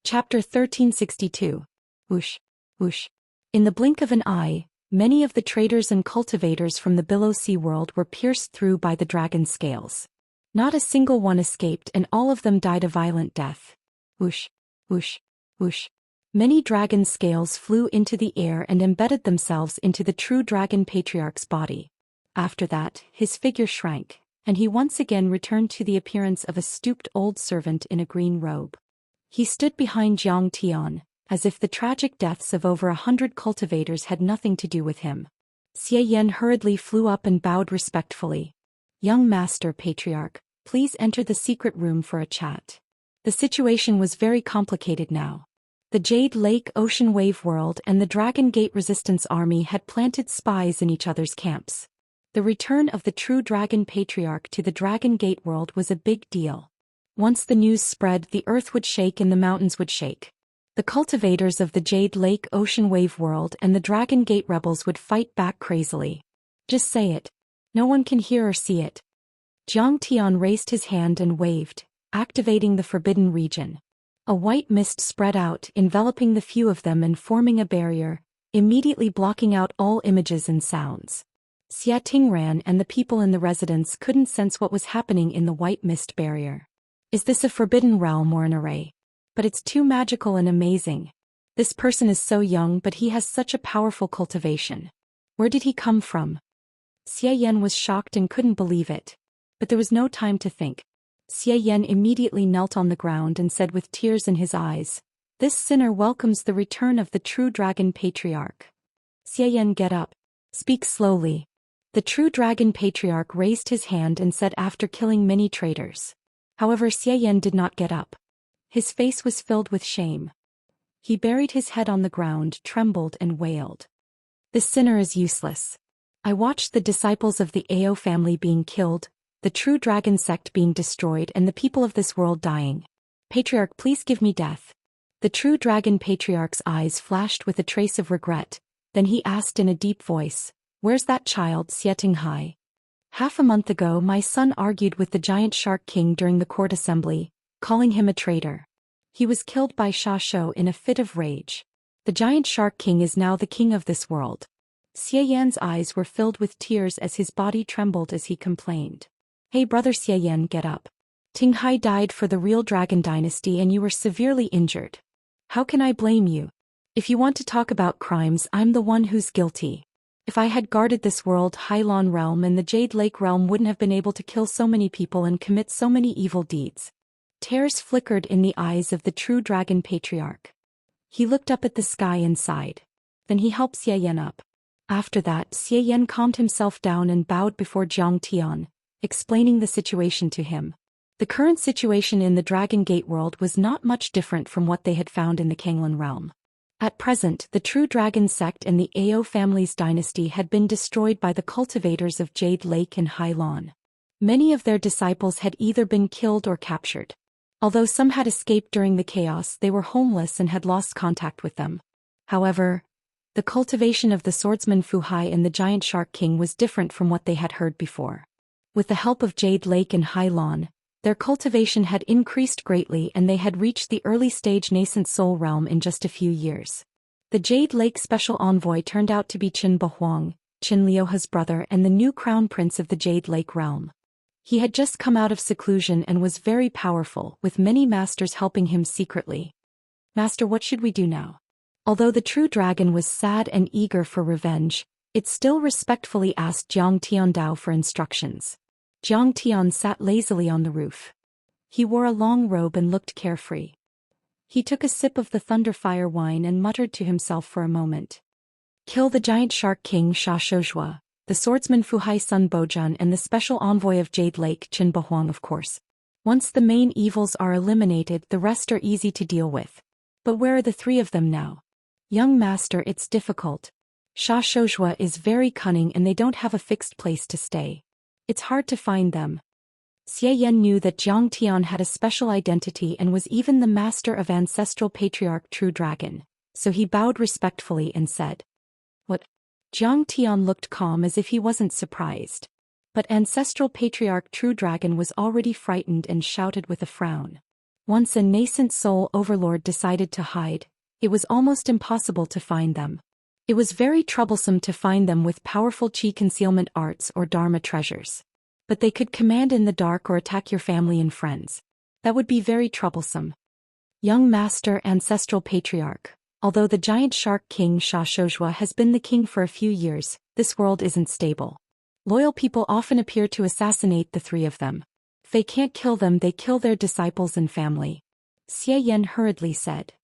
Chapter 1362. Whoosh, whoosh. In the blink of an eye, many of the traders and cultivators from the Below Sea world were pierced through by the dragon's scales. Not a single one escaped, and all of them died a violent death. Whoosh, whoosh, whoosh. Many dragon scales flew into the air and embedded themselves into the true dragon patriarch's body. After that, his figure shrank, and he once again returned to the appearance of a stooped old servant in a green robe. He stood behind Zhou Xian, as if the tragic deaths of over 100 cultivators had nothing to do with him. Xian hurriedly flew up and bowed respectfully. "Young Master Patriarch, please enter the secret room for a chat." The situation was very complicated now. The Jade Lake Ocean Wave World and the Dragon Gate Resistance Army had planted spies in each other's camps. The return of the true Dragon Patriarch to the Dragon Gate world was a big deal. Once the news spread, the earth would shake and the mountains would shake. The cultivators of the Jade Lake Ocean Wave World and the Dragon Gate rebels would fight back crazily. Just say it. No one can hear or see it. Zhou Xian raised his hand and waved, activating the Forbidden Region. A white mist spread out, enveloping the few of them and forming a barrier, immediately blocking out all images and sounds. Xia Tingran and the people in the residence couldn't sense what was happening in the white mist barrier. Is this a forbidden realm or an array? But it's too magical and amazing. This person is so young, but he has such a powerful cultivation. Where did he come from? Xian was shocked and couldn't believe it. But there was no time to think. Xian immediately knelt on the ground and said with tears in his eyes, "This sinner welcomes the return of the true Dragon Patriarch." Xian, get up. Speak slowly. The true Dragon Patriarch raised his hand and said after killing many traitors. However, Xian did not get up. His face was filled with shame. He buried his head on the ground, trembled and wailed. "This sinner is useless. I watched the disciples of the Ao family being killed, the true dragon sect being destroyed, and the people of this world dying. Patriarch, please give me death." The true Dragon Patriarch's eyes flashed with a trace of regret. Then he asked in a deep voice, "Where's that child, Xianxia? Half a month ago my son argued with the giant shark king during the court assembly, calling him a traitor. He was killed by Xianxia in a fit of rage. The giant shark king is now the king of this world." Xian's eyes were filled with tears as his body trembled as he complained. "Hey brother Xian, get up. Tinghai died for the real dragon dynasty and you were severely injured. How can I blame you? If you want to talk about crimes, I'm the one who's guilty. If I had guarded this world, Hylon realm and the Jade Lake realm wouldn't have been able to kill so many people and commit so many evil deeds." Tears flickered in the eyes of the true Dragon Patriarch. He looked up at the sky and sighed. Then he helped Xian up. After that, Xian calmed himself down and bowed before Zhou Xian, explaining the situation to him. The current situation in the Dragon Gate world was not much different from what they had found in the Kanglan realm. At present, the true dragon sect and the Ao family's dynasty had been destroyed by the cultivators of Jade Lake and Hylon. Many of their disciples had either been killed or captured. Although some had escaped during the chaos, they were homeless and had lost contact with them. However, the cultivation of the swordsman Fuhai and the giant shark king was different from what they had heard before. With the help of Jade Lake and Hylon, their cultivation had increased greatly and they had reached the early stage nascent soul realm in just a few years. The Jade Lake special envoy turned out to be Qin Bahuang, Qin Liuha's brother and the new crown prince of the Jade Lake realm. He had just come out of seclusion and was very powerful, with many masters helping him secretly. "Master, what should we do now?" Although the true dragon was sad and eager for revenge, it still respectfully asked Zhang Tiandao for instructions. Zhang Tian sat lazily on the roof. He wore a long robe and looked carefree. He took a sip of the Thunderfire wine and muttered to himself for a moment. "Kill the giant shark king Xianxia, the swordsman Fuhai Sun Bojun and the special envoy of Jade Lake Qin Bahuang, of course. Once the main evils are eliminated, the rest are easy to deal with. But where are the three of them now?" "Young master, it's difficult. Xianxia is very cunning and they don't have a fixed place to stay. It's hard to find them." Xian knew that Zhang Tian had a special identity and was even the master of Ancestral Patriarch True Dragon, so he bowed respectfully and said, "What?" Zhang Tian looked calm as if he wasn't surprised. But Ancestral Patriarch True Dragon was already frightened and shouted with a frown. Once a nascent soul overlord decided to hide, it was almost impossible to find them. It was very troublesome to find them with powerful chi concealment arts or dharma treasures. But they could command in the dark or attack your family and friends. That would be very troublesome. Young Master Ancestral Patriarch. Although the giant shark king Xianxia has been the king for a few years, this world isn't stable. Loyal people often appear to assassinate the three of them. If they can't kill them, they kill their disciples and family. Xian hurriedly said.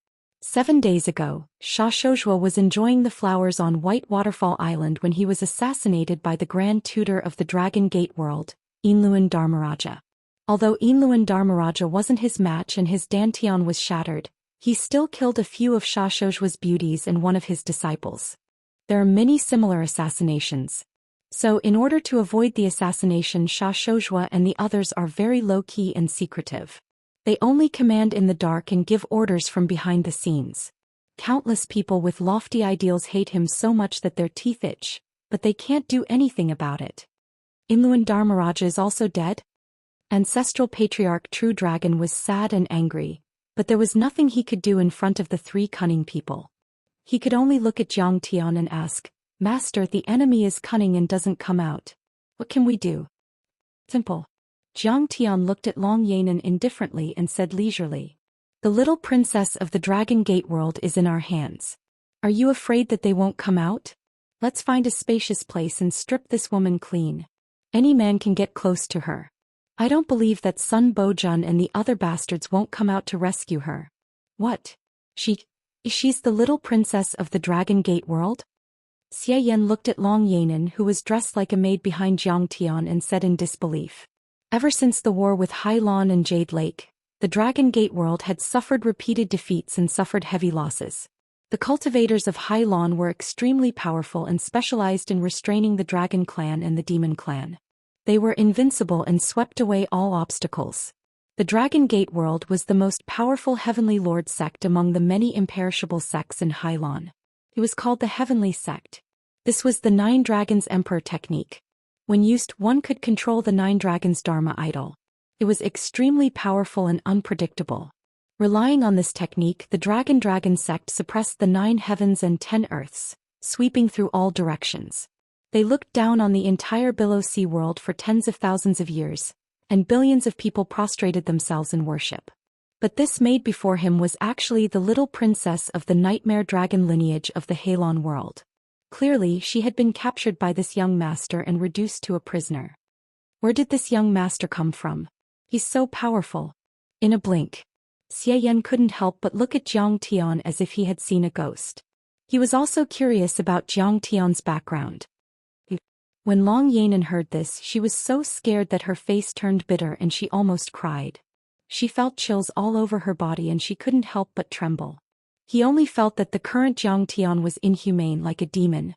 7 days ago, Xianxia was enjoying the flowers on White Waterfall Island when he was assassinated by the Grand Tutor of the Dragon Gate world, Yinluan Dharmaraja. Although Yinluan Dharmaraja wasn't his match and his dantian was shattered, he still killed a few of Xianxia's beauties and one of his disciples. There are many similar assassinations. So in order to avoid the assassination, Xianxia and the others are very low-key and secretive. They only command in the dark and give orders from behind the scenes. Countless people with lofty ideals hate him so much that their teeth itch, but they can't do anything about it. Yinluan Dharmaraja is also dead? Ancestral Patriarch True Dragon was sad and angry, but there was nothing he could do in front of the three cunning people. He could only look at Jiang Tian and ask, Master, the enemy is cunning and doesn't come out. What can we do? Simple. Jiang Tian looked at Long Yanan indifferently and said leisurely, The little princess of the Dragon Gate world is in our hands. Are you afraid that they won't come out? Let's find a spacious place and strip this woman clean. Any man can get close to her. I don't believe that Sun Bojun and the other bastards won't come out to rescue her. What? She's the little princess of the Dragon Gate world? Xian looked at Long Yanan, who was dressed like a maid behind Jiang Tian, and said in disbelief. Ever since the war with Hai Lan and Jade Lake, the Dragon Gate world had suffered repeated defeats and suffered heavy losses. The cultivators of Hai Lan were extremely powerful and specialized in restraining the Dragon Clan and the Demon Clan. They were invincible and swept away all obstacles. The Dragon Gate world was the most powerful Heavenly Lord sect among the many imperishable sects in Hai Lan. It was called the Heavenly Sect. This was the Nine Dragons Emperor technique. When used, one could control the Nine Dragons Dharma idol. It was extremely powerful and unpredictable. Relying on this technique, the Dragon sect suppressed the 9 heavens and 10 earths, sweeping through all directions. They looked down on the entire below sea world for tens of thousands of years, and billions of people prostrated themselves in worship. But this maid before him was actually the little princess of the nightmare dragon lineage of the Halon world. Clearly, she had been captured by this young master and reduced to a prisoner. Where did this young master come from? He's so powerful. In a blink, Xian couldn't help but look at Jiang Tian as if he had seen a ghost. He was also curious about Jiang Tian's background. When Long Yanan heard this, she was so scared that her face turned bitter and she almost cried. She felt chills all over her body and she couldn't help but tremble. He only felt that the current Jiang Tian was inhumane like a demon.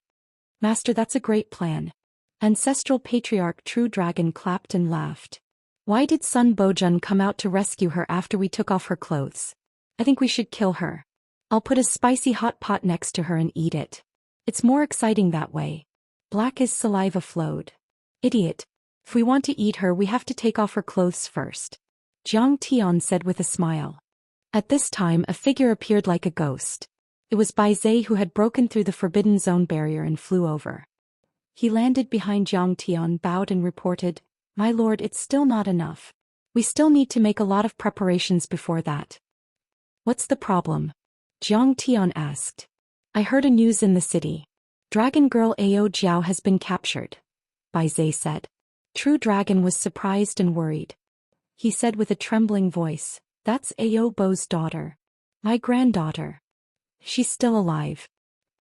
Master, that's a great plan. Ancestral Patriarch True Dragon clapped and laughed. Why did Sun Bojun come out to rescue her after we took off her clothes? I think we should kill her. I'll put a spicy hot pot next to her and eat it. It's more exciting that way. Black as saliva flowed. Idiot. If we want to eat her, we have to take off her clothes first. Jiang Tian said with a smile. At this time, a figure appeared like a ghost. It was Bai Zhe, who had broken through the Forbidden Zone barrier and flew over. He landed behind Jiang Tian, bowed and reported, My lord, it's still not enough. We still need to make a lot of preparations before that. What's the problem? Jiang Tian asked. I heard a news in the city. Dragon girl Ao Jiao has been captured, Bai Zhe said. True Dragon was surprised and worried. He said with a trembling voice, That's Ao Bo's daughter. My granddaughter. She's still alive.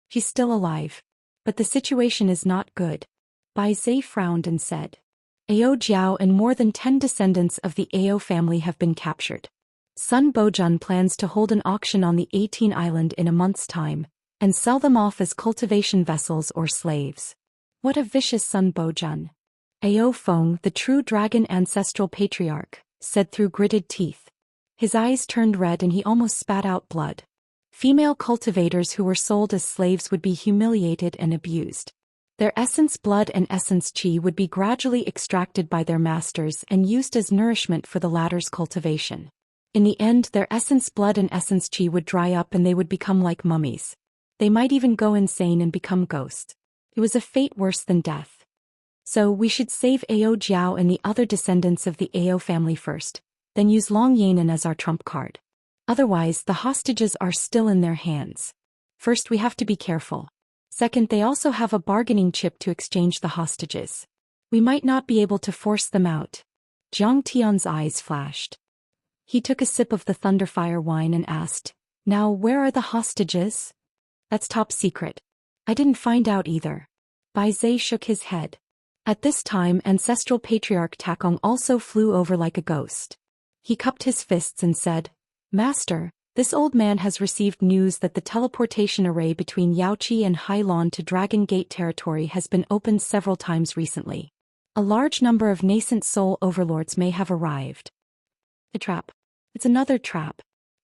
She's still alive. But the situation is not good. Bai Zhe frowned and said. Ao Jiao and more than 10 descendants of the Ao family have been captured. Sun Bojun plans to hold an auction on the 18 island in a month's time, and sell them off as cultivation vessels or slaves. What a vicious Sun Bojun. Ao Feng, the true dragon ancestral patriarch, said through gritted teeth. His eyes turned red and he almost spat out blood. Female cultivators who were sold as slaves would be humiliated and abused. Their essence blood and essence chi would be gradually extracted by their masters and used as nourishment for the latter's cultivation. In the end, their essence blood and essence chi would dry up and they would become like mummies. They might even go insane and become ghosts. It was a fate worse than death. So, we should save Ao Jiao and the other descendants of the Ao family first, then use Long Yanan as our trump card. Otherwise, the hostages are still in their hands. First, we have to be careful. Second, they also have a bargaining chip to exchange the hostages. We might not be able to force them out. Jiang Tian's eyes flashed. He took a sip of the Thunderfire wine and asked, "Now where are the hostages?" "That's top secret. I didn't find out either." Bai Zhe shook his head. At this time, ancestral patriarch Takong also flew over like a ghost. He cupped his fists and said, "Master, this old man has received news that the teleportation array between Yaoqi and Hailon to Dragon Gate territory has been opened several times recently. A large number of nascent soul overlords may have arrived." A trap. It's another trap.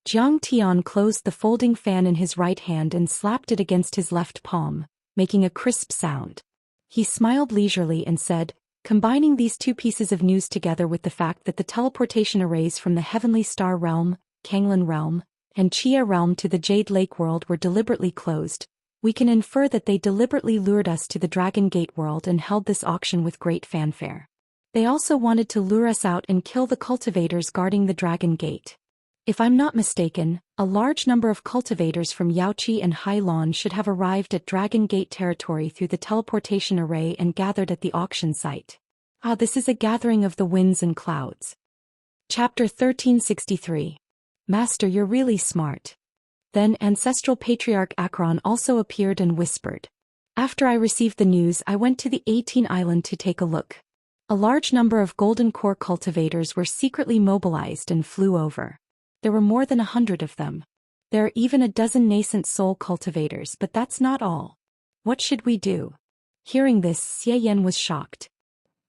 Jiang Tian closed the folding fan in his right hand and slapped it against his left palm, making a crisp sound. He smiled leisurely and said, "Combining these two pieces of news together with the fact that the teleportation arrays from the Heavenly Star Realm, Kanglan Realm, and Chia Realm to the Jade Lake world were deliberately closed, we can infer that they deliberately lured us to the Dragon Gate world and held this auction with great fanfare. They also wanted to lure us out and kill the cultivators guarding the Dragon Gate. If I'm not mistaken, a large number of cultivators from Yaoqi and Hailon should have arrived at Dragon Gate territory through the teleportation array and gathered at the auction site. Ah, this is a gathering of the winds and clouds." Chapter 1363. Master, you're really smart. Then ancestral patriarch Akron also appeared and whispered. "After I received the news, I went to the 18 island to take a look. A large number of golden core cultivators were secretly mobilized and flew over. There were more than 100 of them. There are even a dozen nascent soul cultivators, but that's not all. What should we do?" Hearing this, Xian was shocked.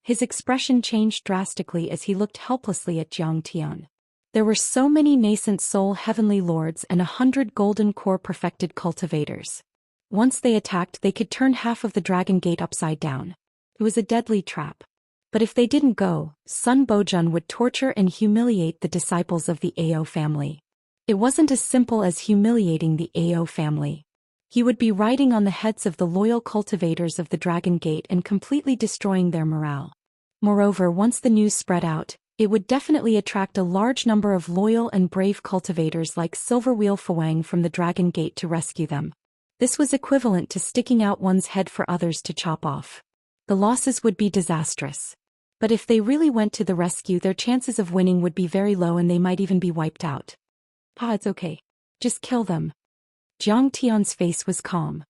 His expression changed drastically as he looked helplessly at Jiang Tian. There were so many nascent soul heavenly lords and 100 golden core perfected cultivators. Once they attacked, they could turn half of the Dragon Gate upside down. It was a deadly trap. But if they didn't go, Sun Bojun would torture and humiliate the disciples of the Ao family. It wasn't as simple as humiliating the Ao family. He would be riding on the heads of the loyal cultivators of the Dragon Gate and completely destroying their morale. Moreover, once the news spread out, it would definitely attract a large number of loyal and brave cultivators like Silverwheel Fuang from the Dragon Gate to rescue them. This was equivalent to sticking out one's head for others to chop off. The losses would be disastrous. But if they really went to the rescue, their chances of winning would be very low and they might even be wiped out. "Pa, it's okay. Just kill them." Jiang Tian's face was calm.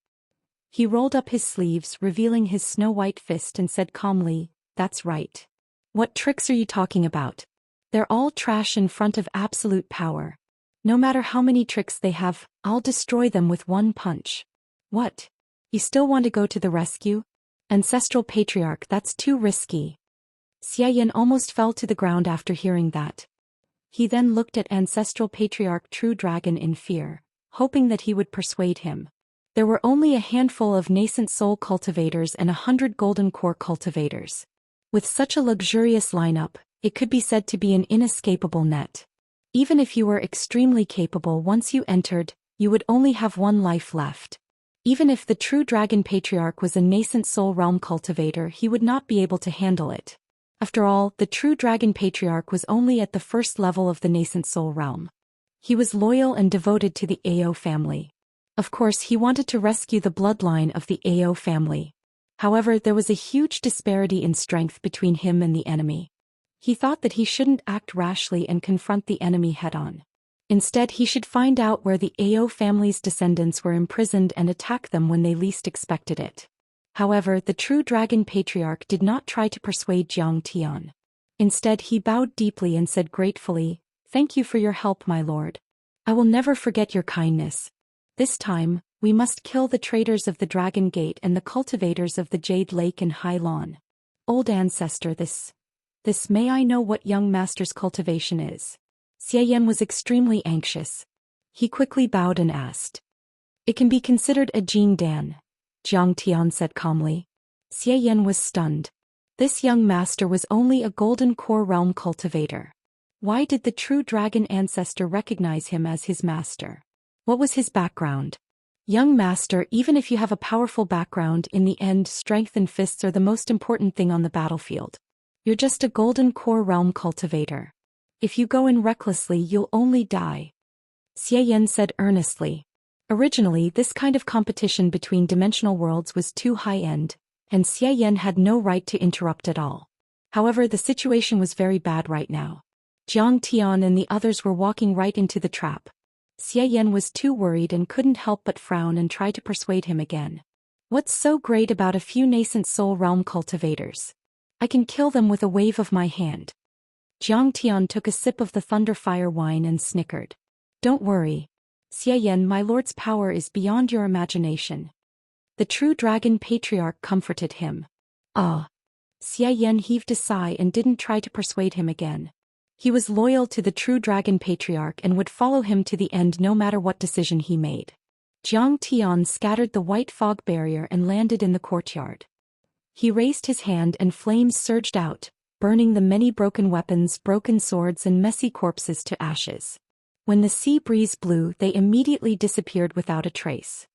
He rolled up his sleeves, revealing his snow-white fist, and said calmly, "That's right. What tricks are you talking about? They're all trash in front of absolute power. No matter how many tricks they have, I'll destroy them with one punch." "What? You still want to go to the rescue? Ancestral patriarch, that's too risky." Xian almost fell to the ground after hearing that. He then looked at ancestral patriarch True Dragon in fear, hoping that he would persuade him. There were only a handful of nascent soul cultivators and 100 golden core cultivators. With such a luxurious lineup, it could be said to be an inescapable net. Even if you were extremely capable, once you entered, you would only have one life left. Even if the True Dragon Patriarch was a nascent soul realm cultivator, he would not be able to handle it. After all, the True Dragon Patriarch was only at the first level of the nascent soul realm. He was loyal and devoted to the Ao family. Of course, he wanted to rescue the bloodline of the Ao family. However, there was a huge disparity in strength between him and the enemy. He thought that he shouldn't act rashly and confront the enemy head-on. Instead, he should find out where the Ao family's descendants were imprisoned and attack them when they least expected it. However, the True Dragon Patriarch did not try to persuade Jiang Tian. Instead, he bowed deeply and said gratefully, "Thank you for your help, my lord. I will never forget your kindness. This time, we must kill the traitors of the Dragon Gate and the cultivators of the Jade Lake and High Lawn. Old ancestor, this may I know what young master's cultivation is?" Xian was extremely anxious. He quickly bowed and asked. "It can be considered a Jin Dan," Jiang Tian said calmly. Xian was stunned. This young master was only a golden core realm cultivator. Why did the true dragon ancestor recognize him as his master? What was his background? Young master, even if you have a powerful background, in the end, strength and fists are the most important thing on the battlefield. You're just a golden core realm cultivator. If you go in recklessly, you'll only die. Xian said earnestly. Originally, this kind of competition between dimensional worlds was too high-end, and Xian had no right to interrupt at all. However, the situation was very bad right now. Jiang Tian and the others were walking right into the trap. Xian was too worried and couldn't help but frown and try to persuade him again. What's so great about a few nascent soul realm cultivators? I can kill them with a wave of my hand. Jiang Tian took a sip of the Thunderfire wine and snickered. Don't worry. Xian, my lord's power is beyond your imagination. The true dragon patriarch comforted him. Ah. Xian heaved a sigh and didn't try to persuade him again. He was loyal to the true dragon patriarch and would follow him to the end no matter what decision he made. Jiang Tian scattered the white fog barrier and landed in the courtyard. He raised his hand and flames surged out, burning the many broken weapons, broken swords and messy corpses to ashes. When the sea breeze blew, they immediately disappeared without a trace.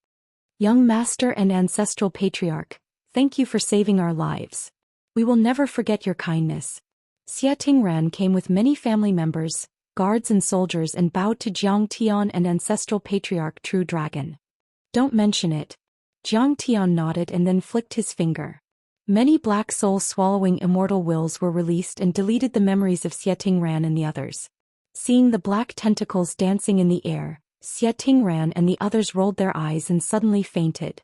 Young master and ancestral patriarch, thank you for saving our lives. We will never forget your kindness. Xia Tingran came with many family members, guards and soldiers and bowed to Jiang Tian and ancestral patriarch True Dragon. Don't mention it. Jiang Tian nodded and then flicked his finger. Many black soul-swallowing immortal wills were released and deleted the memories of Xia Tingran and the others. Seeing the black tentacles dancing in the air, Xia Tingran and the others rolled their eyes and suddenly fainted.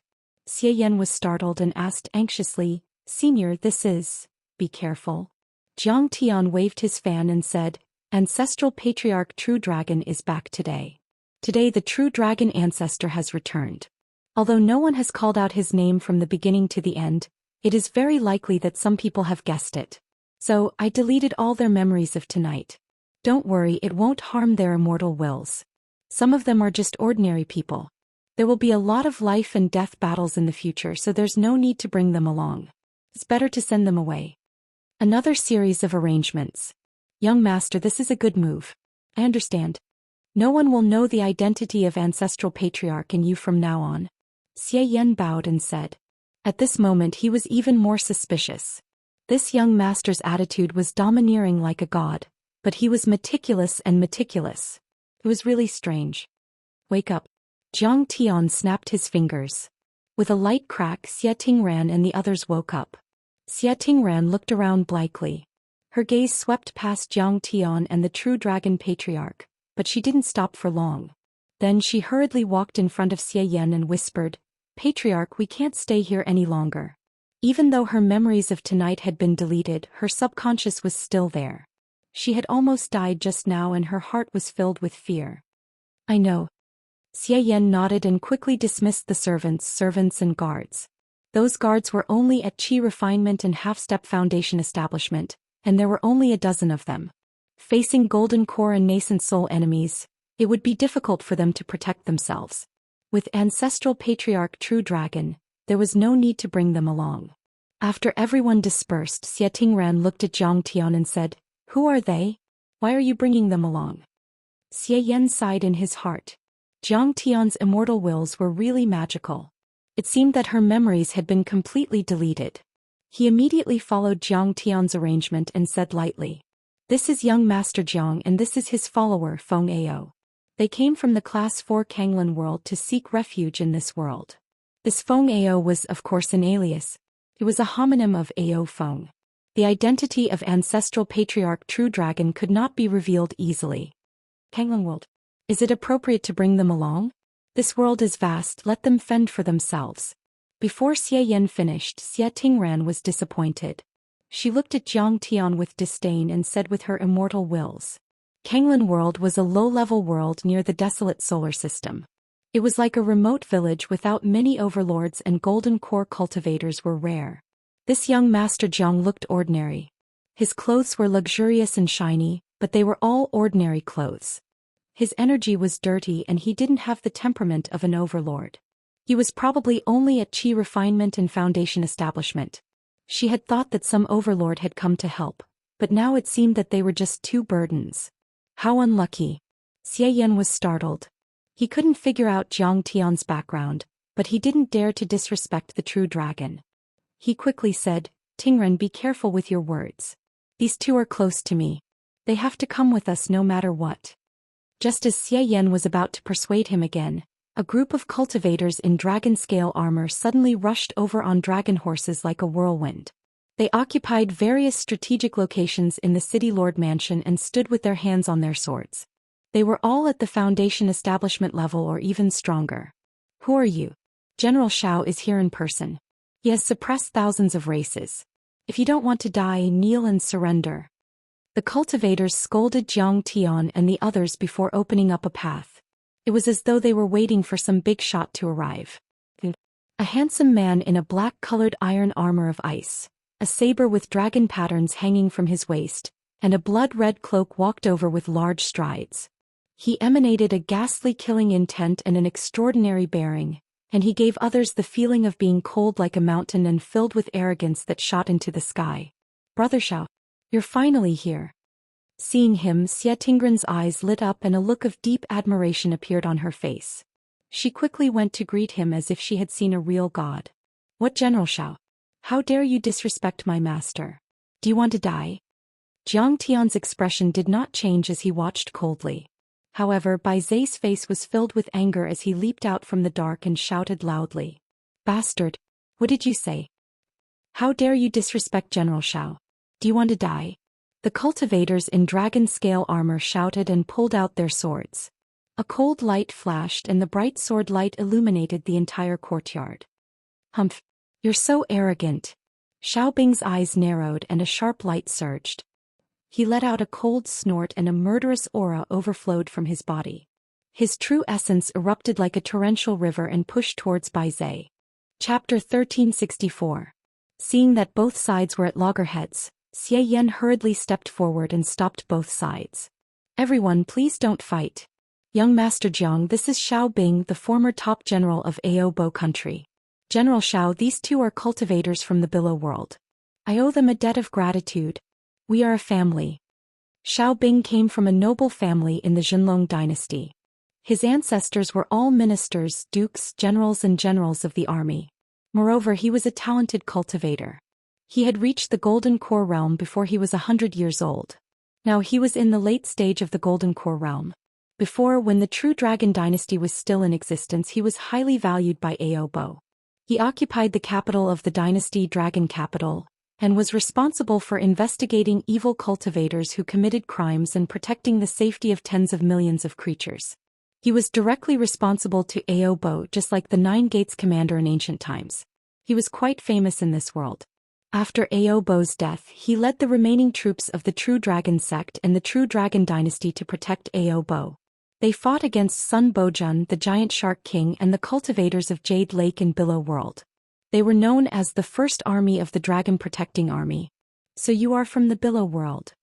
Xian was startled and asked anxiously, Senior, this is... Be careful. Jiang Tian waved his fan and said, Ancestral Patriarch True Dragon is back today. Today the True Dragon ancestor has returned. Although no one has called out his name from the beginning to the end, it is very likely that some people have guessed it. So, I deleted all their memories of tonight. Don't worry, it won't harm their immortal wills. Some of them are just ordinary people. There will be a lot of life and death battles in the future, so there's no need to bring them along. It's better to send them away. Another series of arrangements. Young master, this is a good move. I understand. No one will know the identity of ancestral patriarch and you from now on. Xian bowed and said. At this moment he was even more suspicious. This young master's attitude was domineering like a god, but he was meticulous and meticulous. It was really strange. Wake up. Jiang Tian snapped his fingers. With a light crack, Xia Tingran and the others woke up. Xia Tingran looked around blankly. Her gaze swept past Jiang Tian and the true dragon patriarch, but she didn't stop for long. Then she hurriedly walked in front of Xian and whispered, Patriarch, we can't stay here any longer. Even though her memories of tonight had been deleted, her subconscious was still there. She had almost died just now and her heart was filled with fear. I know. Xian nodded and quickly dismissed the servants and guards. Those guards were only at Qi Refinement and Half-Step Foundation establishment, and there were only a dozen of them. Facing Golden Core and Nascent Soul enemies, it would be difficult for them to protect themselves. With Ancestral Patriarch True Dragon, there was no need to bring them along. After everyone dispersed, Xia Tingran looked at Jiang Tian and said, Who are they? Why are you bringing them along? Xian sighed in his heart. Jiang Tian's immortal wills were really magical. It seemed that her memories had been completely deleted. He immediately followed Jiang Tian's arrangement and said lightly, This is young Master Jiang and this is his follower Feng Ao. They came from the Class 4 Kanglan world to seek refuge in this world. This Feng Ao was of course an alias. It was a homonym of Ao Feng. The identity of Ancestral Patriarch True Dragon could not be revealed easily. Kanglan world. Is it appropriate to bring them along? This world is vast, let them fend for themselves. Before Xian finished, Xia Tingran was disappointed. She looked at Jiang Tian with disdain and said with her immortal wills. Kanglan world was a low-level world near the desolate solar system. It was like a remote village without many overlords and golden core cultivators were rare. This young Master Jiang looked ordinary. His clothes were luxurious and shiny, but they were all ordinary clothes. His energy was dirty and he didn't have the temperament of an overlord. He was probably only at Qi Refinement and Foundation establishment. She had thought that some overlord had come to help, but now it seemed that they were just two burdens. How unlucky. Xian was startled. He couldn't figure out Jiang Tian's background, but he didn't dare to disrespect the true dragon. He quickly said, Tingren, be careful with your words. These two are close to me. They have to come with us no matter what. Just as Xian was about to persuade him again, a group of cultivators in dragon scale armor suddenly rushed over on dragon horses like a whirlwind. They occupied various strategic locations in the city lord mansion and stood with their hands on their swords. They were all at the foundation establishment level or even stronger. Who are you? General Xiao is here in person. He has suppressed thousands of races. If you don't want to die, kneel and surrender. The cultivators scolded Jiang Tian and the others before opening up a path. It was as though they were waiting for some big shot to arrive. A handsome man in a black-colored iron armor of ice, a saber with dragon patterns hanging from his waist, and a blood-red cloak walked over with large strides. He emanated a ghastly killing intent and an extraordinary bearing, and he gave others the feeling of being cold like a mountain and filled with arrogance that shot into the sky. Brother Xiao, you're finally here. Seeing him, Xie Tingren's eyes lit up and a look of deep admiration appeared on her face. She quickly went to greet him as if she had seen a real god. What, General Xiao? How dare you disrespect my master? Do you want to die? Jiang Tian's expression did not change as he watched coldly. However, Bai Zai's face was filled with anger as he leaped out from the dark and shouted loudly. Bastard! What did you say? How dare you disrespect General Xiao? Do you want to die? The cultivators in dragon scale armor shouted and pulled out their swords. A cold light flashed and the bright sword light illuminated the entire courtyard. Humph! You're so arrogant. Xiao Bing's eyes narrowed and a sharp light surged. He let out a cold snort and a murderous aura overflowed from his body. His true essence erupted like a torrential river and pushed towards Bai Zai. Chapter 1364. Seeing that both sides were at loggerheads, Xie Yan hurriedly stepped forward and stopped both sides. Everyone, please don't fight. Young Master Jiang, this is Xiao Bing, the former top general of Aobo country. General Xiao, these two are cultivators from the Below World. I owe them a debt of gratitude. We are a family. Xiao Bing came from a noble family in the Zhenlong dynasty. His ancestors were all ministers, dukes, generals of the army. Moreover, he was a talented cultivator. He had reached the Golden Core realm before he was 100 years old. Now he was in the late stage of the Golden Core realm. Before, when the true Dragon dynasty was still in existence, he was highly valued by Aobo. He occupied the capital of the dynasty, Dragon Capital, and was responsible for investigating evil cultivators who committed crimes and protecting the safety of tens of millions of creatures. He was directly responsible to Aobo, just like the Nine Gates commander in ancient times. He was quite famous in this world. After Aobo's death, he led the remaining troops of the True Dragon sect and the True Dragon dynasty to protect Aobo. They fought against Sun Bojun, the Giant Shark King, and the cultivators of Jade Lake in Below World. They were known as the First Army of the Dragon Protecting Army. So you are from the Below World.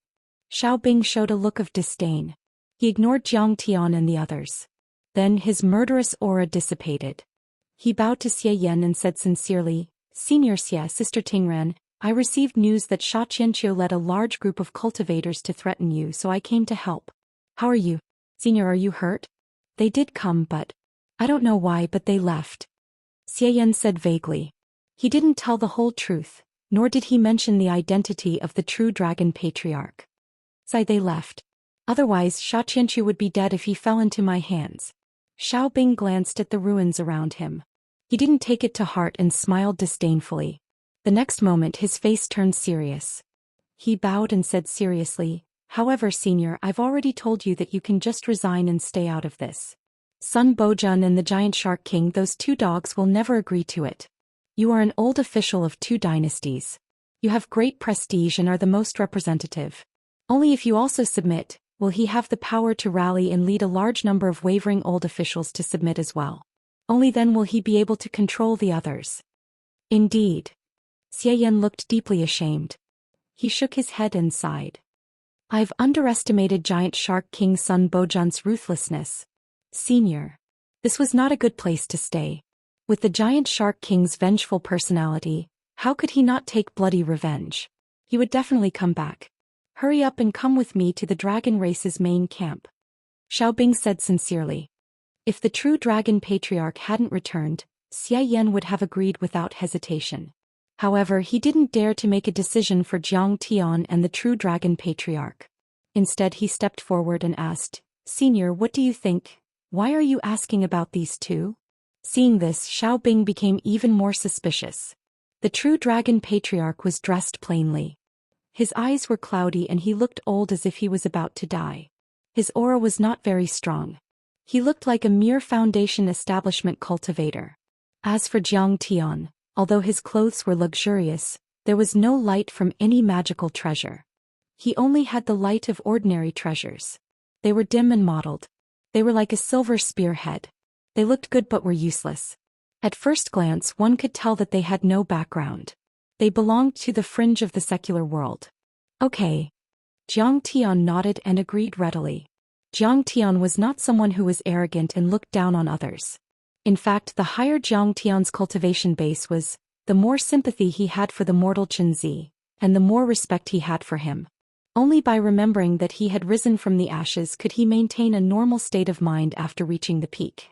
Xiao Bing showed a look of disdain. He ignored Jiang Tian and the others. Then his murderous aura dissipated. He bowed to Xie Yan and said sincerely, Senior Xie, Sister Tingran, I received news that Xianxia led a large group of cultivators to threaten you, so I came to help. How are you? Senior, are you hurt? They did come, but I don't know why, but they left. Xie Yan said vaguely. He didn't tell the whole truth, nor did he mention the identity of the true dragon patriarch. They left. Otherwise, Xianxia would be dead if he fell into my hands. Xiao Bing glanced at the ruins around him. He didn't take it to heart and smiled disdainfully. The next moment his face turned serious. He bowed and said seriously, However, Senior, I've already told you that you can just resign and stay out of this. Sun Bojun and the Giant Shark King, those two dogs will never agree to it. You are an old official of two dynasties. You have great prestige and are the most representative. Only if you also submit, will he have the power to rally and lead a large number of wavering old officials to submit as well. Only then will he be able to control the others. Indeed. Xie Yan looked deeply ashamed. He shook his head and sighed. I've underestimated Giant Shark King Sun Bojun's ruthlessness. Senior. This was not a good place to stay. With the Giant Shark King's vengeful personality, how could he not take bloody revenge? He would definitely come back. Hurry up and come with me to the dragon race's main camp. Xiaobing said sincerely. If the true dragon patriarch hadn't returned, Xie Yan would have agreed without hesitation. However, he didn't dare to make a decision for Jiang Tian and the true dragon patriarch. Instead, he stepped forward and asked, "Senior, what do you think? Why are you asking about these two?" Seeing this, Xiaobing became even more suspicious. The true dragon patriarch was dressed plainly. His eyes were cloudy and he looked old as if he was about to die. His aura was not very strong. He looked like a mere foundation establishment cultivator. As for Jiang Tian, although his clothes were luxurious, there was no light from any magical treasure. He only had the light of ordinary treasures. They were dim and mottled. They were like a silver spearhead. They looked good but were useless. At first glance, one could tell that they had no background. They belonged to the fringe of the secular world. Okay. Jiang Tian nodded and agreed readily. Jiang Tian was not someone who was arrogant and looked down on others. In fact, the higher Jiang Tian's cultivation base was, the more sympathy he had for the mortal Chen Zi, and the more respect he had for him. Only by remembering that he had risen from the ashes could he maintain a normal state of mind after reaching the peak.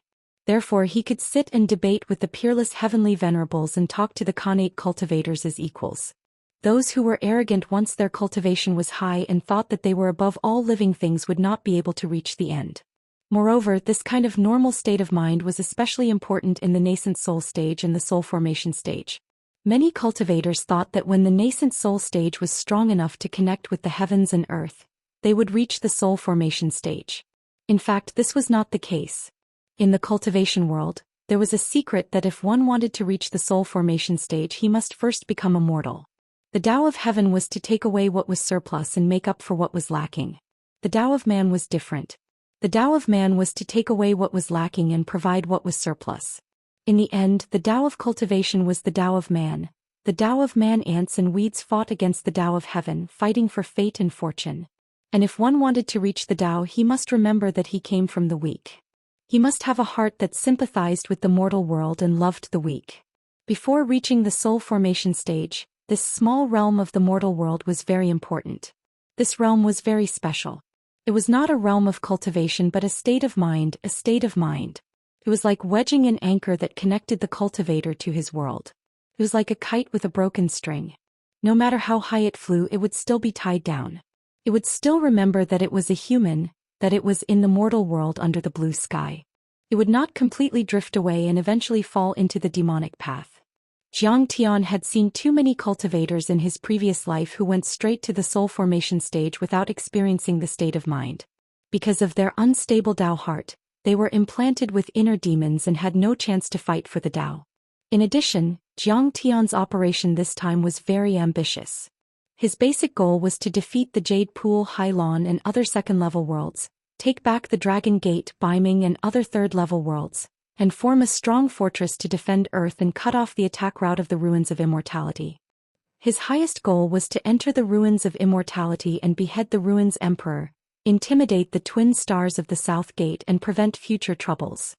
Therefore, he could sit and debate with the peerless heavenly venerables and talk to the Khanate cultivators as equals. Those who were arrogant once their cultivation was high and thought that they were above all living things would not be able to reach the end. Moreover, this kind of normal state of mind was especially important in the nascent soul stage and the soul formation stage. Many cultivators thought that when the nascent soul stage was strong enough to connect with the heavens and earth, they would reach the soul formation stage. In fact, this was not the case. In the cultivation world, there was a secret that if one wanted to reach the soul formation stage, he must first become immortal. The Tao of heaven was to take away what was surplus and make up for what was lacking. The Tao of man was different. The Tao of man was to take away what was lacking and provide what was surplus. In the end, the Tao of cultivation was the Tao of man. The Tao of man, ants and weeds fought against the Tao of heaven, fighting for fate and fortune. And if one wanted to reach the Tao, he must remember that he came from the weak. He must have a heart that sympathized with the mortal world and loved the weak. Before reaching the soul formation stage, this small realm of the mortal world was very important. This realm was very special. It was not a realm of cultivation but a state of mind, a state of mind. It was like wedging an anchor that connected the cultivator to his world. It was like a kite with a broken string. No matter how high it flew, it would still be tied down. It would still remember that it was a human, that it was in the mortal world under the blue sky. It would not completely drift away and eventually fall into the demonic path. Jiang Tian had seen too many cultivators in his previous life who went straight to the soul formation stage without experiencing the state of mind. Because of their unstable Tao heart, they were implanted with inner demons and had no chance to fight for the Tao. In addition, Jiang Tian's operation this time was very ambitious. His basic goal was to defeat the Jade Pool, Hailan and other second-level worlds, take back the Dragon Gate, Baiming and other third-level worlds, and form a strong fortress to defend Earth and cut off the attack route of the ruins of immortality. His highest goal was to enter the ruins of immortality and behead the ruins' emperor, intimidate the twin stars of the South Gate and prevent future troubles.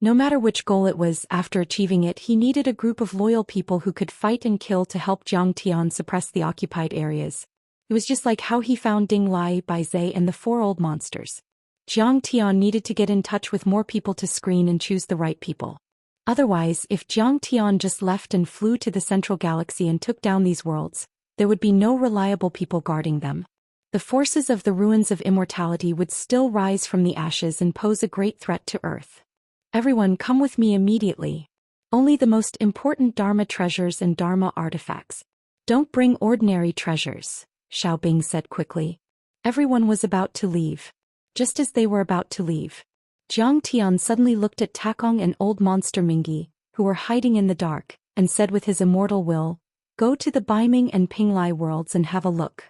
No matter which goal it was, after achieving it he needed a group of loyal people who could fight and kill to help Jiang Tian suppress the occupied areas. It was just like how he found Ding Lai, Bai Zhe and the four old monsters. Jiang Tian needed to get in touch with more people to screen and choose the right people. Otherwise, if Jiang Tian just left and flew to the central galaxy and took down these worlds, there would be no reliable people guarding them. The forces of the ruins of immortality would still rise from the ashes and pose a great threat to Earth. Everyone come with me immediately. Only the most important Dharma treasures and Dharma artifacts. Don't bring ordinary treasures, Xiaobing said quickly. Everyone was about to leave. Just as they were about to leave, Jiang Tian suddenly looked at Takong and old monster Mingi, who were hiding in the dark, and said with his immortal will, "Go to the Baiming and Pinglai worlds and have a look."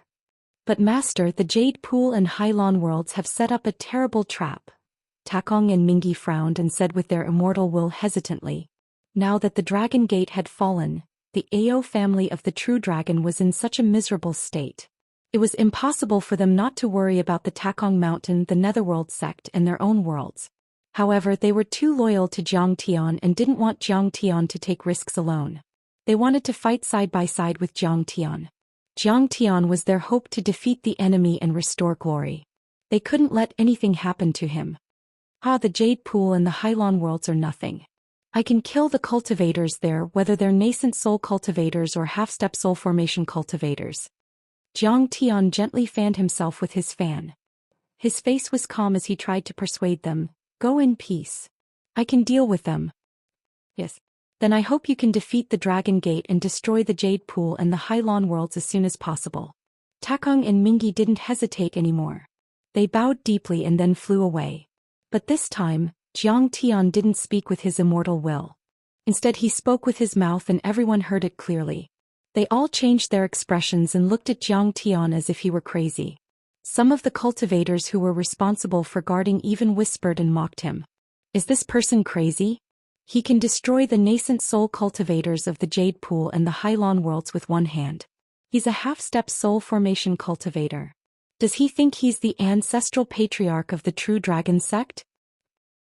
"But master, the Jade Pool and Hailan worlds have set up a terrible trap." Takong and Mingi frowned and said with their immortal will hesitantly. Now that the Dragon Gate had fallen, the Ao family of the true dragon was in such a miserable state. It was impossible for them not to worry about the Takong Mountain, the Netherworld sect and their own worlds. However, they were too loyal to Jiang Tian and didn't want Jiang Tian to take risks alone. They wanted to fight side by side with Jiang Tian. Zhang Tian was their hope to defeat the enemy and restore glory. They couldn't let anything happen to him. The Jade Pool and the Hylon worlds are nothing. I can kill the cultivators there, whether they're nascent soul cultivators or half-step soul formation cultivators. Zhang Tian gently fanned himself with his fan. His face was calm as he tried to persuade them, go in peace. I can deal with them. Yes. Then I hope you can defeat the Dragon Gate and destroy the Jade Pool and the Hylon worlds as soon as possible. Takong and Mingi didn't hesitate anymore. They bowed deeply and then flew away. But this time, Zhang Tian didn't speak with his immortal will. Instead he spoke with his mouth and everyone heard it clearly. They all changed their expressions and looked at Zhang Tian as if he were crazy. Some of the cultivators who were responsible for guarding even whispered and mocked him. Is this person crazy? He can destroy the nascent soul cultivators of the Jade Pool and the Hylon worlds with one hand. He's a half-step soul formation cultivator. Does he think he's the ancestral patriarch of the true dragon sect?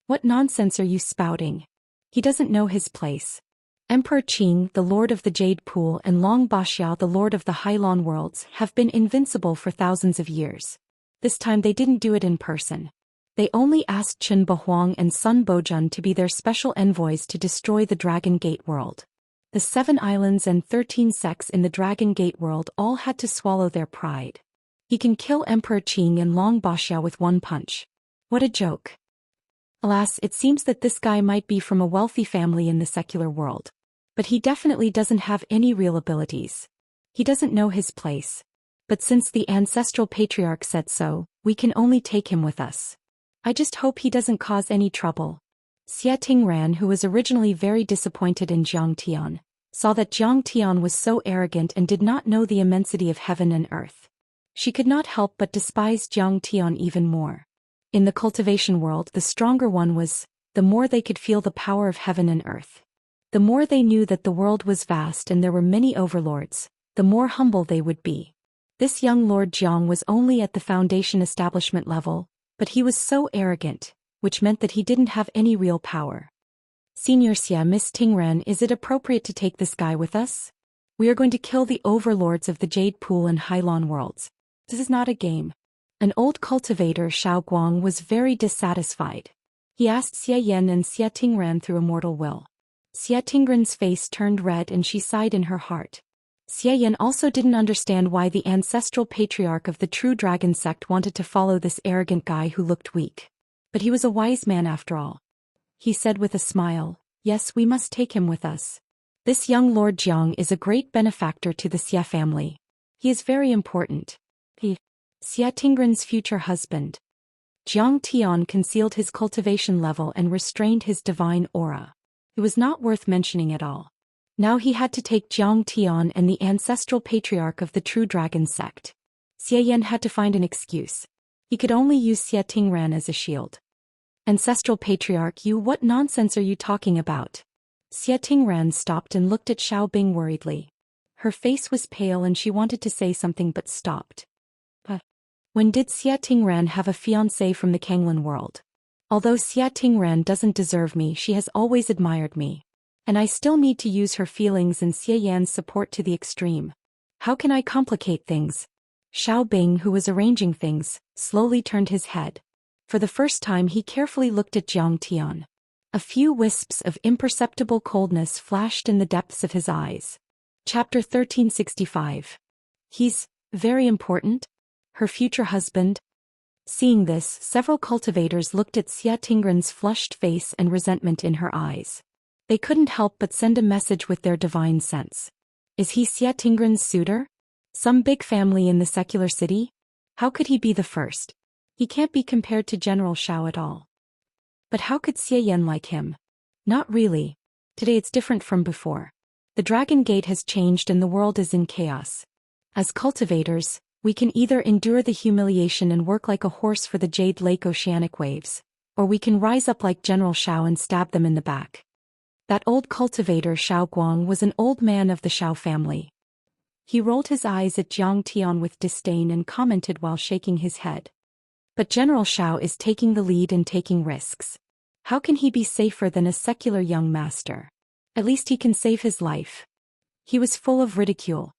What nonsense are you spouting? He doesn't know his place. Emperor Qing, the Lord of the Jade Pool, and Long Baxiao, the Lord of the Hylon worlds, have been invincible for thousands of years. This time they didn't do it in person. They only asked Chen Bahuang and Sun Bojun to be their special envoys to destroy the Dragon Gate world. The 7 islands and 13 sects in the Dragon Gate world all had to swallow their pride. He can kill Emperor Qing and Long Baxiao with one punch. What a joke. Alas, it seems that this guy might be from a wealthy family in the secular world. But he definitely doesn't have any real abilities. He doesn't know his place. But since the ancestral patriarch said so, we can only take him with us. I just hope he doesn't cause any trouble. Xia Tingran, who was originally very disappointed in Zhang Tian, saw that Zhang Tian was so arrogant and did not know the immensity of heaven and earth. She could not help but despise Zhang Tian even more. In the cultivation world, the stronger one was, the more they could feel the power of heaven and earth. The more they knew that the world was vast and there were many overlords, the more humble they would be. This young Lord Jiang was only at the foundation establishment level, but he was so arrogant, which meant that he didn't have any real power. Xianxia, Miss Tingran, is it appropriate to take this guy with us? We are going to kill the overlords of the Jade Pool and Hylon worlds. This is not a game. An old cultivator, Xiao Guang, was very dissatisfied. He asked Xia Yan and Xia Tingran through immortal will. Xia Tingran's face turned red and she sighed in her heart. Xia Yan also didn't understand why the ancestral patriarch of the true dragon sect wanted to follow this arrogant guy who looked weak. But he was a wise man after all. He said with a smile, yes, we must take him with us. This young Lord Jiang is a great benefactor to the Xia family. He is very important. Xia Tingran's future husband. Zhang Tian concealed his cultivation level and restrained his divine aura. It was not worth mentioning at all. Now he had to take Zhang Tian and the ancestral patriarch of the true dragon sect. Xia Yan had to find an excuse. He could only use Xia Tingran as a shield. Ancestral patriarch, what nonsense are you talking about? Xia Tingran stopped and looked at Xiao Bing worriedly. Her face was pale and she wanted to say something but stopped. When did Xia Tingran have a fiancé from the Kanglan world? Although Xia Tingran doesn't deserve me, she has always admired me. And I still need to use her feelings and Xia Yan's support to the extreme. How can I complicate things? Xiao Bing, who was arranging things, slowly turned his head. For the first time he carefully looked at Zhang Tian. A few wisps of imperceptible coldness flashed in the depths of his eyes. Chapter 1365. He's very important? Her future husband? Seeing this, several cultivators looked at Xia Tingran's flushed face and resentment in her eyes. They couldn't help but send a message with their divine sense. Is he Xia Tingran's suitor? Some big family in the secular city? How could he be the first? He can't be compared to General Xiao at all. But how could Xia Yan like him? Not really. Today it's different from before. The Dragon Gate has changed and the world is in chaos. As cultivators, we can either endure the humiliation and work like a horse for the Jade Lake oceanic waves, or we can rise up like General Xiao and stab them in the back. That old cultivator Xiao Guang was an old man of the Xiao family. He rolled his eyes at Zhang Tian with disdain and commented while shaking his head. But General Xiao is taking the lead and taking risks. How can he be safer than a secular young master? At least he can save his life. He was full of ridicule.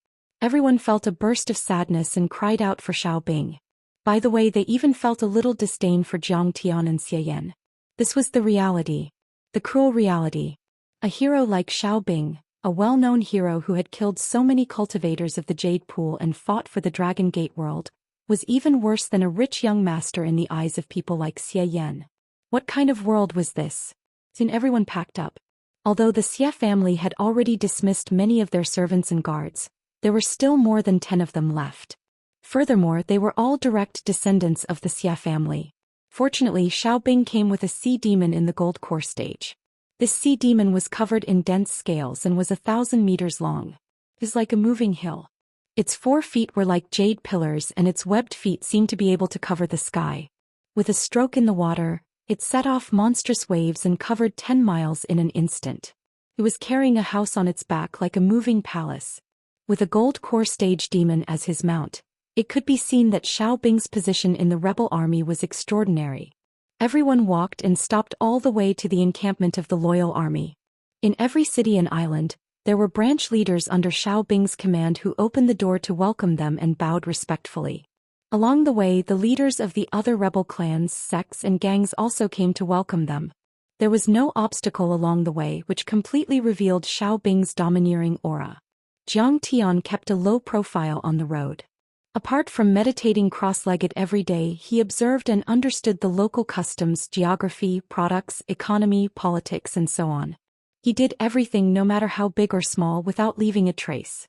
Everyone felt a burst of sadness and cried out for Xiao Bing. By the way, they even felt a little disdain for Zhang Tian and Xie Yan. This was the reality. The cruel reality. A hero like Xiao Bing, a well-known hero who had killed so many cultivators of the Jade Pool and fought for the Dragon Gate world, was even worse than a rich young master in the eyes of people like Xie Yan. What kind of world was this? Soon everyone packed up. Although the Xie family had already dismissed many of their servants and guards, there were still more than 10 of them left. Furthermore, they were all direct descendants of the Xie family. Fortunately, Xiao Bing came with a sea demon in the gold core stage. This sea demon was covered in dense scales and was 1,000 meters long. It was like a moving hill. Its 4 feet were like jade pillars and its webbed feet seemed to be able to cover the sky. With a stroke in the water, it set off monstrous waves and covered 10 miles in an instant. It was carrying a house on its back like a moving palace. With a gold core stage demon as his mount, it could be seen that Xiao Bing's position in the rebel army was extraordinary. Everyone walked and stopped all the way to the encampment of the loyal army. In every city and island, there were branch leaders under Xiao Bing's command who opened the door to welcome them and bowed respectfully. Along the way, the leaders of the other rebel clans, sects and gangs also came to welcome them. There was no obstacle along the way which completely revealed Xiao Bing's domineering aura. Zhang Tian kept a low profile on the road. Apart from meditating cross-legged every day, he observed and understood the local customs, geography, products, economy, politics and so on. He did everything no matter how big or small without leaving a trace.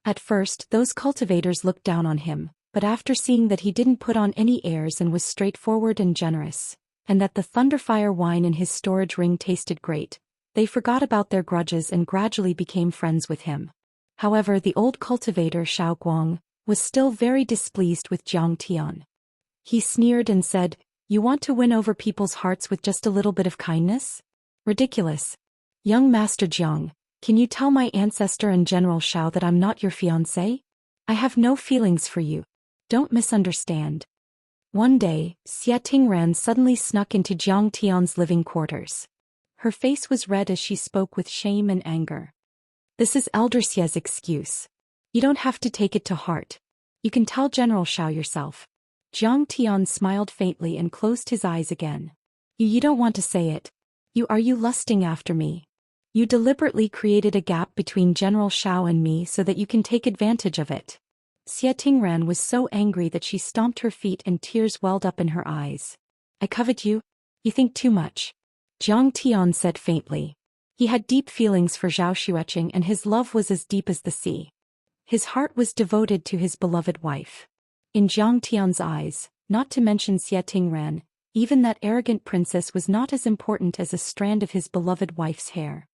At first, those cultivators looked down on him, but after seeing that he didn't put on any airs and was straightforward and generous, and that the Thunderfire wine in his storage ring tasted great, they forgot about their grudges and gradually became friends with him. However, the old cultivator Xiao Guang was still very displeased with Zhang Tian. He sneered and said, "You want to win over people's hearts with just a little bit of kindness? Ridiculous. Young Master Jiang, can you tell my ancestor and General Xiao that I'm not your fiancé? I have no feelings for you. Don't misunderstand." One day, Xie Tingran suddenly snuck into Zhang Tian's living quarters. Her face was red as she spoke with shame and anger. "This is Elder Xie's excuse. You don't have to take it to heart. You can tell General Xiao yourself." Zhang Tian smiled faintly and closed his eyes again. You don't want to say it. Are you lusting after me? You deliberately created a gap between General Xiao and me so that you can take advantage of it." Xie Tingran was so angry that she stomped her feet and tears welled up in her eyes. "I covet you? You think too much." Zhang Tian said faintly. He had deep feelings for Zhao Xueqing and his love was as deep as the sea. His heart was devoted to his beloved wife. In Zhang Tian's eyes, not to mention Xie Tingran, even that arrogant princess was not as important as a strand of his beloved wife's hair.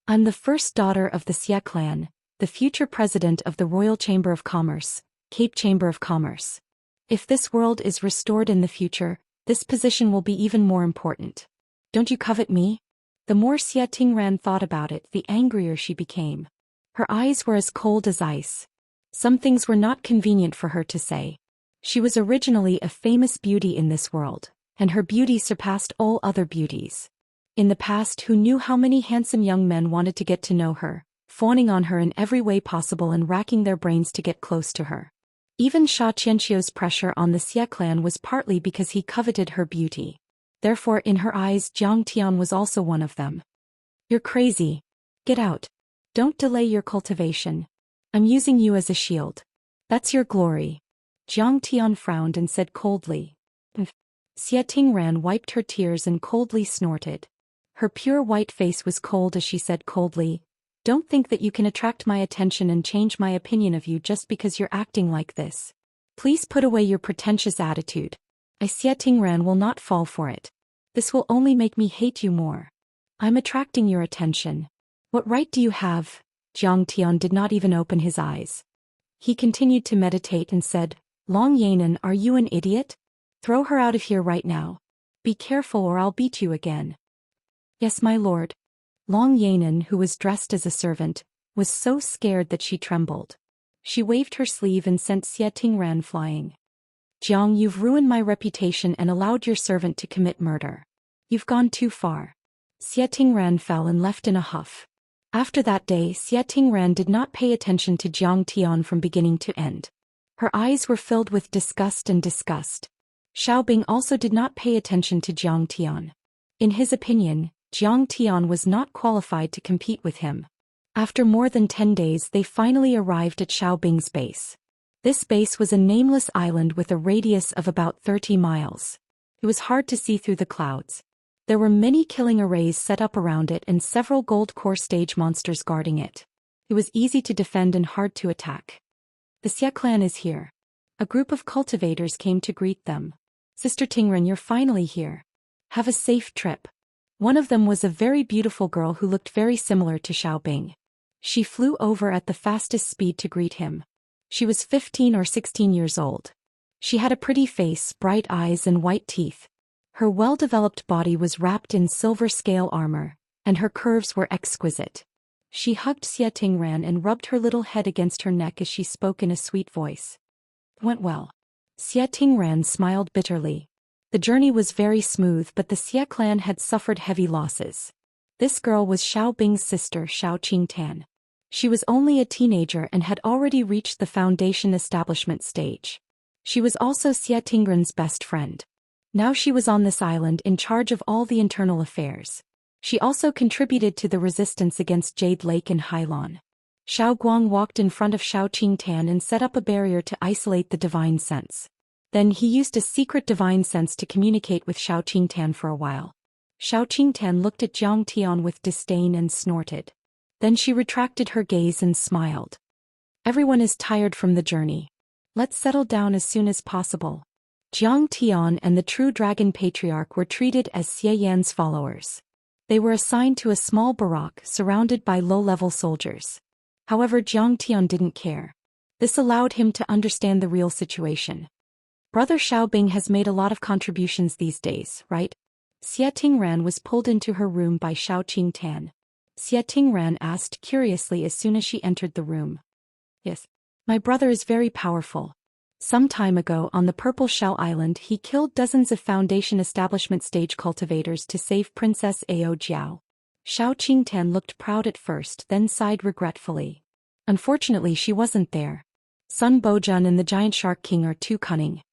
"I'm the first daughter of the Xie clan, the future president of the Royal Chamber of Commerce, Cape Chamber of Commerce. If this world is restored in the future, this position will be even more important. Don't you covet me?" The more Xie Tingran thought about it, the angrier she became. Her eyes were as cold as ice. Some things were not convenient for her to say. She was originally a famous beauty in this world, and her beauty surpassed all other beauties. In the past, who knew how many handsome young men wanted to get to know her, fawning on her in every way possible and racking their brains to get close to her. Even Sha Qianxiu's pressure on the Xie clan was partly because he coveted her beauty. Therefore, in her eyes, Zhang Tian was also one of them. "You're crazy. Get out. Don't delay your cultivation. I'm using you as a shield. That's your glory." Zhang Tian frowned and said coldly. Xie Tingran wiped her tears and coldly snorted. Her pure white face was cold as she said coldly, "Don't think that you can attract my attention and change my opinion of you just because you're acting like this. Please put away your pretentious attitude. Xie Tingran will not fall for it. This will only make me hate you more. I'm attracting your attention. What right do you have?" Zhang Tian did not even open his eyes. He continued to meditate and said, "Long Yanan, are you an idiot? Throw her out of here right now. Be careful or I'll beat you again." "Yes, my lord." Long Yanan, who was dressed as a servant, was so scared that she trembled. She waved her sleeve and sent Xie Tingran flying. "Jiang, you've ruined my reputation and allowed your servant to commit murder. You've gone too far." Xie Tingran fell and left in a huff. After that day, Xie Tingran did not pay attention to Jiang Tian from beginning to end. Her eyes were filled with disgust and disgust. Xiaobing also did not pay attention to Jiang Tian. In his opinion, Jiang Tian was not qualified to compete with him. After more than 10 days they finally arrived at Xiaobing's base. This base was a nameless island with a radius of about 30 miles. It was hard to see through the clouds. There were many killing arrays set up around it and several gold core stage monsters guarding it. It was easy to defend and hard to attack. The Xie clan is here. A group of cultivators came to greet them. Sister Tingran, you're finally here. Have a safe trip. One of them was a very beautiful girl who looked very similar to Xiaobing. She flew over at the fastest speed to greet him. She was 15 or 16 years old. She had a pretty face, bright eyes and white teeth. Her well-developed body was wrapped in silver scale armor, and her curves were exquisite. She hugged Xie Tingran and rubbed her little head against her neck as she spoke in a sweet voice. Went well. Xie Tingran smiled bitterly. The journey was very smooth, but the Xie clan had suffered heavy losses. This girl was Xiaobing's sister, Xiao Qingtan. She was only a teenager and had already reached the foundation establishment stage. She was also Xie Tingran's best friend. Now she was on this island in charge of all the internal affairs. She also contributed to the resistance against Jade Lake and Hailan. Xiao Guang walked in front of Xiao Qingtan and set up a barrier to isolate the divine sense. Then he used a secret divine sense to communicate with Xiao Qingtan for a while. Xiao Qingtan looked at Jiang Tian with disdain and snorted. Then she retracted her gaze and smiled. Everyone is tired from the journey. Let's settle down as soon as possible. Jiang Tian and the true dragon patriarch were treated as Xie Yan's followers. They were assigned to a small barack surrounded by low-level soldiers. However, Jiang Tian didn't care. This allowed him to understand the real situation. Brother Xiaobing has made a lot of contributions these days, right? Xie Tingran was pulled into her room by Xiao Qingtan. Xie Tingran asked curiously as soon as she entered the room. Yes. My brother is very powerful. Some time ago on the Purple Shell Island he killed dozens of Foundation Establishment stage cultivators to save Princess Ao Jiao. Xiao Qingtan looked proud at first, then sighed regretfully. Unfortunately she wasn't there. Sun Bojun and the Giant Shark King are too cunning.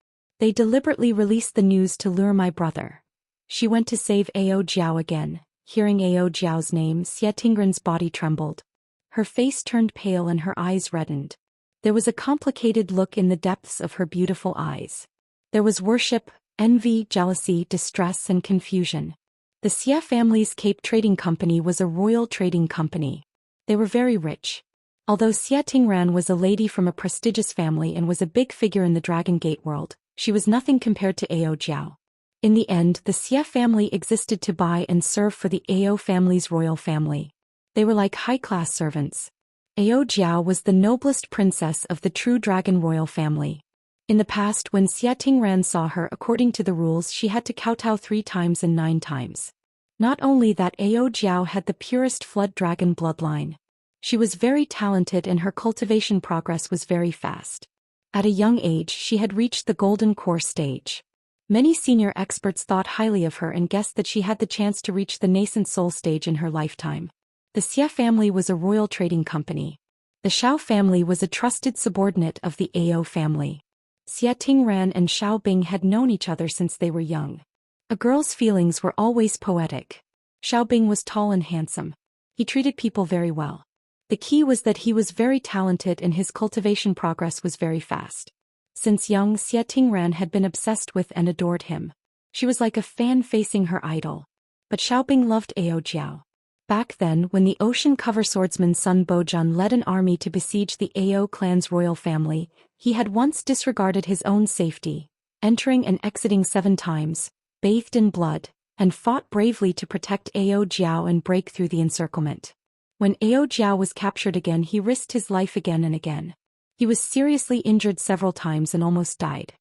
They deliberately released the news to lure my brother. She went to save Ao Jiao again. Hearing Ao Jiao's name, Xie Tingran's body trembled. Her face turned pale and her eyes reddened. There was a complicated look in the depths of her beautiful eyes. There was worship, envy, jealousy, distress and confusion. The Xie family's Cape Trading Company was a royal trading company. They were very rich. Although Xie Tingran was a lady from a prestigious family and was a big figure in the Dragon Gate world, she was nothing compared to Ao Jiao. In the end, the Xie family existed to buy and serve for the Ao family's royal family. They were like high-class servants. Ao Jiao was the noblest princess of the true dragon royal family. In the past, when Xie Tingran saw her, according to the rules, she had to kowtow 3 times and 9 times. Not only that, Ao Jiao had the purest flood dragon bloodline. She was very talented and her cultivation progress was very fast. At a young age, she had reached the golden core stage. Many senior experts thought highly of her and guessed that she had the chance to reach the nascent soul stage in her lifetime. The Xie family was a royal trading company. The Xiao family was a trusted subordinate of the Ao family. Xie Tingran and Xiaobing had known each other since they were young. A girl's feelings were always poetic. Xiaobing was tall and handsome. He treated people very well. The key was that he was very talented and his cultivation progress was very fast. Since young, Xie Tingran had been obsessed with and adored him. She was like a fan facing her idol. But Xiaobing loved Ao Jiao. Back then, when the ocean cover swordsman Sun Bojun led an army to besiege the Ao clan's royal family, he had once disregarded his own safety, entering and exiting 7 times, bathed in blood, and fought bravely to protect Ao Jiao and break through the encirclement. When Ao Jiao was captured again, he risked his life again and again. He was seriously injured several times and almost died.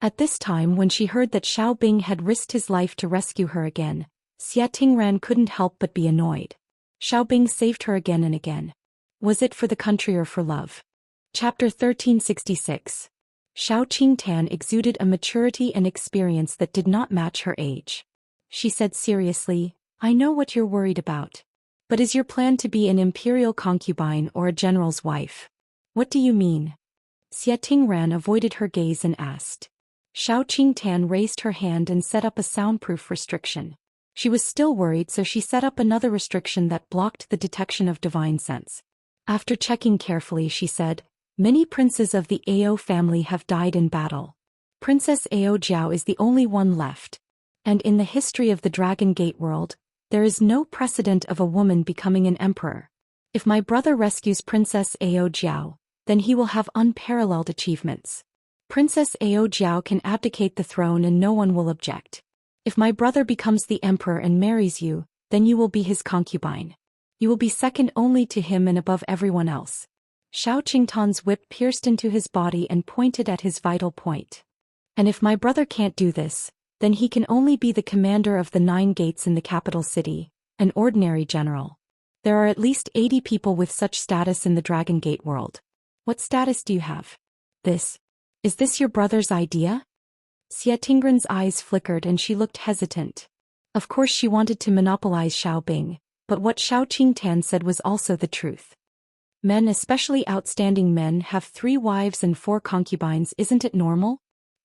At this time, when she heard that Xiaobing had risked his life to rescue her again, Xie Tingran couldn't help but be annoyed. Xiaobing saved her again and again. Was it for the country or for love? Chapter 1366. Xiao Qingtan exuded a maturity and experience that did not match her age. She said seriously, I know what you're worried about. But is your plan to be an imperial concubine or a general's wife? What do you mean? Xie Tingran avoided her gaze and asked. Xiao Qingtan raised her hand and set up a soundproof restriction. She was still worried, so she set up another restriction that blocked the detection of divine sense. After checking carefully, she said, many princes of the Ao family have died in battle. Princess Ao Jiao is the only one left. And in the history of the Dragon Gate world, there is no precedent of a woman becoming an emperor. If my brother rescues Princess Ao Jiao, then he will have unparalleled achievements. Princess Ao Jiao can abdicate the throne and no one will object. If my brother becomes the emperor and marries you, then you will be his concubine. You will be second only to him and above everyone else. Xiao Qingtan's whip pierced into his body and pointed at his vital point. And if my brother can't do this, then he can only be the commander of the 9 gates in the capital city, an ordinary general. There are at least 80 people with such status in the Dragon Gate world. What status do you have? Is this your brother's idea? Xie Tingran's eyes flickered and she looked hesitant. Of course she wanted to monopolize Xiaobing, but what Xiao Qingtan said was also the truth. Men, especially outstanding men, have 3 wives and 4 concubines. Isn't it normal?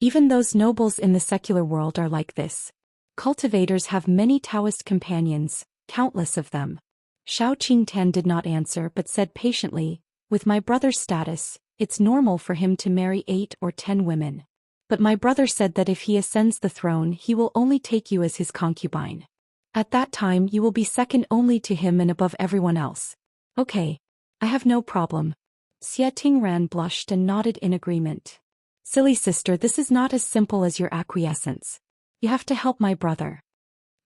Even those nobles in the secular world are like this. Cultivators have many Taoist companions, countless of them. Xiao Qingtan did not answer but said patiently, with my brother's status, it's normal for him to marry 8 or 10 women. But my brother said that if he ascends the throne he will only take you as his concubine. At that time you will be second only to him and above everyone else. Okay. I have no problem. Xie Tingran blushed and nodded in agreement. Silly sister, this is not as simple as your acquiescence. You have to help my brother.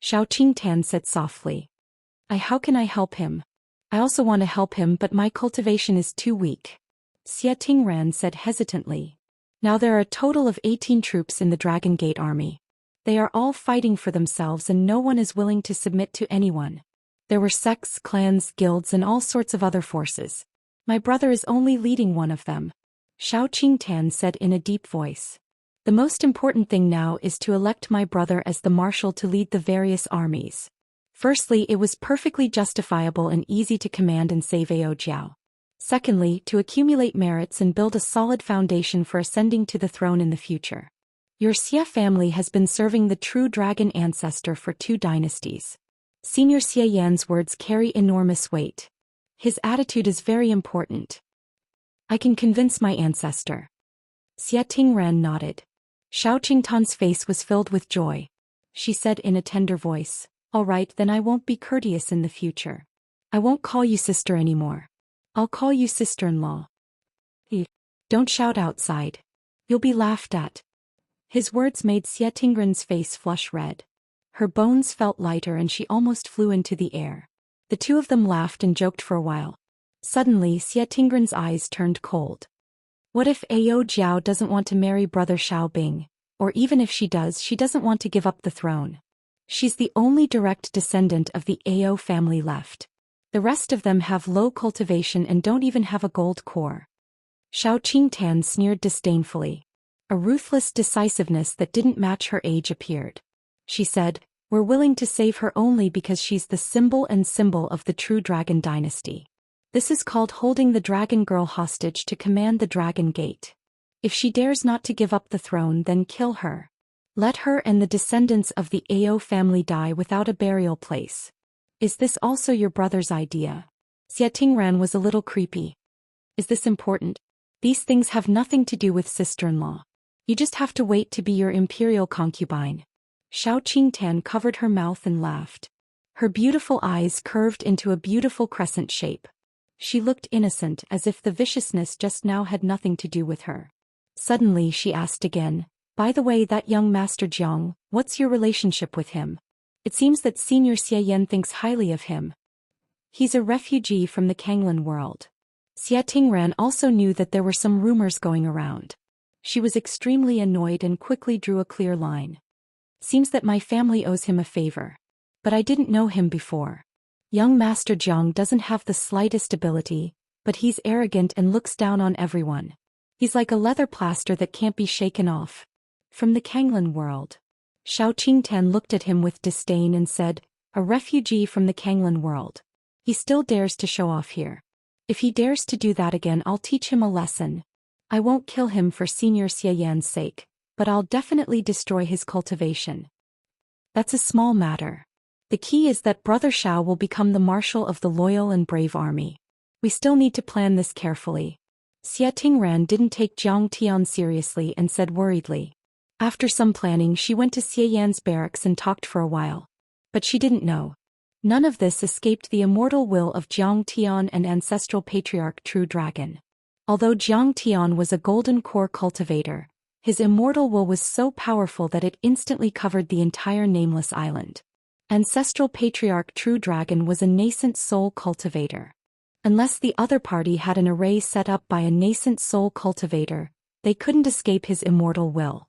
Xiao Qingtan said softly. How can I help him? I also want to help him, but my cultivation is too weak. Xie Tingran said hesitantly. Now there are a total of 18 troops in the Dragon Gate army. They are all fighting for themselves and no one is willing to submit to anyone. There were sects, clans, guilds and all sorts of other forces. My brother is only leading one of them. Xiao Qingtan said in a deep voice. The most important thing now is to elect my brother as the marshal to lead the various armies. Firstly, it was perfectly justifiable and easy to command and save Ao Jiao. Secondly, to accumulate merits and build a solid foundation for ascending to the throne in the future. Your Xie family has been serving the true dragon ancestor for 2 dynasties. Senior Xie Yan's words carry enormous weight. His attitude is very important. I can convince my ancestor. Xie Tingran nodded. Xiao Qingtan's face was filled with joy. She said in a tender voice, all right, then I won't be courteous in the future. I won't call you sister anymore. I'll call you sister-in-law. Don't shout outside. You'll be laughed at. His words made Xie Tingran's face flush red. Her bones felt lighter and she almost flew into the air. The 2 of them laughed and joked for a while. Suddenly Xie Tingran's eyes turned cold. What if Ao Jiao doesn't want to marry brother Xiaobing, or even if she does, she doesn't want to give up the throne? She's the only direct descendant of the Ao family left. The rest of them have low cultivation and don't even have a gold core. Xiao Qingtan sneered disdainfully. A ruthless decisiveness that didn't match her age appeared. She said, we're willing to save her only because she's the symbol of the true dragon dynasty. This is called holding the dragon girl hostage to command the Dragon Gate. If she dares not to give up the throne, then kill her. Let her and the descendants of the Ao family die without a burial place. Is this also your brother's idea? Xie Tingran was a little creepy. Is this important? These things have nothing to do with sister-in-law. You just have to wait to be your imperial concubine. Xiao Qingtan covered her mouth and laughed. Her beautiful eyes curved into a beautiful crescent shape. She looked innocent, as if the viciousness just now had nothing to do with her. Suddenly she asked again, by the way, that young Master Jiang, what's your relationship with him? It seems that Senior Xie Yan thinks highly of him. He's a refugee from the Kanglan world. Xie Tingran also knew that there were some rumors going around. She was extremely annoyed and quickly drew a clear line. Seems that my family owes him a favor. But I didn't know him before. Young Master Jiang doesn't have the slightest ability, but he's arrogant and looks down on everyone. He's like a leather plaster that can't be shaken off. From the Kanglan world. Xiao Qingtan looked at him with disdain and said, a refugee from the Kanglan world. He still dares to show off here. If he dares to do that again, I'll teach him a lesson. I won't kill him for Senior Xian's sake, but I'll definitely destroy his cultivation. That's a small matter. The key is that Brother Xiao will become the marshal of the loyal and brave army. We still need to plan this carefully. Xia Tingran didn't take Jiang Tian seriously and said worriedly. After some planning, she went to Xia Yan's barracks and talked for a while. But she didn't know. None of this escaped the immortal will of Jiang Tian and ancestral patriarch True Dragon. Although Jiang Tian was a golden core cultivator, his immortal will was so powerful that it instantly covered the entire nameless island. Ancestral patriarch True Dragon was a nascent soul cultivator. Unless the other party had an array set up by a nascent soul cultivator, they couldn't escape his immortal will.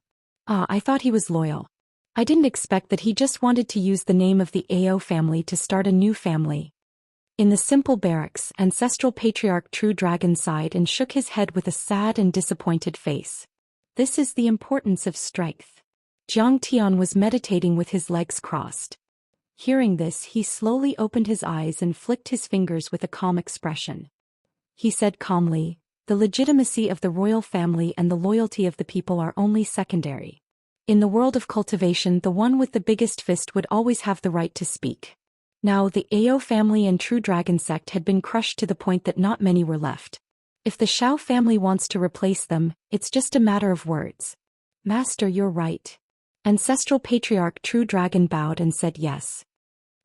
I thought he was loyal. I didn't expect that he just wanted to use the name of the AO family to start a new family. In the simple barracks, ancestral patriarch True Dragon sighed and shook his head with a sad and disappointed face. This is the importance of strength. Jiang Tian was meditating with his legs crossed. Hearing this, he slowly opened his eyes and flicked his fingers with a calm expression. He said calmly, "The legitimacy of the royal family and the loyalty of the people are only secondary. In the world of cultivation, the one with the biggest fist would always have the right to speak." Now the AO family and True Dragon sect had been crushed to the point that not many were left. If the Xiao family wants to replace them, it's just a matter of words. "Master, you're right." Ancestral patriarch True Dragon bowed and said yes.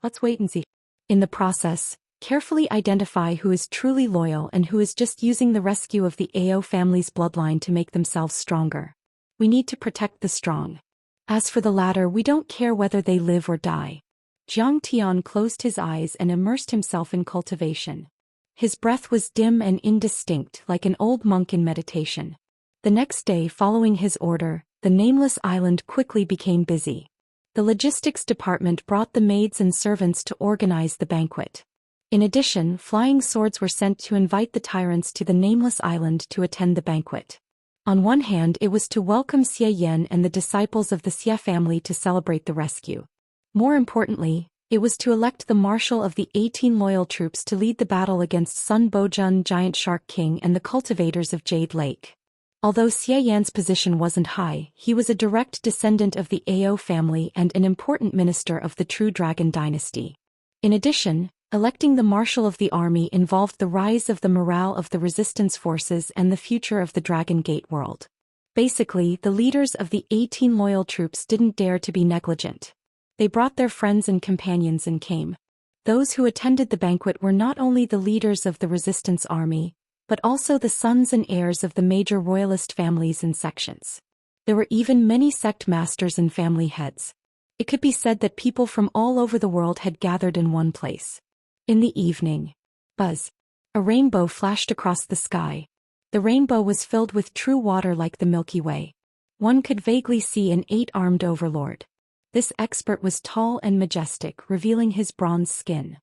"Let's wait and see." In the process, carefully identify who is truly loyal and who is just using the rescue of the AO family's bloodline to make themselves stronger. We need to protect the strong. As for the latter, we don't care whether they live or die. Jiang Tian closed his eyes and immersed himself in cultivation. His breath was dim and indistinct, like an old monk in meditation. The next day, following his order, the nameless island quickly became busy. The logistics department brought the maids and servants to organize the banquet. In addition, flying swords were sent to invite the tyrants to the nameless island to attend the banquet. On one hand, it was to welcome Xia Yan and the disciples of the Xia family to celebrate the rescue. More importantly, it was to elect the marshal of the 18 loyal troops to lead the battle against Sun Bojun Giant Shark King and the cultivators of Jade Lake. Although Xia Yan's position wasn't high, he was a direct descendant of the AO family and an important minister of the True Dragon dynasty. In addition, electing the marshal of the army involved the rise of the morale of the resistance forces and the future of the Dragon Gate world. Basically, the leaders of the 18 loyal troops didn't dare to be negligent. They brought their friends and companions and came. Those who attended the banquet were not only the leaders of the resistance army, but also the sons and heirs of the major royalist families and sections. There were even many sect masters and family heads. It could be said that people from all over the world had gathered in one place. In the evening, buzz! A rainbow flashed across the sky. The rainbow was filled with true water like the Milky Way. One could vaguely see an 8-armed overlord. This expert was tall and majestic, revealing his bronze skin.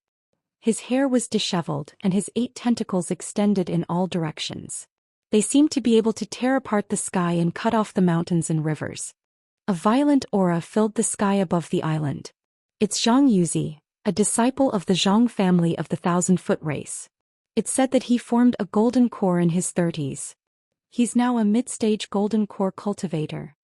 His hair was disheveled, and his 8 tentacles extended in all directions. They seemed to be able to tear apart the sky and cut off the mountains and rivers. A violent aura filled the sky above the island. It's Zhang Yuzi, a disciple of the Zhang family of the 1,000-foot race. It said that he formed a golden core in his 30s. He's now a mid-stage golden core cultivator.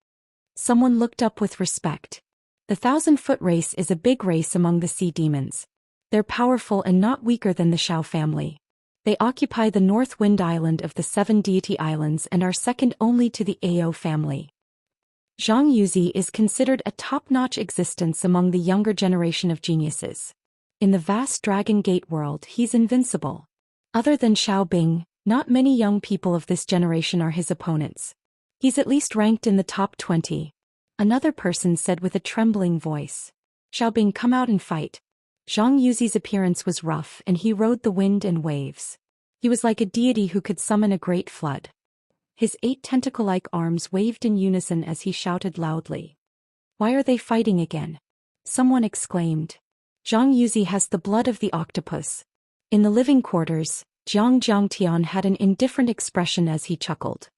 Someone looked up with respect. The 1,000-foot race is a big race among the sea demons. They're powerful and not weaker than the Xiao family. They occupy the North Wind Island of the 7 deity islands and are second only to the AO family. Zhang Yuzi is considered a top-notch existence among the younger generation of geniuses. In the vast Dragon Gate world, he's invincible. Other than Xiao Bing, not many young people of this generation are his opponents. He's at least ranked in the top 20. Another person said with a trembling voice. "Xiao Bing, come out and fight." Zhang Yuzi's appearance was rough and he rode the wind and waves. He was like a deity who could summon a great flood. His 8 tentacle-like arms waved in unison as he shouted loudly. "Why are they fighting again?" Someone exclaimed. "Zhang Yuzi has the blood of the octopus." In the living quarters, Jiang Tian had an indifferent expression as he chuckled.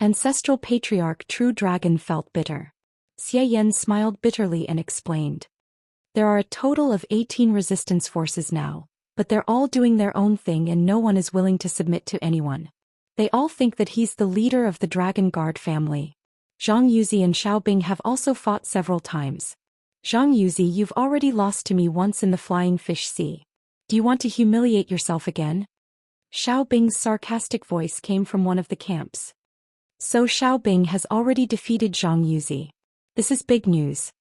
Ancestral patriarch True Dragon felt bitter. Xia Yan smiled bitterly and explained. "There are a total of 18 resistance forces now, but they're all doing their own thing and no one is willing to submit to anyone. They all think that he's the leader of the Dragon Guard family. Zhang Yuzi and Xiao Bing have also fought several times. Zhang Yuzi, you've already lost to me once in the Flying Fish Sea. Do you want to humiliate yourself again? Xiao Bing's sarcastic voice came from one of the camps. So Xiao Bing has already defeated Zhang Yuzi. This is big news.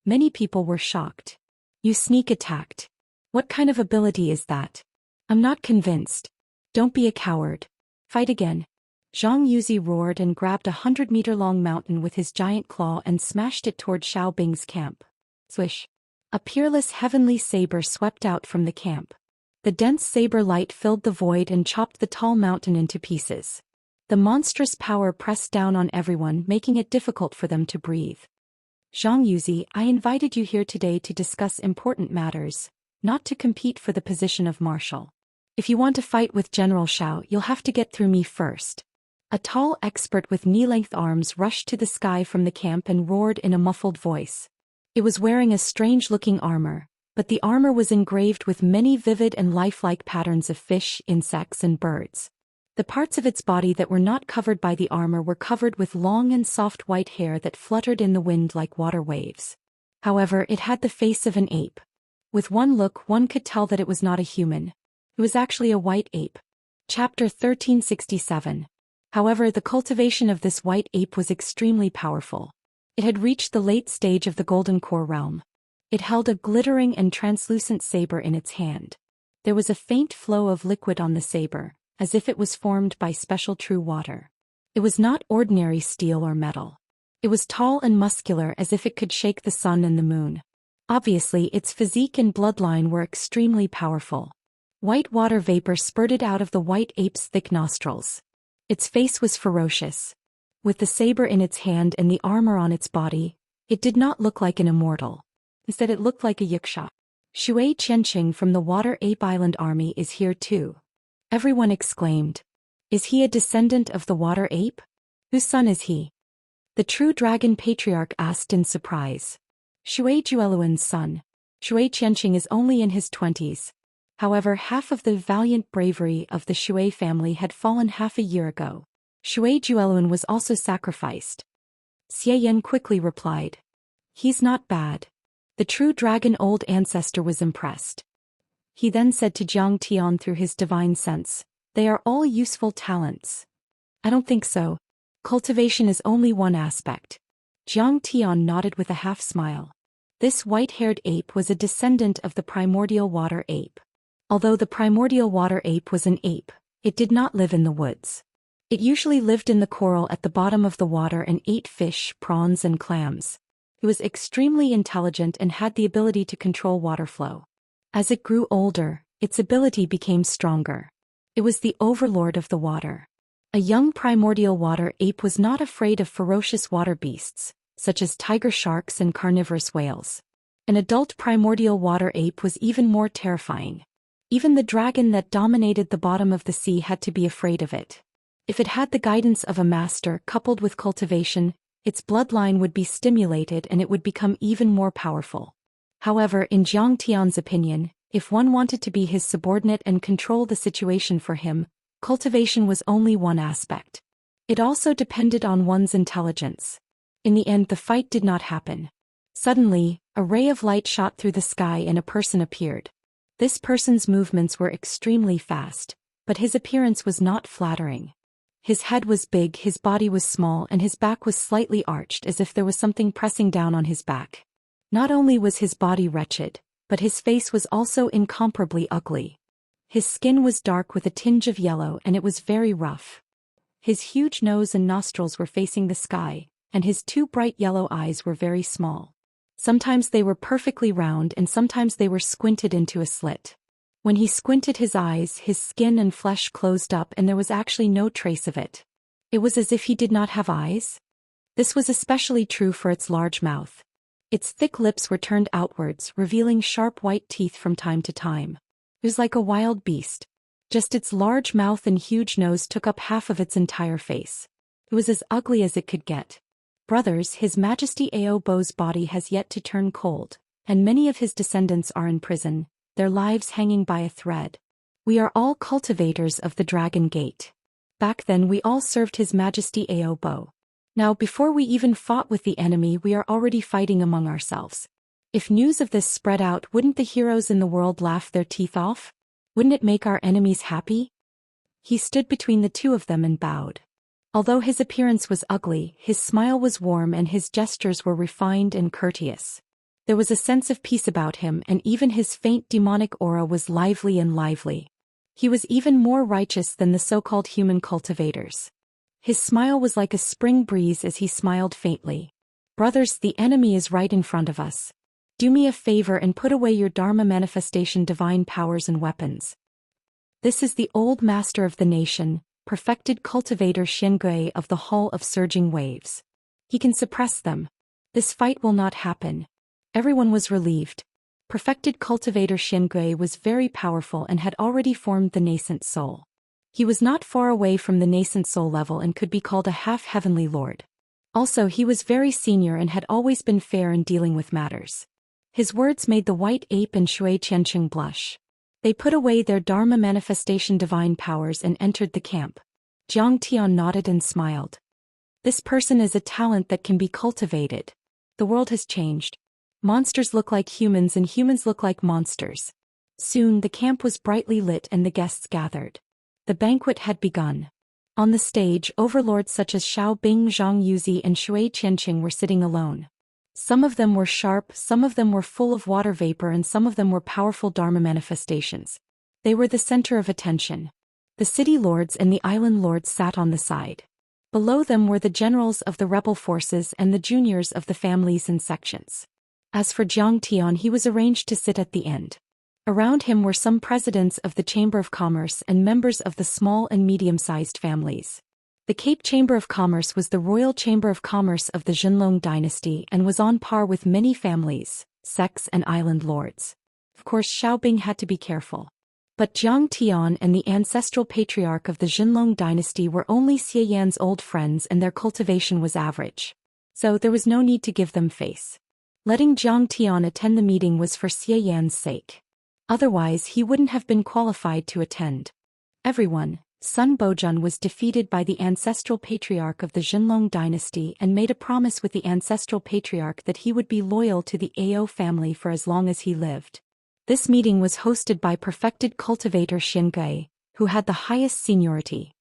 Many people were shocked. You sneak attacked. What kind of ability is that? I'm not convinced. Don't be a coward. Fight again. Zhang Yuzi roared and grabbed a 100-meter-long mountain with his giant claw and smashed it toward Xiao Bing's camp. Swish. A peerless heavenly saber swept out from the camp. The dense saber light filled the void and chopped the tall mountain into pieces. The monstrous power pressed down on everyone, making it difficult for them to breathe. Zhang Yuzi, I invited you here today to discuss important matters, not to compete for the position of marshal. If you want to fight with General Xiao, you'll have to get through me first. A tall expert with knee-length arms rushed to the sky from the camp and roared in a muffled voice. It was wearing a strange-looking armor, but the armor was engraved with many vivid and lifelike patterns of fish, insects, and birds. The parts of its body that were not covered by the armor were covered with long and soft white hair that fluttered in the wind like water waves. However, it had the face of an ape. With one look, one could tell that it was not a human. It was actually a white ape. Chapter 1367. However, the cultivation of this white ape was extremely powerful. It had reached the late stage of the Golden Core realm. It held a glittering and translucent saber in its hand. There was a faint flow of liquid on the saber, as if it was formed by special true water. It was not ordinary steel or metal. It was tall and muscular, as if it could shake the sun and the moon. Obviously, its physique and bloodline were extremely powerful. White water vapor spurted out of the white ape's thick nostrils. Its face was ferocious. With the saber in its hand and the armor on its body, it did not look like an immortal. Instead, it looked like a Wuxia. Shui Qianqing from the Water Ape Island army is here too. Everyone exclaimed. Is he a descendant of the water ape? Whose son is he? The true dragon patriarch asked in surprise. Shui Jueluan's son. Shui Qianqing is only in his 20s. However, half of the valiant bravery of the Shui family had fallen half a year ago. Shui Jueluan was also sacrificed. Xie Yan quickly replied. He's not bad. The true dragon old ancestor was impressed. He then said to Jiang Tian through his divine sense, they are all useful talents. I don't think so. Cultivation is only one aspect. Jiang Tian nodded with a half-smile. This white-haired ape was a descendant of the primordial water ape. Although the primordial water ape was an ape, it did not live in the woods. It usually lived in the coral at the bottom of the water and ate fish, prawns, and clams. It was extremely intelligent and had the ability to control water flow. As it grew older, its ability became stronger. It was the overlord of the water. A young primordial water ape was not afraid of ferocious water beasts, such as tiger sharks and carnivorous whales. An adult primordial water ape was even more terrifying. Even the dragon that dominated the bottom of the sea had to be afraid of it. If it had the guidance of a master coupled with cultivation, its bloodline would be stimulated and it would become even more powerful. However, in Jiang Tian's opinion, if one wanted to be his subordinate and control the situation for him, cultivation was only one aspect. It also depended on one's intelligence. In the end, the fight did not happen. Suddenly, a ray of light shot through the sky and a person appeared. This person's movements were extremely fast, but his appearance was not flattering. His head was big, his body was small, and his back was slightly arched as if there was something pressing down on his back. Not only was his body wretched, but his face was also incomparably ugly. His skin was dark with a tinge of yellow and it was very rough. His huge nose and nostrils were facing the sky, and his two bright yellow eyes were very small. Sometimes they were perfectly round and sometimes they were squinted into a slit. When he squinted his eyes, his skin and flesh closed up and there was actually no trace of it. It was as if he did not have eyes. This was especially true for its large mouth. Its thick lips were turned outwards, revealing sharp white teeth from time to time. It was like a wild beast. Just its large mouth and huge nose took up half of its entire face. It was as ugly as it could get. Brothers, His Majesty Ao Bo's body has yet to turn cold, and many of his descendants are in prison. their lives hanging by a thread. We are all cultivators of the Dragon Gate. Back then we all served His Majesty Aobo. Now before we even fought with the enemy we are already fighting among ourselves. If news of this spread out, wouldn't the heroes in the world laugh their teeth off? Wouldn't it make our enemies happy? He stood between the two of them and bowed. Although his appearance was ugly, his smile was warm and his gestures were refined and courteous. There was a sense of peace about him, and even his faint demonic aura was lively and lively. He was even more righteous than the so-called human cultivators. His smile was like a spring breeze as he smiled faintly. Brothers, the enemy is right in front of us. Do me a favor and put away your Dharma manifestation divine powers and weapons. This is the old master of the nation, perfected cultivator Xianxia of the Hall of Surging Waves. He can suppress them. This fight will not happen. Everyone was relieved. Perfected cultivator Xianxia was very powerful and had already formed the nascent soul. He was not far away from the nascent soul level and could be called a half-heavenly lord. Also, he was very senior and had always been fair in dealing with matters. His words made the white ape and Shui Qianqing blush. They put away their Dharma manifestation divine powers and entered the camp. Jiang Tian nodded and smiled. This person is a talent that can be cultivated. The world has changed. Monsters look like humans and humans look like monsters. Soon the camp was brightly lit and the guests gathered. The banquet had begun. On the stage, overlords such as Xiao Bing, Zhang Yuzi and Shui Qianqing were sitting alone. Some of them were sharp, some of them were full of water vapor, and some of them were powerful Dharma manifestations. They were the center of attention. The city lords and the island lords sat on the side. Below them were the generals of the rebel forces and the juniors of the families and sections. As for Jiang Tian, he was arranged to sit at the end. Around him were some presidents of the Chamber of Commerce and members of the small and medium-sized families. The Cape Chamber of Commerce was the royal chamber of commerce of the Zhenlong dynasty and was on par with many families, sects and island lords. Of course, Xiaobing had to be careful. But Jiang Tian and the ancestral patriarch of the Zhenlong dynasty were only Xie Yan's old friends and their cultivation was average. So there was no need to give them face. Letting Jiang Tian attend the meeting was for Xie Yan's sake. Otherwise he wouldn't have been qualified to attend. Everyone, Sun Bojun was defeated by the ancestral patriarch of the Zhenlong dynasty and made a promise with the ancestral patriarch that he would be loyal to the Ao family for as long as he lived. This meeting was hosted by perfected cultivator Xianxia, who had the highest seniority.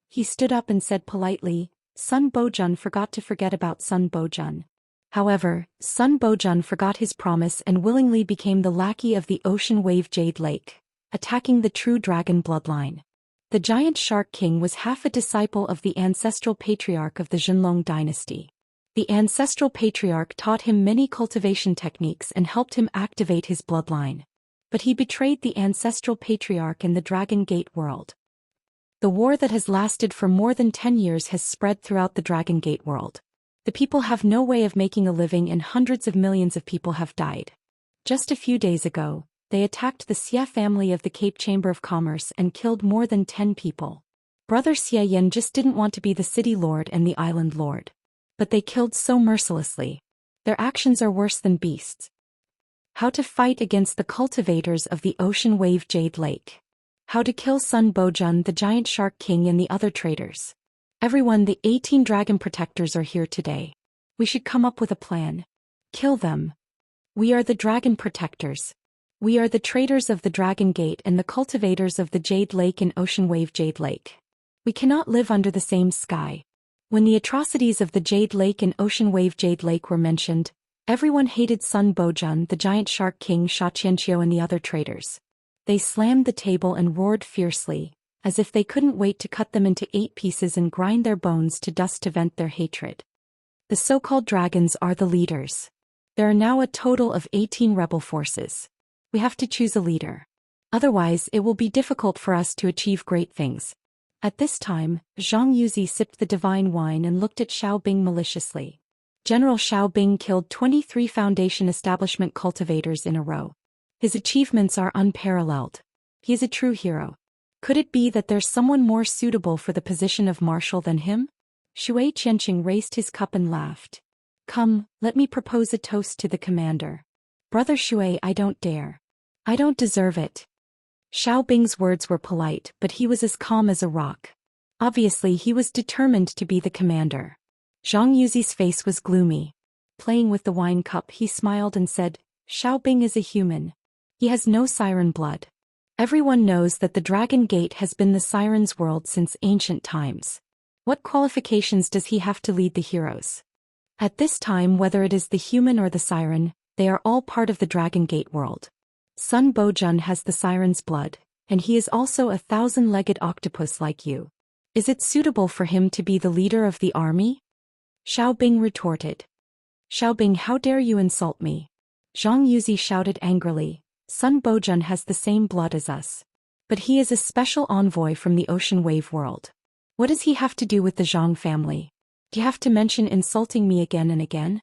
He stood up and said politely, Sun Bojun forgot about Sun Bojun. However, Sun Bojun forgot his promise and willingly became the lackey of the ocean wave Jade Lake, attacking the true dragon bloodline. The giant shark king was half a disciple of the ancestral patriarch of the Zhenlong dynasty. The ancestral patriarch taught him many cultivation techniques and helped him activate his bloodline. But he betrayed the ancestral patriarch in the Dragon Gate world. The war that has lasted for more than 10 years has spread throughout the Dragon Gate world. The people have no way of making a living and hundreds of millions of people have died. Just a few days ago, they attacked the Xia family of the Cape Chamber of Commerce and killed more than 10 people. Brother Xie Yan just didn't want to be the city lord and the island lord. But they killed so mercilessly. Their actions are worse than beasts. How to fight against the cultivators of the ocean wave Jade Lake. How to kill Sun Bojun, the giant shark king, and the other traitors. Everyone, the 18 dragon protectors are here today. We should come up with a plan. Kill them. We are the dragon protectors. We are the traitors of the Dragon Gate and the cultivators of the Jade Lake and Ocean Wave Jade Lake. We cannot live under the same sky. When the atrocities of the Jade Lake and Ocean Wave Jade Lake were mentioned, everyone hated Sun Bojun, the giant shark king, Xianxia and the other traitors. They slammed the table and roared fiercely, as if they couldn't wait to cut them into 8 pieces and grind their bones to dust to vent their hatred. The so-called dragons are the leaders. There are now a total of 18 rebel forces. We have to choose a leader. Otherwise, it will be difficult for us to achieve great things. At this time, Zhang Yuzi sipped the divine wine and looked at Xiao Bing maliciously. General Xiao Bing killed 23 Foundation establishment cultivators in a row. His achievements are unparalleled. He is a true hero. Could it be that there's someone more suitable for the position of marshal than him? Shui Qianqing raised his cup and laughed. Come, let me propose a toast to the commander. Brother Shui, I don't dare. I don't deserve it. Xiao Bing's words were polite, but he was as calm as a rock. Obviously he was determined to be the commander. Zhang Yuzi's face was gloomy. Playing with the wine cup, he smiled and said, Xiao Bing is a human. He has no siren blood. Everyone knows that the Dragon Gate has been the siren's world since ancient times. What qualifications does he have to lead the heroes? At this time, whether it is the human or the siren, they are all part of the Dragon Gate world. Sun Bojun has the siren's blood, and he is also a 1,000-legged octopus like you. Is it suitable for him to be the leader of the army? Xiao Bing retorted. Xiao Bing, how dare you insult me? Zhang Yuzi shouted angrily. Sun Bojun has the same blood as us. But he is a special envoy from the ocean wave world. What does he have to do with the Zhang family? Do you have to mention insulting me again and again?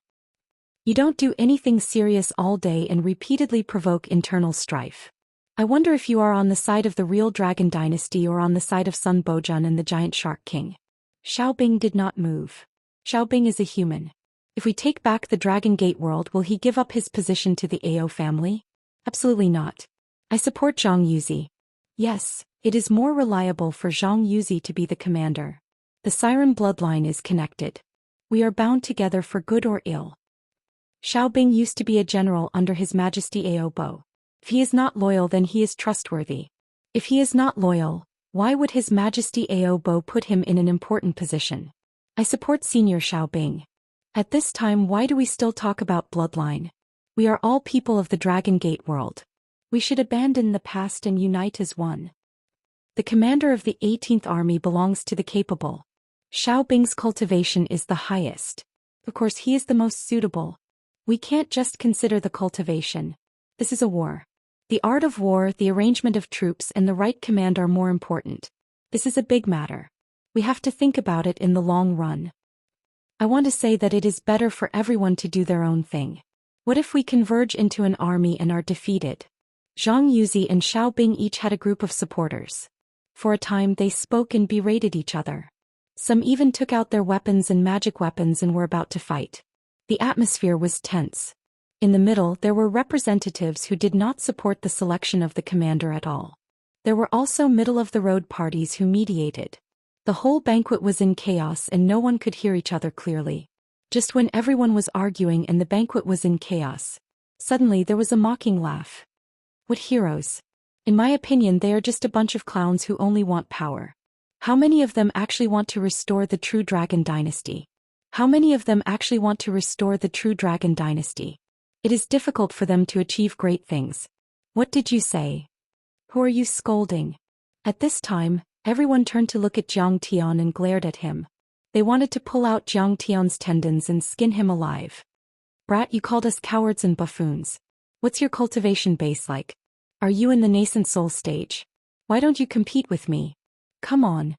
You don't do anything serious all day and repeatedly provoke internal strife. I wonder if you are on the side of the real Dragon Dynasty or on the side of Sun Bojun and the Giant Shark King. Xiao Bing did not move. Xiao Bing is a human. If we take back the Dragon Gate world, will he give up his position to the Ao family? Absolutely not. I support Zhang Yuzi. Yes, it is more reliable for Zhang Yuzi to be the commander. The Siren bloodline is connected. We are bound together for good or ill. Xiao Bing used to be a general under His Majesty Ao Bo. If he is not loyal, then he is trustworthy. If he is not loyal, why would His Majesty Ao Bo put him in an important position? I support Senior Xiao Bing. At this time, why do we still talk about bloodline? We are all people of the Dragon Gate world. We should abandon the past and unite as one. The commander of the 18th Army belongs to the capable. Xiao Bing's cultivation is the highest. Of course, he is the most suitable. We can't just consider the cultivation. This is a war. The art of war, the arrangement of troops, and the right command are more important. This is a big matter. We have to think about it in the long run. I want to say that it is better for everyone to do their own thing. What if we converge into an army and are defeated? Zhang Yuzi and Xiao Bing each had a group of supporters. For a time they spoke and berated each other. Some even took out their weapons and magic weapons and were about to fight. The atmosphere was tense. In the middle there were representatives who did not support the selection of the commander at all. There were also middle-of-the-road parties who mediated. The whole banquet was in chaos and no one could hear each other clearly. Just when everyone was arguing and the banquet was in chaos, suddenly there was a mocking laugh. What heroes? In my opinion, they are just a bunch of clowns who only want power. How many of them actually want to restore the true Dragon Dynasty? How many of them actually want to restore the true Dragon Dynasty? It is difficult for them to achieve great things. What did you say? Who are you scolding? At this time, everyone turned to look at Jiang Tian and glared at him. They wanted to pull out Jiang Tian's tendons and skin him alive. Brat, you called us cowards and buffoons. What's your cultivation base like? Are you in the nascent soul stage? Why don't you compete with me? Come on.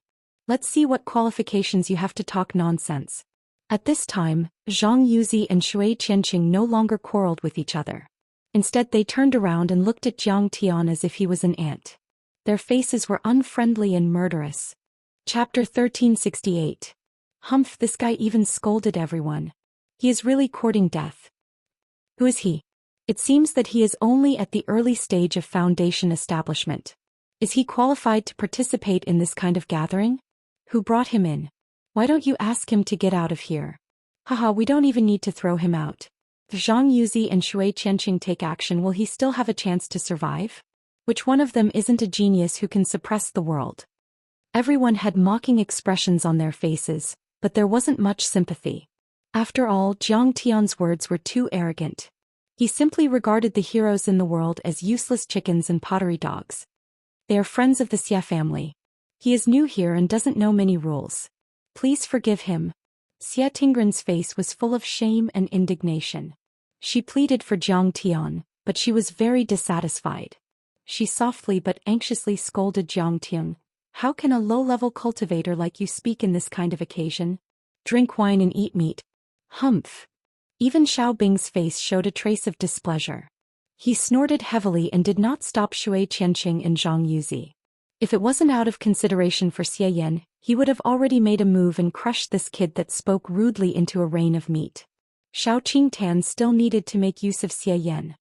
Let's see what qualifications you have to talk nonsense. At this time, Zhang Yuzi and Shui Qianqing no longer quarreled with each other. Instead they turned around and looked at Jiang Tian as if he was an ant. Their faces were unfriendly and murderous. Chapter 1368. Humph, this guy even scolded everyone. He is really courting death. Who is he? It seems that he is only at the early stage of foundation establishment. Is he qualified to participate in this kind of gathering? Who brought him in? Why don't you ask him to get out of here? Haha, we don't even need to throw him out. If Zhang Yuzi and Shui Qianqing take action, will he still have a chance to survive? Which one of them isn't a genius who can suppress the world? Everyone had mocking expressions on their faces, but there wasn't much sympathy. After all, Jiang Tian's words were too arrogant. He simply regarded the heroes in the world as useless chickens and pottery dogs. They are friends of the Xia family. He is new here and doesn't know many rules. Please forgive him. Xia Tingren's face was full of shame and indignation. She pleaded for Jiang Tian, but she was very dissatisfied. She softly but anxiously scolded Jiang Tian. How can a low-level cultivator like you speak in this kind of occasion? Drink wine and eat meat. Humph. Even Xiao Bing's face showed a trace of displeasure. He snorted heavily and did not stop Shui Qianqing and Zhang Yuzi. If it wasn't out of consideration for Xie Yan, he would have already made a move and crushed this kid that spoke rudely into a rain of meat. Xiao Qingtan still needed to make use of Xie Yan.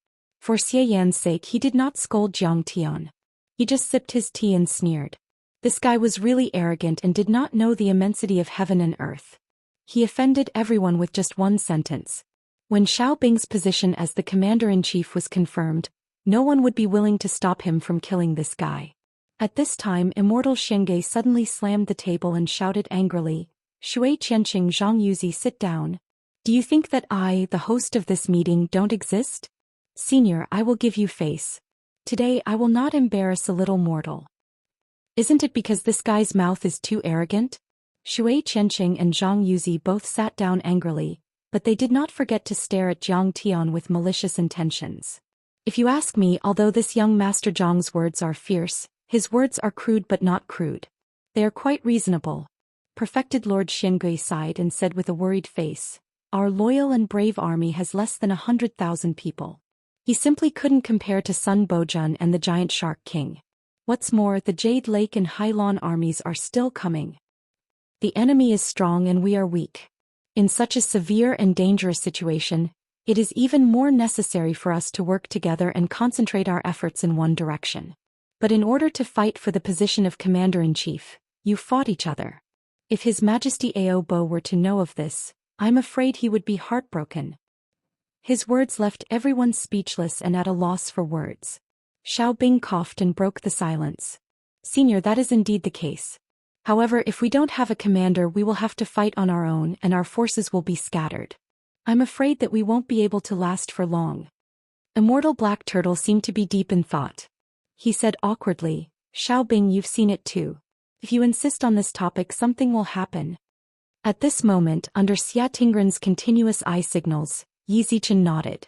For Xian's sake he did not scold Jiang Tian. He just sipped his tea and sneered. This guy was really arrogant and did not know the immensity of heaven and earth. He offended everyone with just one sentence. When Xiao Bing's position as the commander-in-chief was confirmed, no one would be willing to stop him from killing this guy. At this time Immortal Xianxia suddenly slammed the table and shouted angrily, "Shui Qianqing Zhang Yuzi, sit down. Do you think that I, the host of this meeting, don't exist? Senior, I will give you face. Today I will not embarrass a little mortal. Isn't it because this guy's mouth is too arrogant?" Shui Qianqing and Zhang Yuzi both sat down angrily, but they did not forget to stare at Jiang Tian with malicious intentions. If you ask me, although this young Master Zhang's words are fierce, his words are crude but not crude. They are quite reasonable. Perfected Lord Xiangui sighed and said with a worried face, "Our loyal and brave army has less than 100,000 people. He simply couldn't compare to Sun Bojun and the Giant Shark King. What's more, the Jade Lake and Hailan armies are still coming. The enemy is strong and we are weak. In such a severe and dangerous situation, it is even more necessary for us to work together and concentrate our efforts in one direction. But in order to fight for the position of commander-in-chief, you fought each other. If His Majesty Ao Bo were to know of this, I'm afraid he would be heartbroken." His words left everyone speechless and at a loss for words. Xiao Bing coughed and broke the silence. "Senior, that is indeed the case. However, if we don't have a commander, we will have to fight on our own and our forces will be scattered. I'm afraid that we won't be able to last for long." Immortal Black Turtle seemed to be deep in thought. He said awkwardly, "Xiao Bing, you've seen it too. If you insist on this topic, something will happen." At this moment, under Xia Tingren's continuous eye signals, Yi Zichen nodded.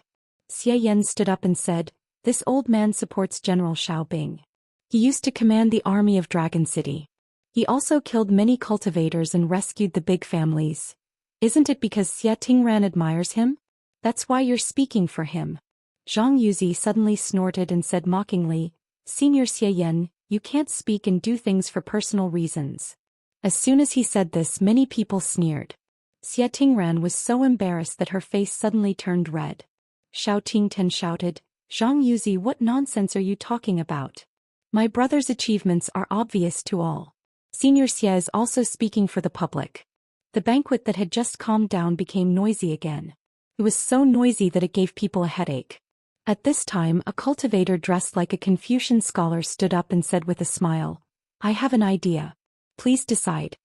Xia Yan stood up and said, "This old man supports General Xiao Bing. He used to command the army of Dragon City. He also killed many cultivators and rescued the big families. Isn't it because Xia Tingran admires him? That's why you're speaking for him." Zhang Yuzi suddenly snorted and said mockingly, "Senior Xia Yan, you can't speak and do things for personal reasons." As soon as he said this, many people sneered. Xia Tingran was so embarrassed that her face suddenly turned red. Xiao Tingten shouted, "Zhang Yuzi, what nonsense are you talking about? My brother's achievements are obvious to all. Senior Xia is also speaking for the public." The banquet that had just calmed down became noisy again. It was so noisy that it gave people a headache. At this time, a cultivator dressed like a Confucian scholar stood up and said with a smile, "I have an idea. Please decide."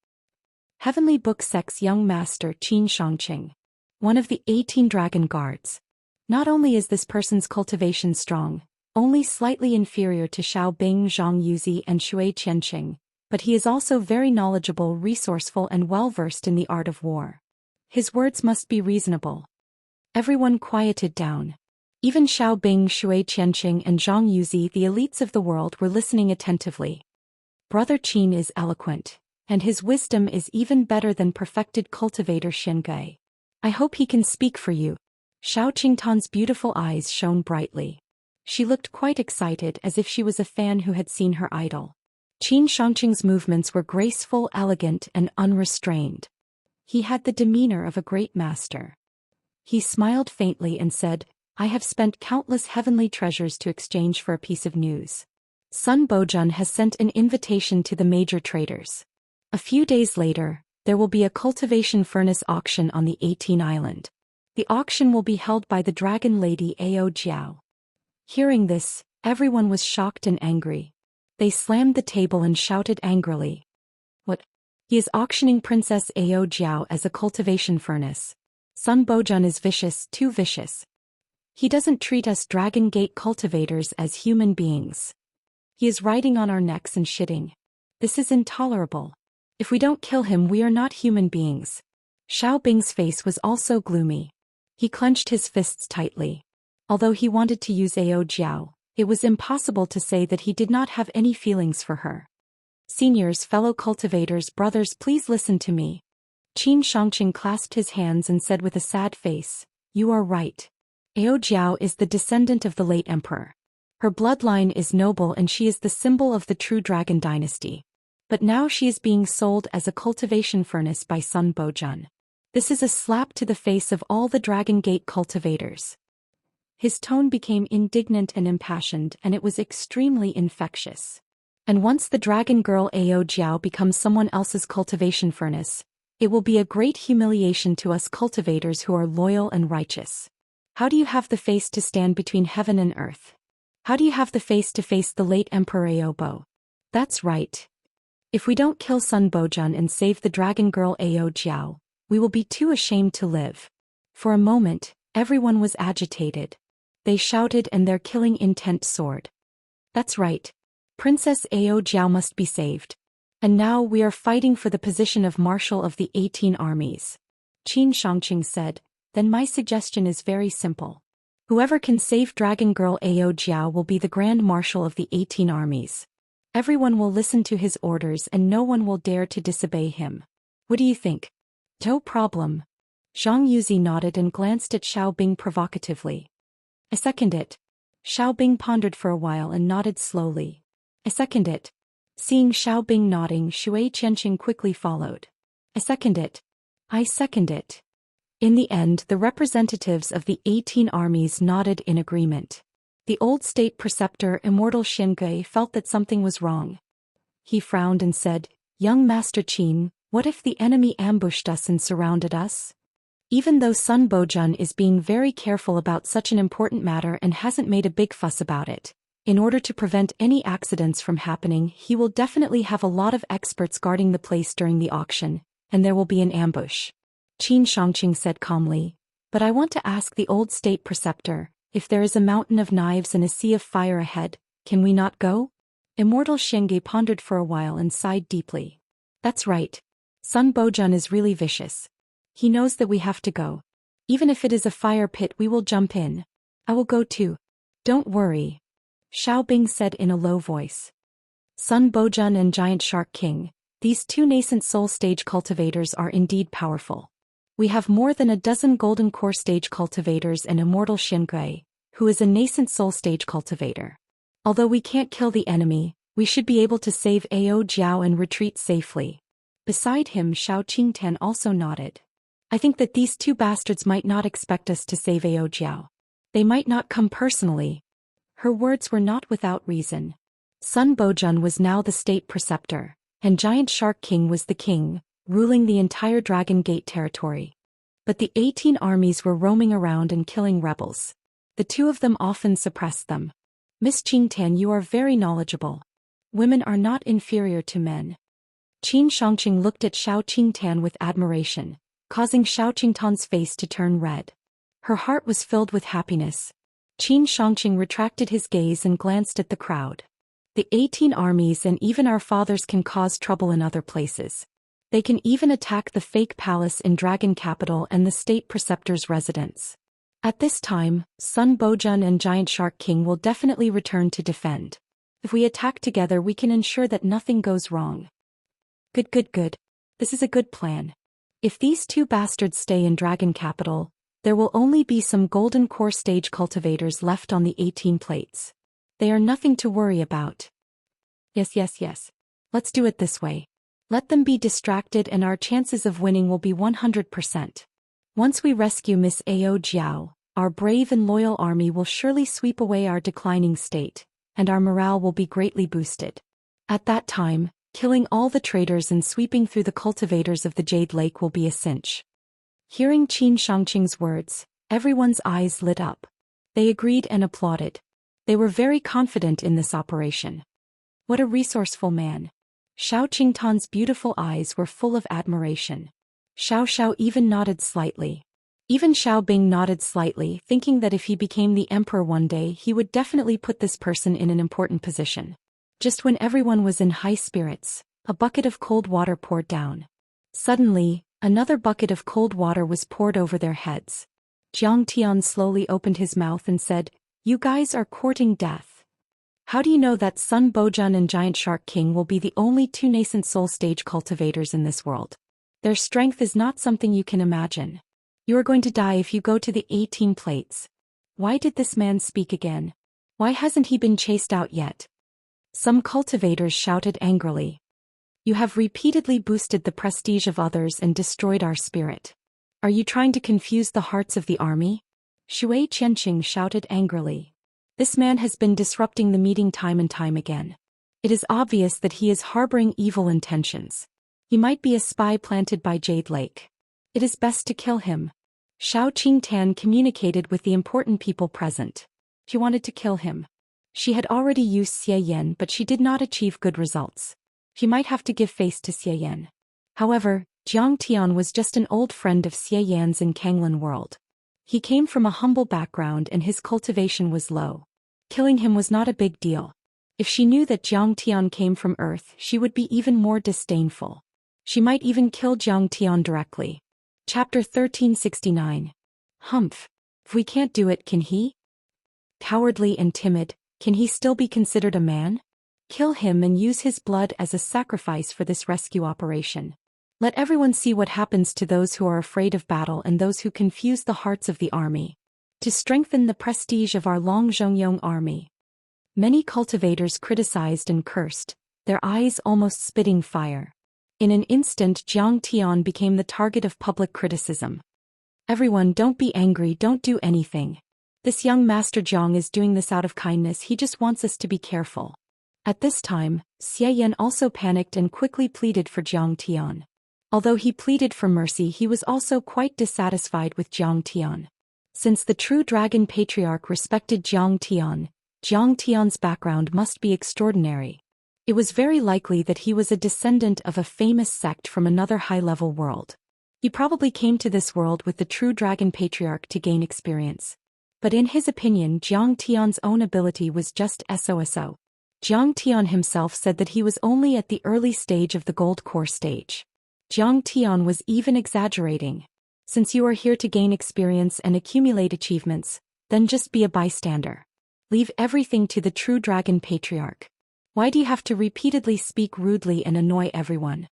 Heavenly Book Sect's young master Qin Shangqing, one of the 18 dragon guards. Not only is this person's cultivation strong, only slightly inferior to Xiao Bing, Zhang Yuzi and Shui Qianqing, but he is also very knowledgeable, resourceful and well-versed in the art of war. His words must be reasonable. Everyone quieted down. Even Xiao Bing, Shui Qianqing and Zhang Yuzi, the elites of the world, were listening attentively. Brother Qin is eloquent, and his wisdom is even better than perfected cultivator Xiangai. I hope he can speak for you. Xiao Qingtan's beautiful eyes shone brightly. She looked quite excited, as if she was a fan who had seen her idol. Qin Shangqing's movements were graceful, elegant, and unrestrained. He had the demeanor of a great master. He smiled faintly and said, "I have spent countless heavenly treasures to exchange for a piece of news. Sun Bojun has sent an invitation to the major traders. A few days later, there will be a cultivation furnace auction on the 18 Island. The auction will be held by the Dragon Lady Ao Jiao." Hearing this, everyone was shocked and angry. They slammed the table and shouted angrily, "What? He is auctioning Princess Ao Jiao as a cultivation furnace. Sun Bojun is vicious, too vicious. He doesn't treat us Dragon Gate cultivators as human beings. He is riding on our necks and shitting. This is intolerable. If we don't kill him, we are not human beings." Xiao Bing's face was also gloomy. He clenched his fists tightly. Although he wanted to use Ao Jiao, it was impossible to say that he did not have any feelings for her. "Seniors, fellow cultivators, brothers, please listen to me." Qin Shangqing clasped his hands and said with a sad face, "You are right. Ao Jiao is the descendant of the late emperor. Her bloodline is noble and she is the symbol of the true dragon dynasty. But now she is being sold as a cultivation furnace by Sun Bojun. This is a slap to the face of all the Dragon Gate cultivators." His tone became indignant and impassioned, and it was extremely infectious. And once the dragon girl Ao Jiao becomes someone else's cultivation furnace, it will be a great humiliation to us cultivators who are loyal and righteous. How do you have the face to stand between heaven and earth? How do you have the face to face the late Emperor Aobo? That's right. If we don't kill Sun Bojun and save the dragon girl Ao Jiao, we will be too ashamed to live. For a moment, everyone was agitated. They shouted and their killing intent soared. That's right. Princess Ao Jiao must be saved. And now we are fighting for the position of Marshal of the 18 armies. Qin Shangqing said, then my suggestion is very simple. Whoever can save Dragon Girl Ao Jiao will be the Grand Marshal of the 18 armies. Everyone will listen to his orders and no one will dare to disobey him. What do you think? No problem. Zhang Yuzi nodded and glanced at Xiao Bing provocatively. I second it. Xiao Bing pondered for a while and nodded slowly. I second it. Seeing Xiao Bing nodding, Shui Qianqing quickly followed. I second it. I second it. In the end, the representatives of the 18 armies nodded in agreement. The old state preceptor Immortal Xianxia felt that something was wrong. He frowned and said, Young Master Qin, what if the enemy ambushed us and surrounded us? Even though Sun Bojun is being very careful about such an important matter and hasn't made a big fuss about it, in order to prevent any accidents from happening, he will definitely have a lot of experts guarding the place during the auction, and there will be an ambush. Qin Shangqing said calmly, but I want to ask the old state preceptor, if there is a mountain of knives and a sea of fire ahead, can we not go? Immortal Xianxia pondered for a while and sighed deeply. That's right. Sun Bojun is really vicious. He knows that we have to go. Even if it is a fire pit, we will jump in. I will go too. Don't worry. Xiao Bing said in a low voice. Sun Bojun and Giant Shark King, these two nascent soul stage cultivators are indeed powerful. We have more than a dozen golden core stage cultivators and Immortal Xianxia, who is a nascent soul stage cultivator. Although we can't kill the enemy, we should be able to save Ao Jiao and retreat safely. Beside him, Xiao Qingtian also nodded. I think that these two bastards might not expect us to save Ao Jiao. They might not come personally. Her words were not without reason. Sun Bojun was now the state preceptor, and Giant Shark King was the king, ruling the entire Dragon Gate territory. But the 18 armies were roaming around and killing rebels. The two of them often suppressed them. Miss Qingtian, you are very knowledgeable. Women are not inferior to men. Qin Shangqing looked at Xiao Qingtian with admiration, causing Xiao Qingtian's face to turn red. Her heart was filled with happiness. Qin Shangqing retracted his gaze and glanced at the crowd. The 18 armies and even our fathers can cause trouble in other places. They can even attack the fake palace in Dragon Capital and the state preceptor's residence. At this time, Sun Bojun and Giant Shark King will definitely return to defend. If we attack together, we can ensure that nothing goes wrong. Good. This is a good plan. If these two bastards stay in Dragon Capital, there will only be some golden core stage cultivators left on the 18 plates. They are nothing to worry about. Yes. Let's do it this way. Let them be distracted and our chances of winning will be 100%. Once we rescue Miss Ao Jiao, our brave and loyal army will surely sweep away our declining state, and our morale will be greatly boosted. At that time, killing all the traitors and sweeping through the cultivators of the Jade Lake will be a cinch. Hearing Qin Shangqing's words, everyone's eyes lit up. They agreed and applauded. They were very confident in this operation. What a resourceful man. Xiao Qingtian's beautiful eyes were full of admiration. Xiao even nodded slightly. Even Xiao Bing nodded slightly, thinking that if he became the emperor one day, he would definitely put this person in an important position. Just when everyone was in high spirits, a bucket of cold water poured down. Suddenly, another bucket of cold water was poured over their heads. Jiang Tian slowly opened his mouth and said, "You guys are courting death. How do you know that Sun Bojun and Giant Shark King will be the only two nascent soul stage cultivators in this world? Their strength is not something you can imagine. You are going to die if you go to the 18 plates." Why did this man speak again? Why hasn't he been chased out yet? Some cultivators shouted angrily. You have repeatedly boosted the prestige of others and destroyed our spirit. Are you trying to confuse the hearts of the army? Shui Qianqing shouted angrily. This man has been disrupting the meeting time and time again. It is obvious that he is harboring evil intentions. He might be a spy planted by Jade Lake. It is best to kill him. Xiao Qingtan communicated with the important people present. She wanted to kill him. She had already used Xie Yan, but she did not achieve good results. She might have to give face to Xie Yan. However, Jiang Tian was just an old friend of Xie Yan's in Kanglan world. He came from a humble background and his cultivation was low. Killing him was not a big deal. If she knew that Jiang Tian came from Earth, she would be even more disdainful. She might even kill Jiang Tian directly. Chapter 1369. Humph. If we can't do it, can he? Cowardly and timid, can he still be considered a man? Kill him and use his blood as a sacrifice for this rescue operation. Let everyone see what happens to those who are afraid of battle and those who confuse the hearts of the army. To strengthen the prestige of our Longzhongyong army. Many cultivators criticized and cursed, their eyes almost spitting fire. In an instant, Jiang Tian became the target of public criticism. Everyone, don't be angry, don't do anything. This young Master Jiang is doing this out of kindness, he just wants us to be careful. At this time, Xie Yan also panicked and quickly pleaded for Jiang Tian. Although he pleaded for mercy, he was also quite dissatisfied with Jiang Tian. Since the true dragon patriarch respected Jiang Tian's background must be extraordinary. It was very likely that he was a descendant of a famous sect from another high-level world. He probably came to this world with the true dragon patriarch to gain experience. But in his opinion, Jiang Tian's own ability was just so. Jiang Tian himself said that he was only at the early stage of the gold core stage. Jiang Tian was even exaggerating. Since you are here to gain experience and accumulate achievements, then just be a bystander. Leave everything to the true dragon patriarch. Why do you have to repeatedly speak rudely and annoy everyone?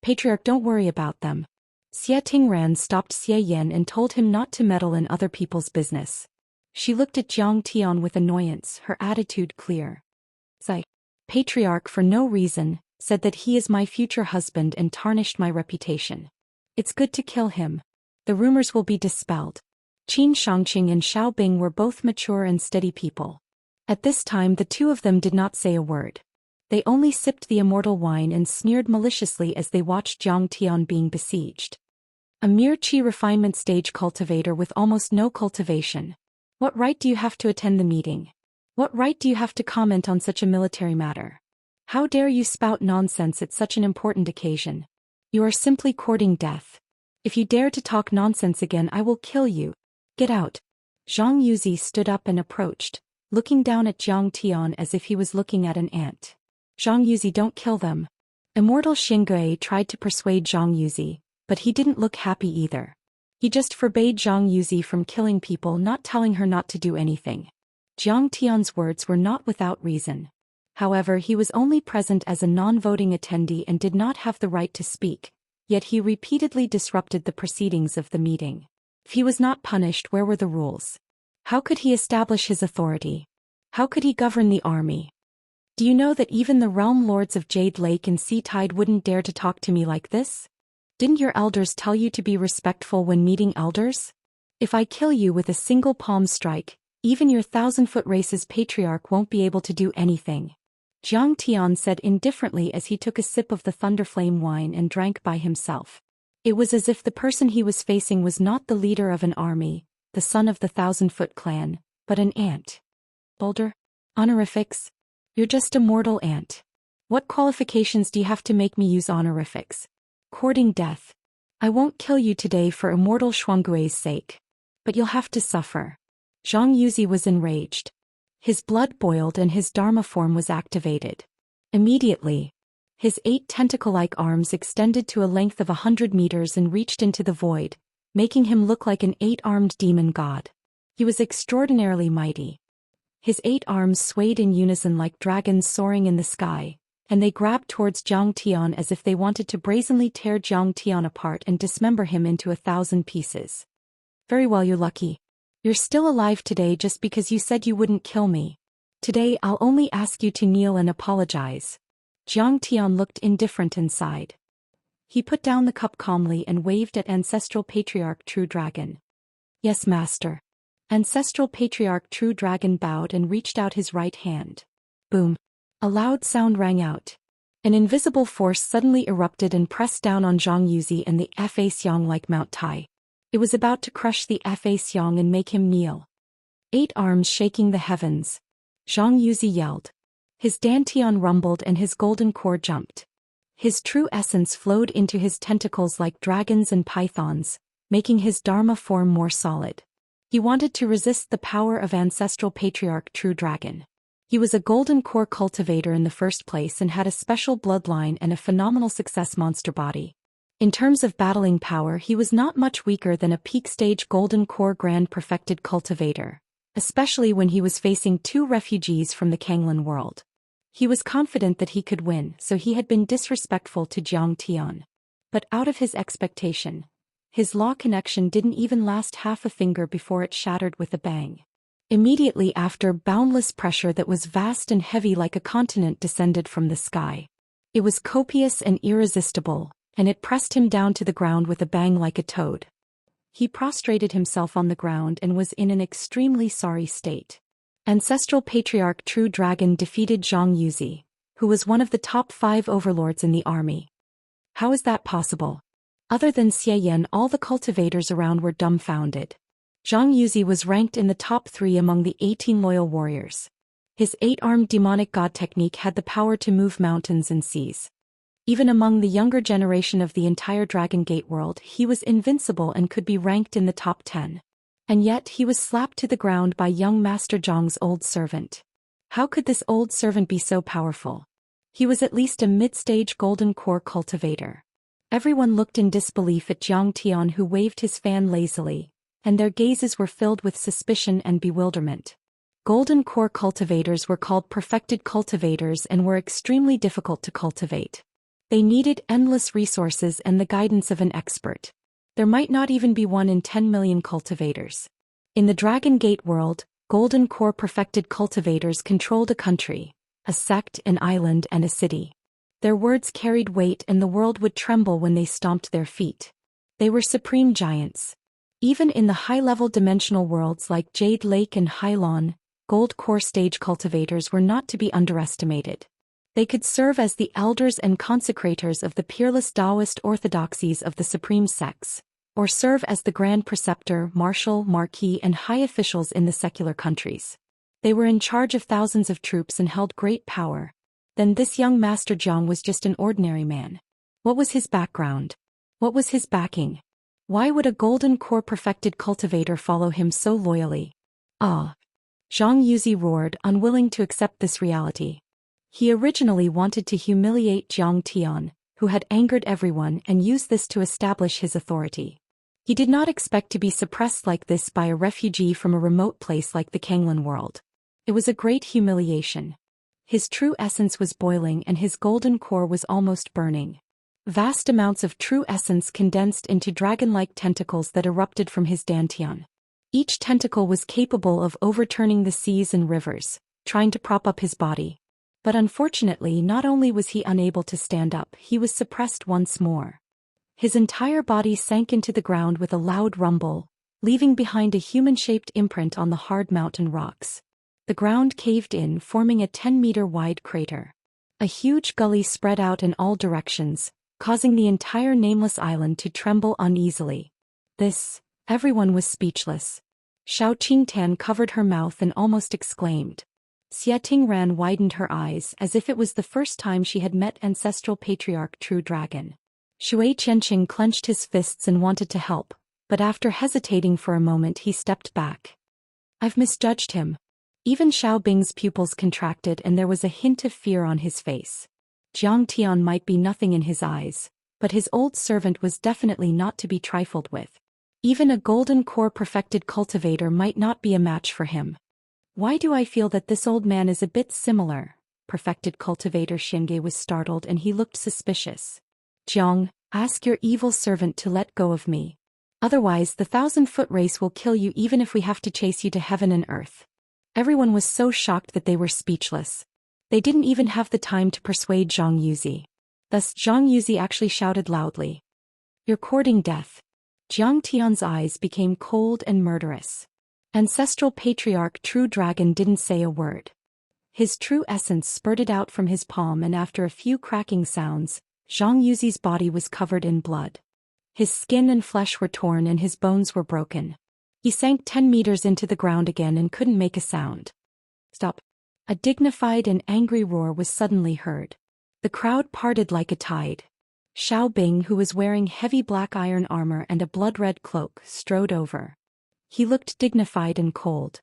Patriarch, don't worry about them. Xie Tingran stopped Xie Yan and told him not to meddle in other people's business. She looked at Jiang Tian with annoyance, her attitude clear. Zai. Patriarch, for no reason, said that he is my future husband and tarnished my reputation. It's good to kill him. The rumors will be dispelled. Qin Shangqing and Xiao Bing were both mature and steady people. At this time the two of them did not say a word. They only sipped the immortal wine and sneered maliciously as they watched Jiang Tian being besieged. A mere qi refinement stage cultivator with almost no cultivation. What right do you have to attend the meeting? What right do you have to comment on such a military matter? How dare you spout nonsense at such an important occasion? You are simply courting death. If you dare to talk nonsense again, I will kill you. Get out. Zhang Yuzi stood up and approached, looking down at Jiang Tian as if he was looking at an ant. Zhang Yuzi, don't kill them. Immortal Xingui tried to persuade Zhang Yuzi, but he didn't look happy either. He just forbade Zhang Yuzi from killing people, not telling her not to do anything. Jiang Tian's words were not without reason. However, he was only present as a non-voting attendee and did not have the right to speak, yet he repeatedly disrupted the proceedings of the meeting. If he was not punished, where were the rules? How could he establish his authority? How could he govern the army? Do you know that even the realm lords of Jade Lake and Sea Tide wouldn't dare to talk to me like this? Didn't your elders tell you to be respectful when meeting elders? If I kill you with a single palm strike, even your 1,000-foot race's patriarch won't be able to do anything. Jiang Tian said indifferently as he took a sip of the Thunderflame wine and drank by himself. It was as if the person he was facing was not the leader of an army, the son of the 1,000-foot clan, but an ant. Boulder? Honorifics? You're just a mortal ant. What qualifications do you have to make me use honorifics? Courting death. I won't kill you today for immortal Shuanggui's sake. But you'll have to suffer. Zhang Yuzi was enraged. His blood boiled and his Dharma form was activated. Immediately, his 8 tentacle-like arms extended to a length of 100 meters and reached into the void, making him look like an 8-armed demon god. He was extraordinarily mighty. His 8 arms swayed in unison like dragons soaring in the sky, and they grabbed towards Jiang Tian as if they wanted to brazenly tear Jiang Tian apart and dismember him into 1,000 pieces. Very well, you're lucky. You're still alive today just because you said you wouldn't kill me. Today I'll only ask you to kneel and apologize. Jiang Tian looked indifferent and sighed. He put down the cup calmly and waved at Ancestral Patriarch True Dragon. Yes, Master. Ancestral Patriarch True Dragon bowed and reached out his right hand. Boom. A loud sound rang out. An invisible force suddenly erupted and pressed down on Zhang Yuzi and the Fa Xiang like Mount Tai. It was about to crush the Fa Xiang and make him kneel. 8 arms shaking the heavens. Zhang Yuzi yelled. His dantian rumbled and his golden core jumped. His true essence flowed into his tentacles like dragons and pythons, making his dharma form more solid. He wanted to resist the power of Ancestral Patriarch True Dragon. He was a golden core cultivator in the first place and had a special bloodline and a phenomenal success monster body. In terms of battling power, he was not much weaker than a peak stage golden core grand perfected cultivator, especially when he was facing 2 refugees from the Kanglan world. He was confident that he could win, so he had been disrespectful to Jiang Tian. But out of his expectation, his law connection didn't even last half a finger before it shattered with a bang. Immediately after, boundless pressure that was vast and heavy like a continent descended from the sky. It was copious and irresistible, and it pressed him down to the ground with a bang like a toad. He prostrated himself on the ground and was in an extremely sorry state. Ancestral Patriarch True Dragon defeated Zhang Yuzi, who was one of the top 5 overlords in the army. How is that possible? Other than Xian, all the cultivators around were dumbfounded. Zhang Yuzi was ranked in the top 3 among the 18 loyal warriors. His 8-armed demonic god technique had the power to move mountains and seas. Even among the younger generation of the entire Dragon Gate world, he was invincible and could be ranked in the top 10. And yet he was slapped to the ground by young Master Zhang's old servant. How could this old servant be so powerful? He was at least a mid-stage golden core cultivator. Everyone looked in disbelief at Jiang Tian, who waved his fan lazily, and their gazes were filled with suspicion and bewilderment. Golden core cultivators were called perfected cultivators and were extremely difficult to cultivate. They needed endless resources and the guidance of an expert. There might not even be 1 in 10 million cultivators. In the Dragon Gate world, golden core perfected cultivators controlled a country, a sect, an island, and a city. Their words carried weight and the world would tremble when they stomped their feet. They were supreme giants. Even in the high-level dimensional worlds like Jade Lake and Hylon, gold core stage cultivators were not to be underestimated. They could serve as the elders and consecrators of the peerless Daoist orthodoxies of the supreme sects, or serve as the grand preceptor, marshal, marquis, and high officials in the secular countries. They were in charge of thousands of troops and held great power. Then this young Master Jiang was just an ordinary man. What was his background? What was his backing? Why would a golden core perfected cultivator follow him so loyally? Ah! Zhang Yuzi roared, unwilling to accept this reality. He originally wanted to humiliate Jiang Tian, who had angered everyone, and use this to establish his authority. He did not expect to be suppressed like this by a refugee from a remote place like the Kanglan world. It was a great humiliation. His true essence was boiling and his golden core was almost burning. Vast amounts of true essence condensed into dragon-like tentacles that erupted from his dantian. Each tentacle was capable of overturning the seas and rivers, trying to prop up his body. But unfortunately, not only was he unable to stand up, he was suppressed once more. His entire body sank into the ground with a loud rumble, leaving behind a human-shaped imprint on the hard mountain rocks. The ground caved in, forming a 10-meter-wide crater. A huge gully spread out in all directions, causing the entire nameless island to tremble uneasily. Everyone was speechless. Xiao Qingtan covered her mouth and almost exclaimed. Xia Tingran widened her eyes as if it was the first time she had met Ancestral Patriarch True Dragon. Shui Qianqing clenched his fists and wanted to help, but after hesitating for a moment he stepped back. I've misjudged him. Even Xiao Bing's pupils contracted and there was a hint of fear on his face. Jiang Tian might be nothing in his eyes, but his old servant was definitely not to be trifled with. Even a golden core perfected cultivator might not be a match for him. Why do I feel that this old man is a bit similar? Perfected cultivator Xinge was startled and he looked suspicious. Jiang, ask your evil servant to let go of me. Otherwise the 1,000-foot race will kill you even if we have to chase you to heaven and earth. Everyone was so shocked that they were speechless. They didn't even have the time to persuade Zhang Yuzi. Thus Zhang Yuzi actually shouted loudly. You're courting death. Jiang Tian's eyes became cold and murderous. Ancestral patriarch True Dragon didn't say a word. His true essence spurted out from his palm, and after a few cracking sounds, Zhang Yuzi's body was covered in blood. His skin and flesh were torn and his bones were broken. He sank 10 meters into the ground again and couldn't make a sound. Stop. A dignified and angry roar was suddenly heard. The crowd parted like a tide. Xiao Bing, who was wearing heavy black iron armor and a blood-red cloak, strode over. He looked dignified and cold.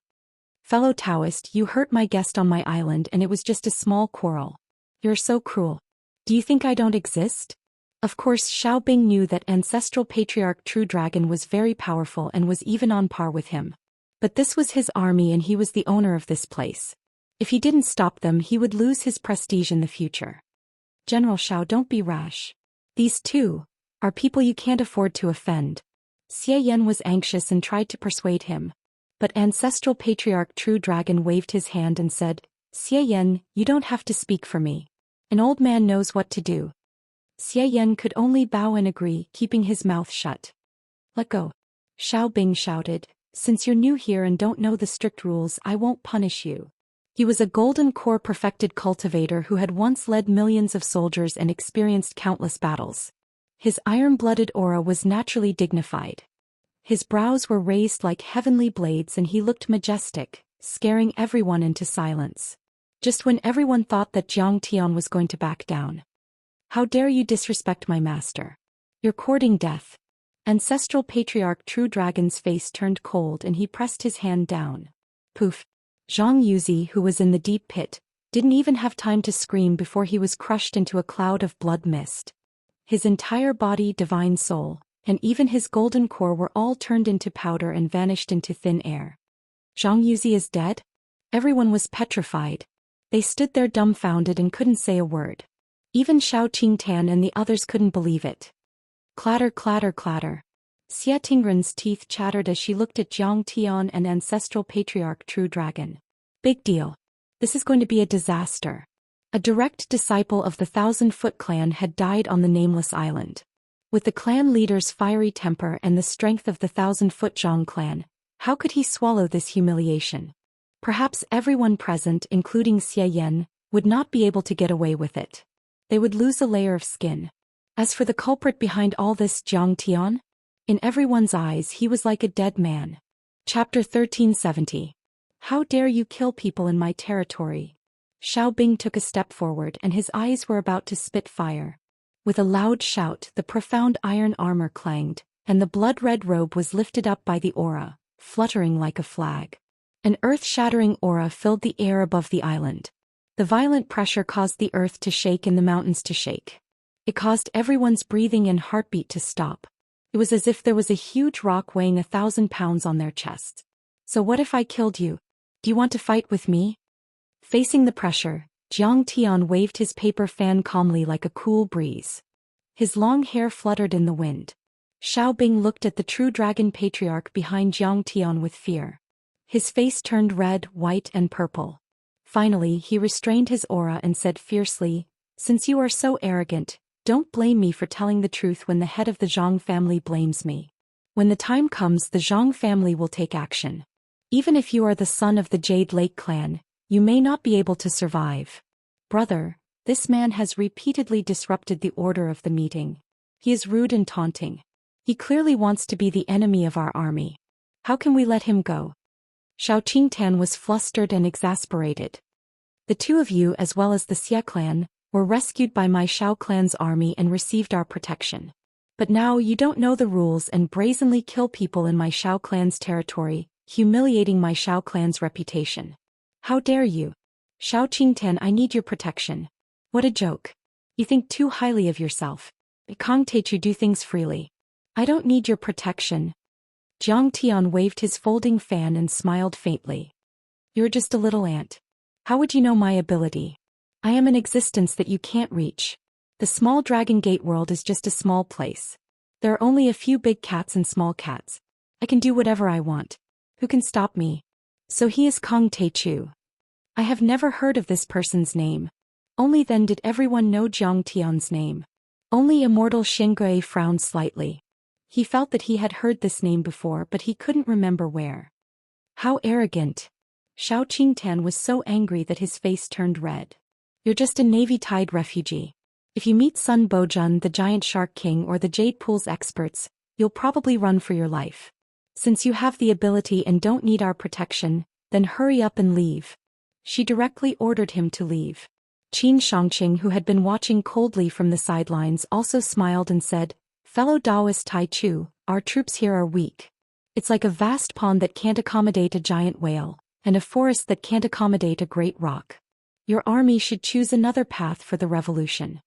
Fellow Daoist, you hurt my guest on my island and it was just a small quarrel. You're so cruel. Do you think I don't exist? Of course, Xiao Bing knew that ancestral patriarch True Dragon was very powerful and was even on par with him. But this was his army and he was the owner of this place. If he didn't stop them, he would lose his prestige in the future. General Xiao, don't be rash. These two are people you can't afford to offend. Xianxia was anxious and tried to persuade him. But ancestral patriarch True Dragon waved his hand and said, Xianxia, you don't have to speak for me. An old man knows what to do. Xianxia could only bow and agree, keeping his mouth shut. Let go. Xiao Bing shouted, since you're new here and don't know the strict rules, I won't punish you. He was a golden core perfected cultivator who had once led millions of soldiers and experienced countless battles. His iron-blooded aura was naturally dignified. His brows were raised like heavenly blades and he looked majestic, scaring everyone into silence. Just when everyone thought that Jiang Tian was going to back down. How dare you disrespect my master? You're courting death. Ancestral patriarch True Dragon's face turned cold and he pressed his hand down. Poof. Zhang Yuzi, who was in the deep pit, didn't even have time to scream before he was crushed into a cloud of blood mist. His entire body, divine soul, and even his golden core were all turned into powder and vanished into thin air. Zhang Yuzi is dead? Everyone was petrified. They stood there dumbfounded and couldn't say a word. Even Xiao Qingtan and the others couldn't believe it. Clatter, clatter, clatter. Xia Tingren's teeth chattered as she looked at Jiang Tian and ancestral patriarch True Dragon. Big deal. This is going to be a disaster. A direct disciple of the 1,000-Foot clan had died on the nameless island. With the clan leader's fiery temper and the strength of the 1,000-Foot Zhang clan, how could he swallow this humiliation? Perhaps everyone present, including Xianxia, would not be able to get away with it. They would lose a layer of skin. As for the culprit behind all this, Jiang Tian, in everyone's eyes he was like a dead man. Chapter 1370. How dare you kill people in my territory? Xiao Bing took a step forward and his eyes were about to spit fire. With a loud shout, the profound iron armor clanged, and the blood-red robe was lifted up by the aura, fluttering like a flag. An earth-shattering aura filled the air above the island. The violent pressure caused the earth to shake and the mountains to shake. It caused everyone's breathing and heartbeat to stop. It was as if there was a huge rock weighing 1,000 pounds on their chests. So what if I killed you? Do you want to fight with me? Facing the pressure, Jiang Tian waved his paper fan calmly like a cool breeze. His long hair fluttered in the wind. Xiao Bing looked at the True Dragon patriarch behind Jiang Tian with fear. His face turned red, white and purple. Finally, he restrained his aura and said fiercely, since you are so arrogant, don't blame me for telling the truth when the head of the Zhang family blames me. When the time comes, the Zhang family will take action. Even if you are the son of the Jade Lake clan, you may not be able to survive. Brother, this man has repeatedly disrupted the order of the meeting. He is rude and taunting. He clearly wants to be the enemy of our army. How can we let him go? Xiao Qingtan was flustered and exasperated. The two of you, as well as the Xia clan, were rescued by my Xiao clan's army and received our protection. But now you don't know the rules and brazenly kill people in my Xiao clan's territory, humiliating my Xiao clan's reputation. How dare you? Xiao Qingtan, I need your protection. What a joke. You think too highly of yourself. Kong Teichu do things freely. I don't need your protection. Jiang Tian waved his folding fan and smiled faintly. You're just a little ant. How would you know my ability? I am an existence that you can't reach. The small Dragon Gate world is just a small place. There are only a few big cats and small cats. I can do whatever I want. Who can stop me? So he is Kong Teichu. I have never heard of this person's name. Only then did everyone know Jiang Tian's name. Only Immortal Xingui frowned slightly. He felt that he had heard this name before but he couldn't remember where. How arrogant. Xiao Qingtan was so angry that his face turned red. You're just a navy-tied refugee. If you meet Sun Bojun, the giant shark king, or the Jade Pool's experts, you'll probably run for your life. Since you have the ability and don't need our protection, then hurry up and leave. She directly ordered him to leave. Qin Shangqing, who had been watching coldly from the sidelines, also smiled and said, Fellow Daoist Tai Chu, our troops here are weak. It's like a vast pond that can't accommodate a giant whale, and a forest that can't accommodate a great rock. Your army should choose another path for the revolution.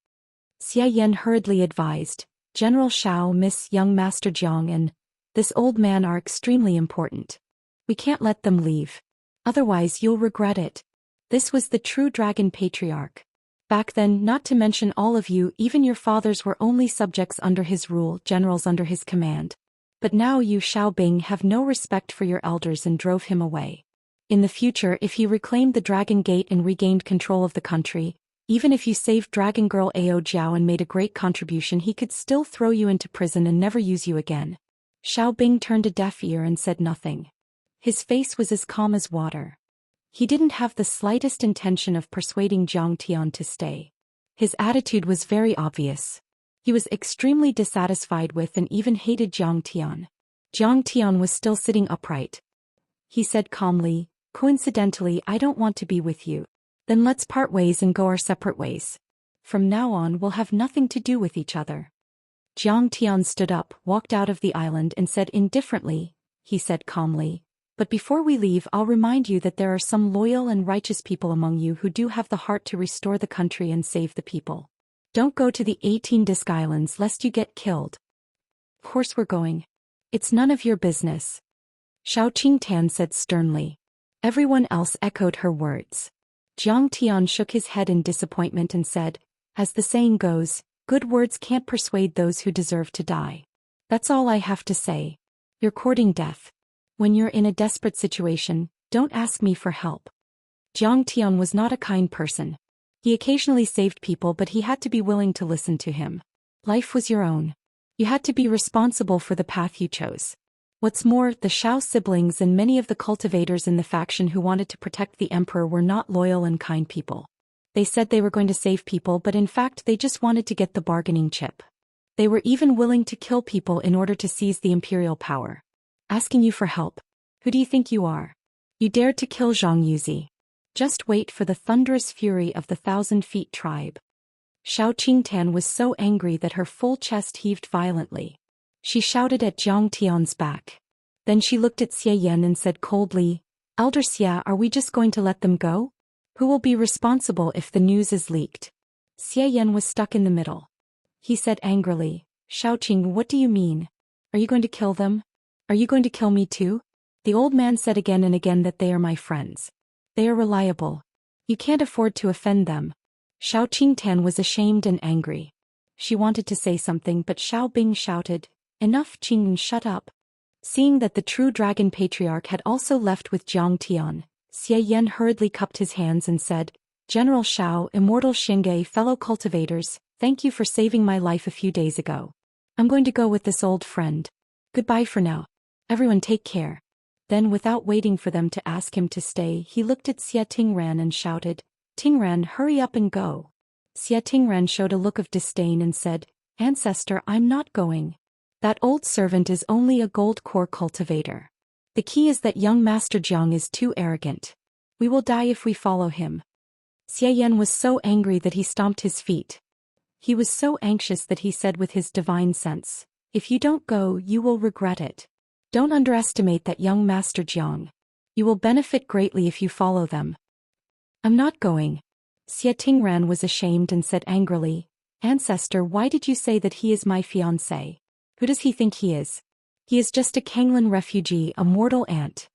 Xia Yan hurriedly advised, General Shao, Miss Young Master Jiang and this old man are extremely important. We can't let them leave. Otherwise you'll regret it. This was the true dragon patriarch. Back then, not to mention all of you, even your fathers were only subjects under his rule, generals under his command. But now you Xiao Bing have no respect for your elders and drove him away. In the future, if he reclaimed the Dragon Gate and regained control of the country, even if you saved Dragon Girl Ao Jiao and made a great contribution, he could still throw you into prison and never use you again. Xiao Bing turned a deaf ear and said nothing. His face was as calm as water. He didn't have the slightest intention of persuading Jiang Tian to stay. His attitude was very obvious. He was extremely dissatisfied with and even hated Jiang Tian. Jiang Tian was still sitting upright. He said calmly, Coincidentally, I don't want to be with you. Then let's part ways and go our separate ways. From now on we'll have nothing to do with each other. Jiang Tian stood up, walked out of the island and said indifferently, he said calmly, But before we leave, I'll remind you that there are some loyal and righteous people among you who do have the heart to restore the country and save the people. Don't go to the 18 Disc Islands lest you get killed. Of course we're going. It's none of your business. Xiao Qingtan said sternly. Everyone else echoed her words. Jiang Tian shook his head in disappointment and said, As the saying goes, good words can't persuade those who deserve to die. That's all I have to say. You're courting death. When you're in a desperate situation, don't ask me for help. Jiang Tian was not a kind person. He occasionally saved people, but he had to be willing to listen to him. Life was your own. You had to be responsible for the path you chose. What's more, the Shao siblings and many of the cultivators in the faction who wanted to protect the emperor were not loyal and kind people. They said they were going to save people, but in fact they just wanted to get the bargaining chip. They were even willing to kill people in order to seize the imperial power. Asking you for help. Who do you think you are? You dared to kill Zhang Yuzi. Just wait for the thunderous fury of the 1,000 Feet tribe. Xiao Qingtan was so angry that her full chest heaved violently. She shouted at Jiang Tian's back. Then she looked at Xia Yan and said coldly, Elder Xia, are we just going to let them go? Who will be responsible if the news is leaked? Xia Yan was stuck in the middle. He said angrily, Xiaoqing, what do you mean? Are you going to kill them? Are you going to kill me too? The old man said again and again that they are my friends. They are reliable. You can't afford to offend them. Xiao Qingtan was ashamed and angry. She wanted to say something, but Xiao Bing shouted, Enough, Qing, shut up. Seeing that the true dragon patriarch had also left with Jiang Tian, Xia Yan hurriedly cupped his hands and said, General Shao, Immortal Xingye, fellow cultivators, thank you for saving my life a few days ago. I'm going to go with this old friend. Goodbye for now. Everyone take care. Then, without waiting for them to ask him to stay, he looked at Xia Tingran and shouted, Tingran, hurry up and go. Xia Tingran showed a look of disdain and said, Ancestor, I'm not going. That old servant is only a gold core cultivator. The key is that young Master Jiang is too arrogant. We will die if we follow him. Xia Yan was so angry that he stomped his feet. He was so anxious that he said with his divine sense, If you don't go, you will regret it. Don't underestimate that young Master Jiang. You will benefit greatly if you follow them. I'm not going. Xia Tingran was ashamed and said angrily, Ancestor, why did you say that he is my fiancé? Who does he think he is? He is just a Kanglan refugee, a mortal ant.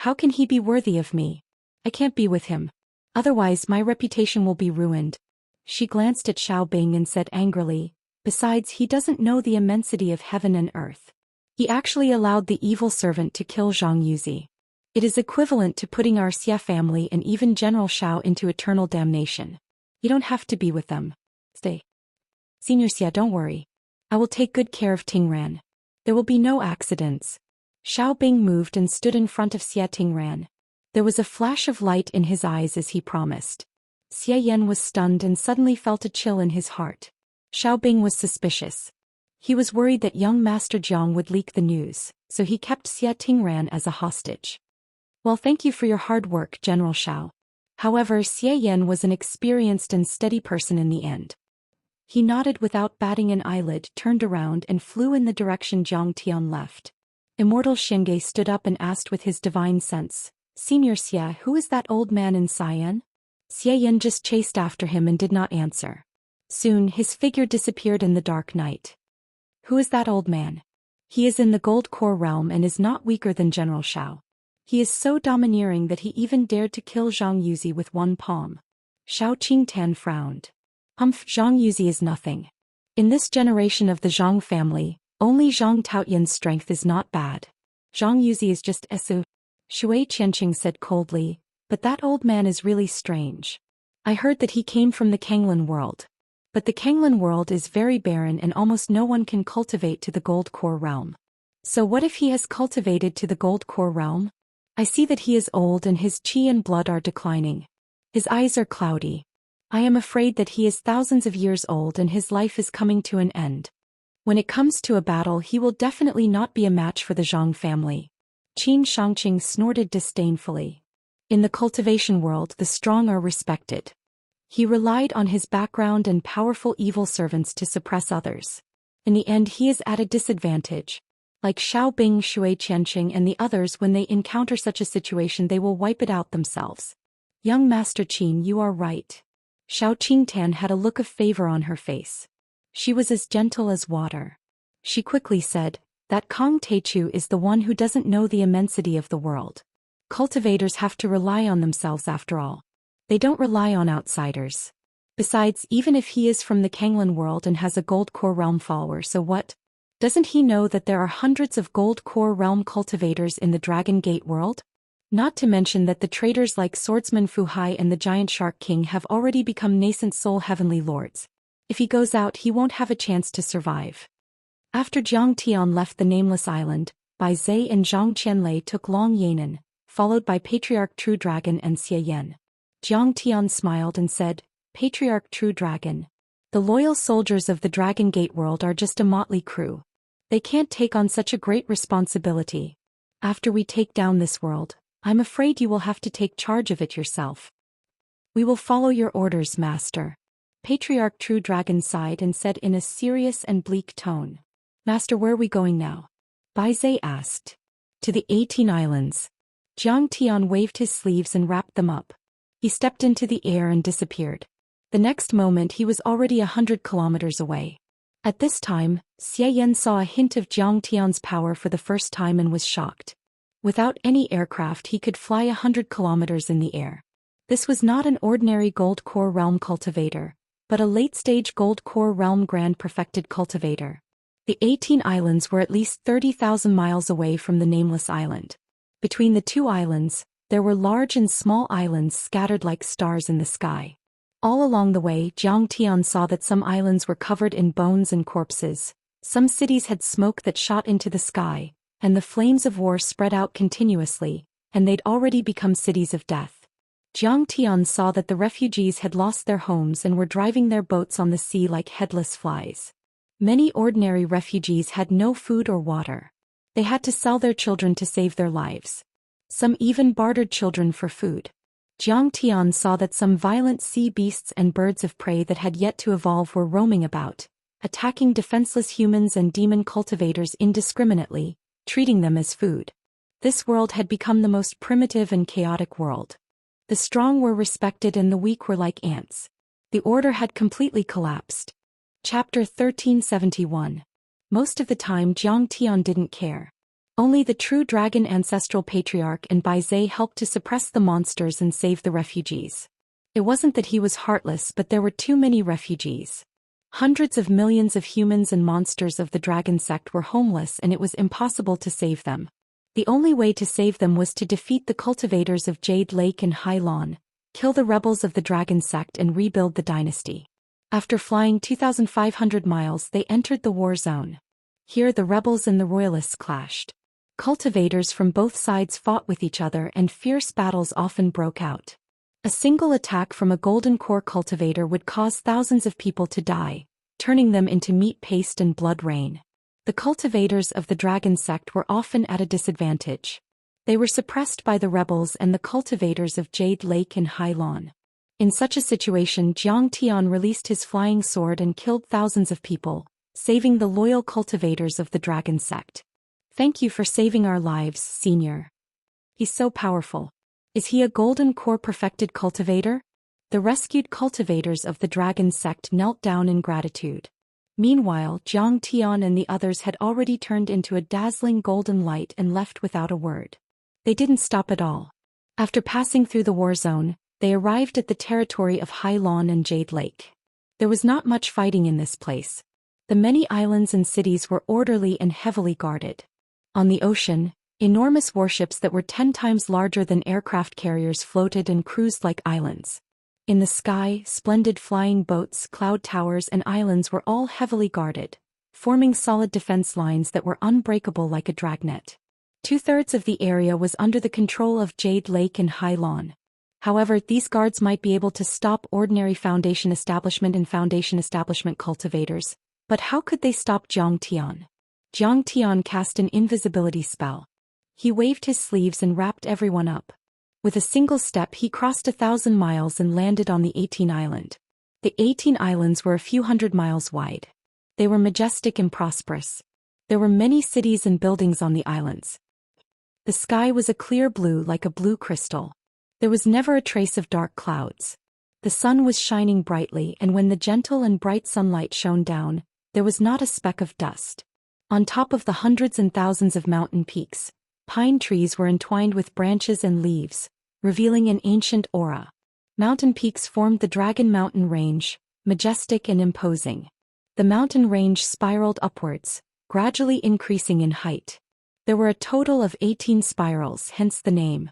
How can he be worthy of me? I can't be with him. Otherwise my reputation will be ruined. She glanced at Xiao Bing and said angrily, Besides, he doesn't know the immensity of heaven and earth. He actually allowed the evil servant to kill Zhang Yuzi. It is equivalent to putting our Xia family and even General Shao into eternal damnation. You don't have to be with them. Stay. Senior Xia, don't worry. I will take good care of Tingran. There will be no accidents. Xiao Bing moved and stood in front of Xie Tingran. There was a flash of light in his eyes as he promised. Xie Yan was stunned and suddenly felt a chill in his heart. Xiao Bing was suspicious. He was worried that young Master Jiang would leak the news, so he kept Xie Tingran as a hostage. Well, thank you for your hard work, General Xiao. However, Xie Yan was an experienced and steady person in the end. He nodded without batting an eyelid, turned around and flew in the direction Jiang Tian left. Immortal Xingge stood up and asked with his divine sense, Senior Xie, who is that old man in Xian? Xie Yan just chased after him and did not answer. Soon his figure disappeared in the dark night. Who is that old man? He is in the Gold Core realm and is not weaker than General Xiao. He is so domineering that he even dared to kill Zhang Yuzi with one palm. Xiao Qingtan frowned. Zhang Yuzi is nothing. In this generation of the Zhang family, only Zhang Taoyan's strength is not bad. Zhang Yuzi is just Esu. Shui Qianqing said coldly, but that old man is really strange. I heard that he came from the Kanglan world. But the Kanglan world is very barren and almost no one can cultivate to the Gold Core realm. So what if he has cultivated to the Gold Core realm? I see that he is old and his qi and blood are declining. His eyes are cloudy. I am afraid that he is thousands of years old and his life is coming to an end. When it comes to a battle, he will definitely not be a match for the Zhang family. Qin Shangqing snorted disdainfully. In the cultivation world, the strong are respected. He relied on his background and powerful evil servants to suppress others. In the end, he is at a disadvantage. Like Xiao Bing, Shui Qianqing and the others, when they encounter such a situation, they will wipe it out themselves. Young Master Qin, you are right. Xiao Qingtan had a look of favor on her face. She was as gentle as water. She quickly said, that Kong Teichu is the one who doesn't know the immensity of the world. Cultivators have to rely on themselves after all. They don't rely on outsiders. Besides, even if he is from the Kanglan world and has a Gold Core realm follower, so what? Doesn't he know that there are hundreds of Gold Core realm cultivators in the Dragon Gate world? Not to mention that the traders like Swordsman Fu Hai and the Giant Shark King have already become nascent soul heavenly lords. If he goes out, he won't have a chance to survive. After Jiang Tian left the nameless island, Bai Zhe and Zhang Qianlei took Long Yanan, followed by Patriarch True Dragon and Xie Yan. Jiang Tian smiled and said, Patriarch True Dragon. The loyal soldiers of the Dragon Gate world are just a motley crew. They can't take on such a great responsibility. After we take down this world, I'm afraid you will have to take charge of it yourself. We will follow your orders, Master. Patriarch True Dragon sighed and said in a serious and bleak tone. Master, where are we going now? Bai Zhe asked. To the 18 islands. Jiang Tian waved his sleeves and wrapped them up. He stepped into the air and disappeared. The next moment he was already 100 kilometers away. At this time, Xie Yan saw a hint of Jiang Tian's power for the first time and was shocked. Without any aircraft he could fly 100 kilometers in the air. This was not an ordinary Gold Core realm cultivator, but a late-stage Gold Core realm grand perfected cultivator. The 18 islands were at least 30,000 miles away from the nameless island. Between the two islands, there were large and small islands scattered like stars in the sky. All along the way, Jiang Tian saw that some islands were covered in bones and corpses, some cities had smoke that shot into the sky, and the flames of war spread out continuously, and they'd already become cities of death. Jiang Tian saw that the refugees had lost their homes and were driving their boats on the sea like headless flies. Many ordinary refugees had no food or water. They had to sell their children to save their lives. Some even bartered children for food. Jiang Tian saw that some violent sea beasts and birds of prey that had yet to evolve were roaming about, attacking defenseless humans and demon cultivators indiscriminately, treating them as food. This world had become the most primitive and chaotic world. The strong were respected and the weak were like ants. The order had completely collapsed. Chapter 1371. Most of the time Jiang Tian didn't care. Only the true dragon ancestral patriarch and Bai Zhe helped to suppress the monsters and save the refugees. It wasn't that he was heartless, but there were too many refugees. Hundreds of millions of humans and monsters of the dragon sect were homeless and it was impossible to save them. The only way to save them was to defeat the cultivators of Jade Lake and Hailan, kill the rebels of the dragon sect and rebuild the dynasty. After flying 2,500 miles they entered the war zone. Here the rebels and the royalists clashed. Cultivators from both sides fought with each other and fierce battles often broke out. A single attack from a golden core cultivator would cause thousands of people to die, turning them into meat paste and blood rain. The cultivators of the dragon sect were often at a disadvantage. They were suppressed by the rebels and the cultivators of Jade Lake and Hailon. In such a situation, Zhang Tian released his flying sword and killed thousands of people, saving the loyal cultivators of the dragon sect. Thank you for saving our lives, Senior. He's so powerful. Is he a golden core perfected cultivator? The rescued cultivators of the dragon sect knelt down in gratitude. Meanwhile, Zhang Tian and the others had already turned into a dazzling golden light and left without a word. They didn't stop at all. After passing through the war zone, they arrived at the territory of Hailon and Jade Lake. There was not much fighting in this place. The many islands and cities were orderly and heavily guarded. On the ocean, enormous warships that were 10 times larger than aircraft carriers floated and cruised like islands. In the sky, splendid flying boats, cloud towers and islands were all heavily guarded, forming solid defense lines that were unbreakable like a dragnet. 2/3 of the area was under the control of Jade Lake and Hailon. However, these guards might be able to stop ordinary Foundation Establishment and Foundation Establishment cultivators, but how could they stop Zhang Tian? Zhang Tian cast an invisibility spell. He waved his sleeves and wrapped everyone up. With a single step he crossed 1,000 miles and landed on the 18 island. The 18 islands were a few hundred miles wide. They were majestic and prosperous. There were many cities and buildings on the islands. The sky was a clear blue like a blue crystal. There was never a trace of dark clouds. The sun was shining brightly, and when the gentle and bright sunlight shone down, there was not a speck of dust. On top of the hundreds and thousands of mountain peaks, pine trees were entwined with branches and leaves, revealing an ancient aura. Mountain peaks formed the Dragon Mountain Range, majestic and imposing. The mountain range spiraled upwards, gradually increasing in height. There were a total of 18 spirals, hence the name.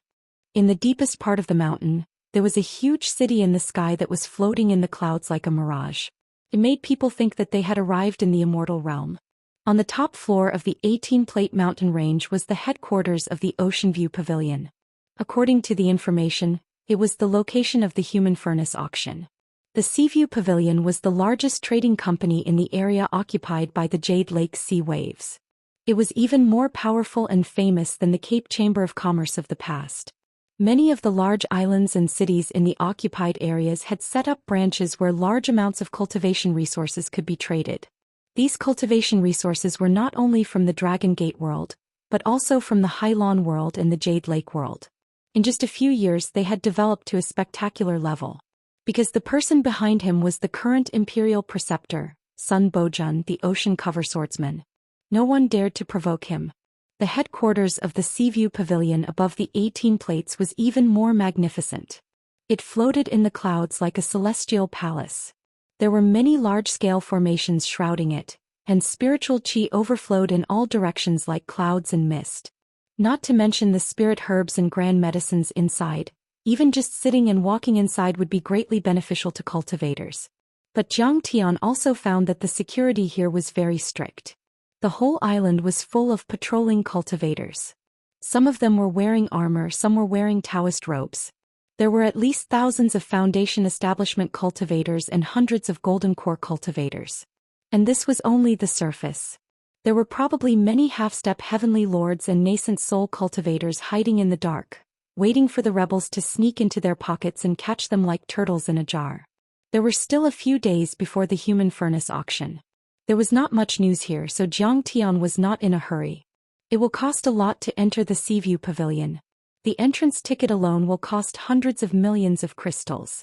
In the deepest part of the mountain, there was a huge city in the sky that was floating in the clouds like a mirage. It made people think that they had arrived in the Immortal realm. On the top floor of the 18-plate mountain range was the headquarters of the Ocean View Pavilion. According to the information, it was the location of the Human Furnace auction. The Seaview Pavilion was the largest trading company in the area occupied by the Jade Lake sea waves. It was even more powerful and famous than the Cape Chamber of Commerce of the past. Many of the large islands and cities in the occupied areas had set up branches where large amounts of cultivation resources could be traded. These cultivation resources were not only from the Dragon Gate world, but also from the Hailon world and the Jade Lake world. In just a few years they had developed to a spectacular level. Because the person behind him was the current Imperial Preceptor, Sun Bojun, the Ocean Cover Swordsman. No one dared to provoke him. The headquarters of the Seaview Pavilion above the 18 plates was even more magnificent. It floated in the clouds like a celestial palace. There were many large-scale formations shrouding it, and spiritual qi overflowed in all directions like clouds and mist. Not to mention the spirit herbs and grand medicines inside. Even just sitting and walking inside would be greatly beneficial to cultivators. But Zhang Tian also found that the security here was very strict. The whole island was full of patrolling cultivators. Some of them were wearing armor, some were wearing Daoist robes. There were at least thousands of Foundation Establishment cultivators and hundreds of Golden Core cultivators. And this was only the surface. There were probably many half-step heavenly lords and nascent soul cultivators hiding in the dark, waiting for the rebels to sneak into their pockets and catch them like turtles in a jar. There were still a few days before the Human Furnace auction. There was not much news here, so Zhang Tian was not in a hurry. It will cost a lot to enter the Seaview Pavilion. The entrance ticket alone will cost hundreds of millions of crystals.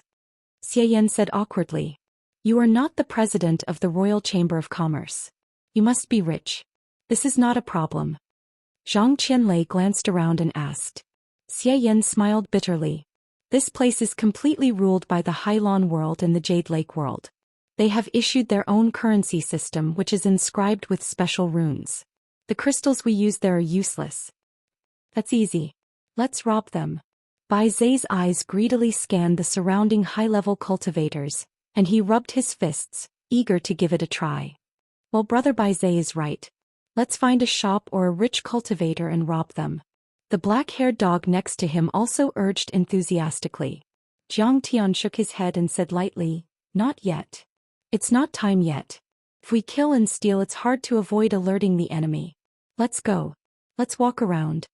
Xian said awkwardly. You are not the president of the Royal Chamber of Commerce. You must be rich. This is not a problem. Zhang Qianlei glanced around and asked. Xian smiled bitterly. This place is completely ruled by the Hailon world and the Jade Lake world. They have issued their own currency system which is inscribed with special runes. The crystals we use there are useless. That's easy. Let's rob them. Bai Zai's eyes greedily scanned the surrounding high-level cultivators, and he rubbed his fists, eager to give it a try. Well, Brother Bai Zai is right. Let's find a shop or a rich cultivator and rob them. The black-haired dog next to him also urged enthusiastically. Zhang Tian shook his head and said lightly, "Not yet. It's not time yet. If we kill and steal, it's hard to avoid alerting the enemy. Let's go. Let's walk around."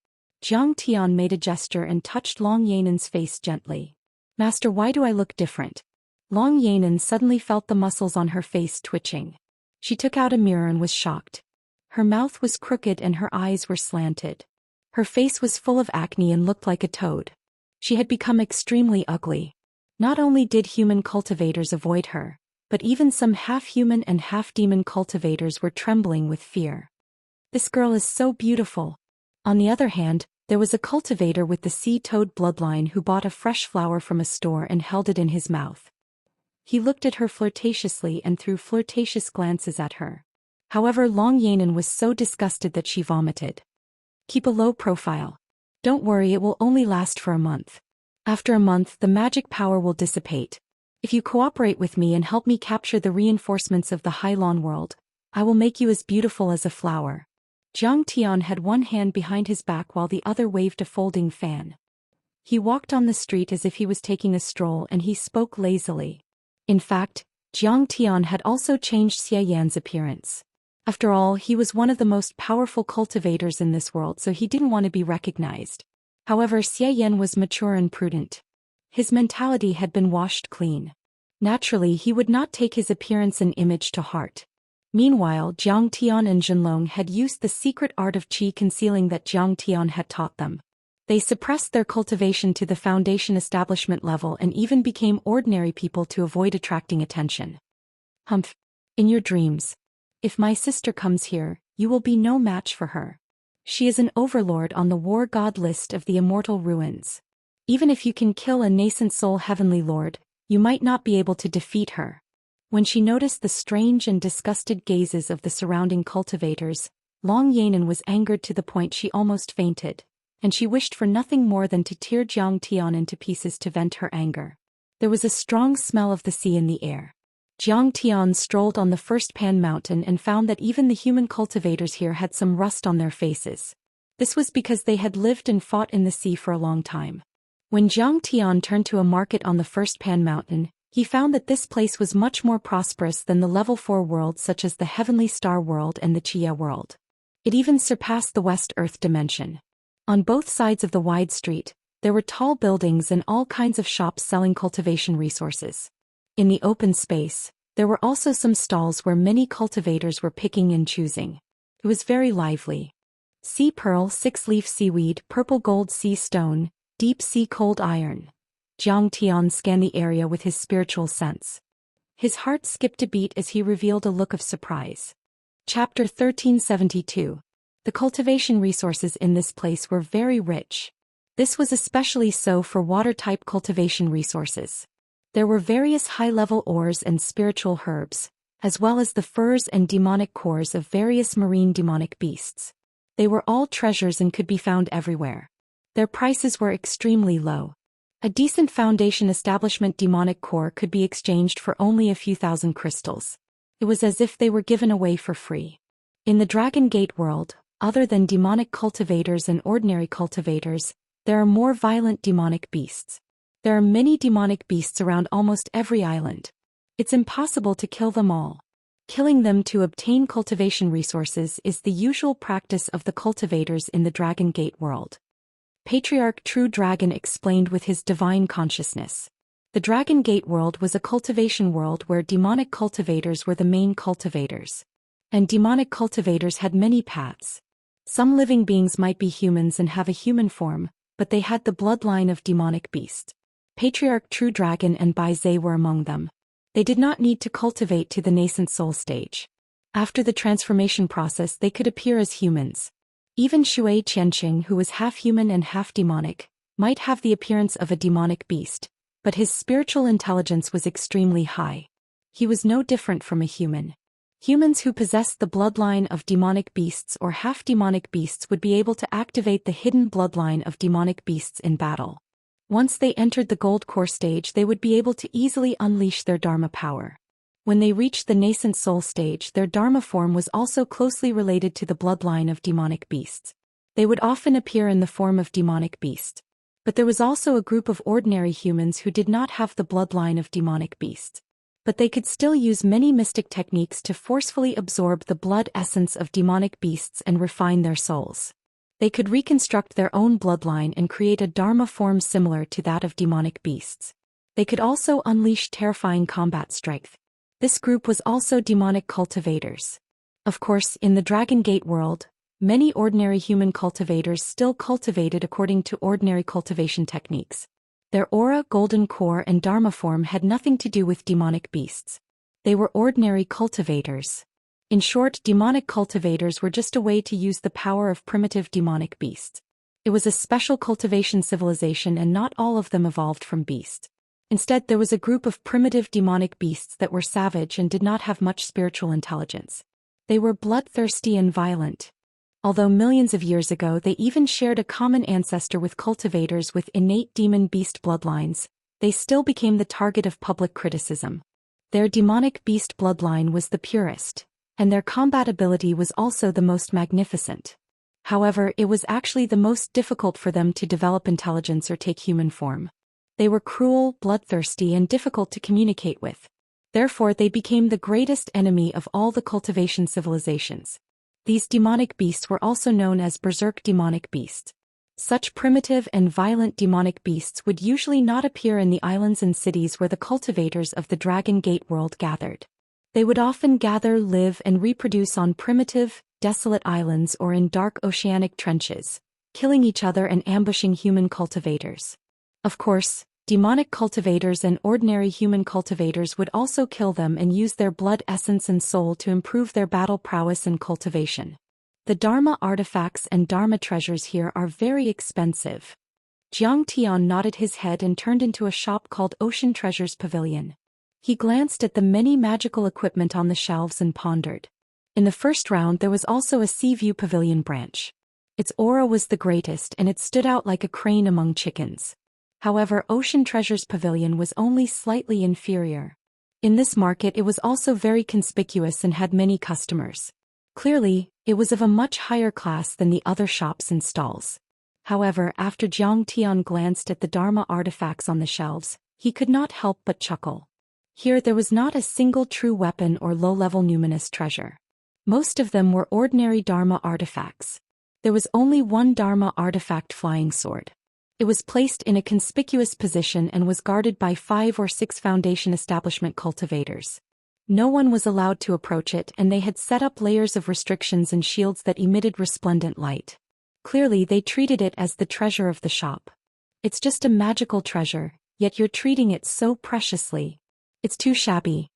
Zhang Tian made a gesture and touched Long Yanan's face gently. "Master, why do I look different?" Long Yanan suddenly felt the muscles on her face twitching. She took out a mirror and was shocked. Her mouth was crooked and her eyes were slanted. Her face was full of acne and looked like a toad. She had become extremely ugly. Not only did human cultivators avoid her, but even some half-human and half-demon cultivators were trembling with fear. This girl is so beautiful. On the other hand, there was a cultivator with the sea toad bloodline who bought a fresh flower from a store and held it in his mouth. He looked at her flirtatiously and threw flirtatious glances at her. However, Long Yanan was so disgusted that she vomited. "Keep a low profile. Don't worry, it will only last for a month. After a month, the magic power will dissipate. If you cooperate with me and help me capture the reinforcements of the Hylon world, I will make you as beautiful as a flower." Zhang Tian had one hand behind his back while the other waved a folding fan. He walked on the street as if he was taking a stroll and he spoke lazily. In fact, Zhang Tian had also changed Xianxia's appearance. After all, he was one of the most powerful cultivators in this world, so he didn't want to be recognized. However, Xianxia was mature and prudent. His mentality had been washed clean. Naturally, he would not take his appearance and image to heart. Meanwhile, Zhang Tian and Zhenlong had used the secret art of qi concealing that Zhang Tian had taught them. They suppressed their cultivation to the foundation establishment level and even became ordinary people to avoid attracting attention. "Humph. In your dreams. If my sister comes here, you will be no match for her. She is an overlord on the war god list of the Immortal ruins. Even if you can kill a nascent soul heavenly lord, you might not be able to defeat her." When she noticed the strange and disgusted gazes of the surrounding cultivators, Long Yanan was angered to the point she almost fainted, and she wished for nothing more than to tear Zhang Tian into pieces to vent her anger. There was a strong smell of the sea in the air. Zhang Tian strolled on the first Pan Mountain and found that even the human cultivators here had some rust on their faces. This was because they had lived and fought in the sea for a long time. When Zhang Tian turned to a market on the first Pan Mountain, he found that this place was much more prosperous than the level 4 worlds such as the Heavenly Star world and the Chia world. It even surpassed the West Earth dimension. On both sides of the wide street, there were tall buildings and all kinds of shops selling cultivation resources. In the open space, there were also some stalls where many cultivators were picking and choosing. It was very lively. Sea pearl, 6-leaf seaweed, purple gold sea stone, deep sea cold iron. Zhang Tian scanned the area with his spiritual sense. His heart skipped a beat as he revealed a look of surprise. Chapter 1372. The cultivation resources in this place were very rich. This was especially so for water-type cultivation resources. There were various high-level ores and spiritual herbs, as well as the furs and demonic cores of various marine demonic beasts. They were all treasures and could be found everywhere. Their prices were extremely low. A decent foundation establishment demonic core could be exchanged for only a few thousand crystals. It was as if they were given away for free. In the Dragon Gate world, other than demonic cultivators and ordinary cultivators, there are more violent demonic beasts. There are many demonic beasts around almost every island. It's impossible to kill them all. Killing them to obtain cultivation resources is the usual practice of the cultivators in the Dragon Gate world. Patriarch True Dragon explained with his divine consciousness. The Dragon Gate world was a cultivation world where demonic cultivators were the main cultivators. And demonic cultivators had many paths. Some living beings might be humans and have a human form, but they had the bloodline of demonic beasts. Patriarch True Dragon and Bai Zhe were among them. They did not need to cultivate to the nascent soul stage. After the transformation process, they could appear as humans. Even Shui Qianqing, who was half human and half demonic, might have the appearance of a demonic beast, but his spiritual intelligence was extremely high. He was no different from a human. Humans who possessed the bloodline of demonic beasts or half-demonic beasts would be able to activate the hidden bloodline of demonic beasts in battle. Once they entered the gold core stage, they would be able to easily unleash their Dharma power. When they reached the nascent soul stage, their dharma form was also closely related to the bloodline of demonic beasts. They would often appear in the form of demonic beast. But there was also a group of ordinary humans who did not have the bloodline of demonic beasts. But they could still use many mystic techniques to forcefully absorb the blood essence of demonic beasts and refine their souls. They could reconstruct their own bloodline and create a dharma form similar to that of demonic beasts. They could also unleash terrifying combat strength. This group was also demonic cultivators. Of course, in the Dragon Gate world, many ordinary human cultivators still cultivated according to ordinary cultivation techniques. Their aura, golden core, and dharma form had nothing to do with demonic beasts. They were ordinary cultivators. In short, demonic cultivators were just a way to use the power of primitive demonic beasts. It was a special cultivation civilization, and not all of them evolved from beasts. Instead, there was a group of primitive demonic beasts that were savage and did not have much spiritual intelligence. They were bloodthirsty and violent. Although millions of years ago they even shared a common ancestor with cultivators with innate demon-beast bloodlines, they still became the target of public criticism. Their demonic beast bloodline was the purest, and their combat ability was also the most magnificent. However, it was actually the most difficult for them to develop intelligence or take human form. They were cruel, bloodthirsty, and difficult to communicate with. Therefore, they became the greatest enemy of all the cultivation civilizations. These demonic beasts were also known as berserk demonic beasts. Such primitive and violent demonic beasts would usually not appear in the islands and cities where the cultivators of the Dragon Gate world gathered. They would often gather, live, and reproduce on primitive, desolate islands or in dark oceanic trenches, killing each other and ambushing human cultivators. Of course, demonic cultivators and ordinary human cultivators would also kill them and use their blood essence and soul to improve their battle prowess and cultivation. The Dharma artifacts and Dharma treasures here are very expensive. Jiang Tian nodded his head and turned into a shop called Ocean Treasures Pavilion. He glanced at the many magical equipment on the shelves and pondered. In the first round there was also a Sea View Pavilion branch. Its aura was the greatest and it stood out like a crane among chickens. However, Ocean Treasures Pavilion was only slightly inferior. In this market it was also very conspicuous and had many customers. Clearly, it was of a much higher class than the other shops and stalls. However, after Jiang Tian glanced at the Dharma artifacts on the shelves, he could not help but chuckle. Here there was not a single true weapon or low-level numinous treasure. Most of them were ordinary Dharma artifacts. There was only one Dharma artifact flying sword. It was placed in a conspicuous position and was guarded by 5 or 6 Foundation establishment cultivators. No one was allowed to approach it, and they had set up layers of restrictions and shields that emitted resplendent light. Clearly they treated it as the treasure of the shop. It's just a magical treasure, yet you're treating it so preciously. It's too shabby.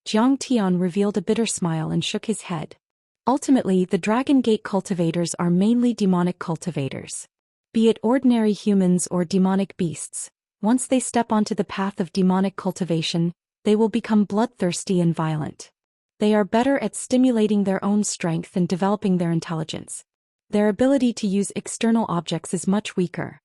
Jiang Tian revealed a bitter smile and shook his head. Ultimately, the Dragon Gate cultivators are mainly demonic cultivators. Be it ordinary humans or demonic beasts, once they step onto the path of demonic cultivation, they will become bloodthirsty and violent. They are better at stimulating their own strength and developing their intelligence. Their ability to use external objects is much weaker.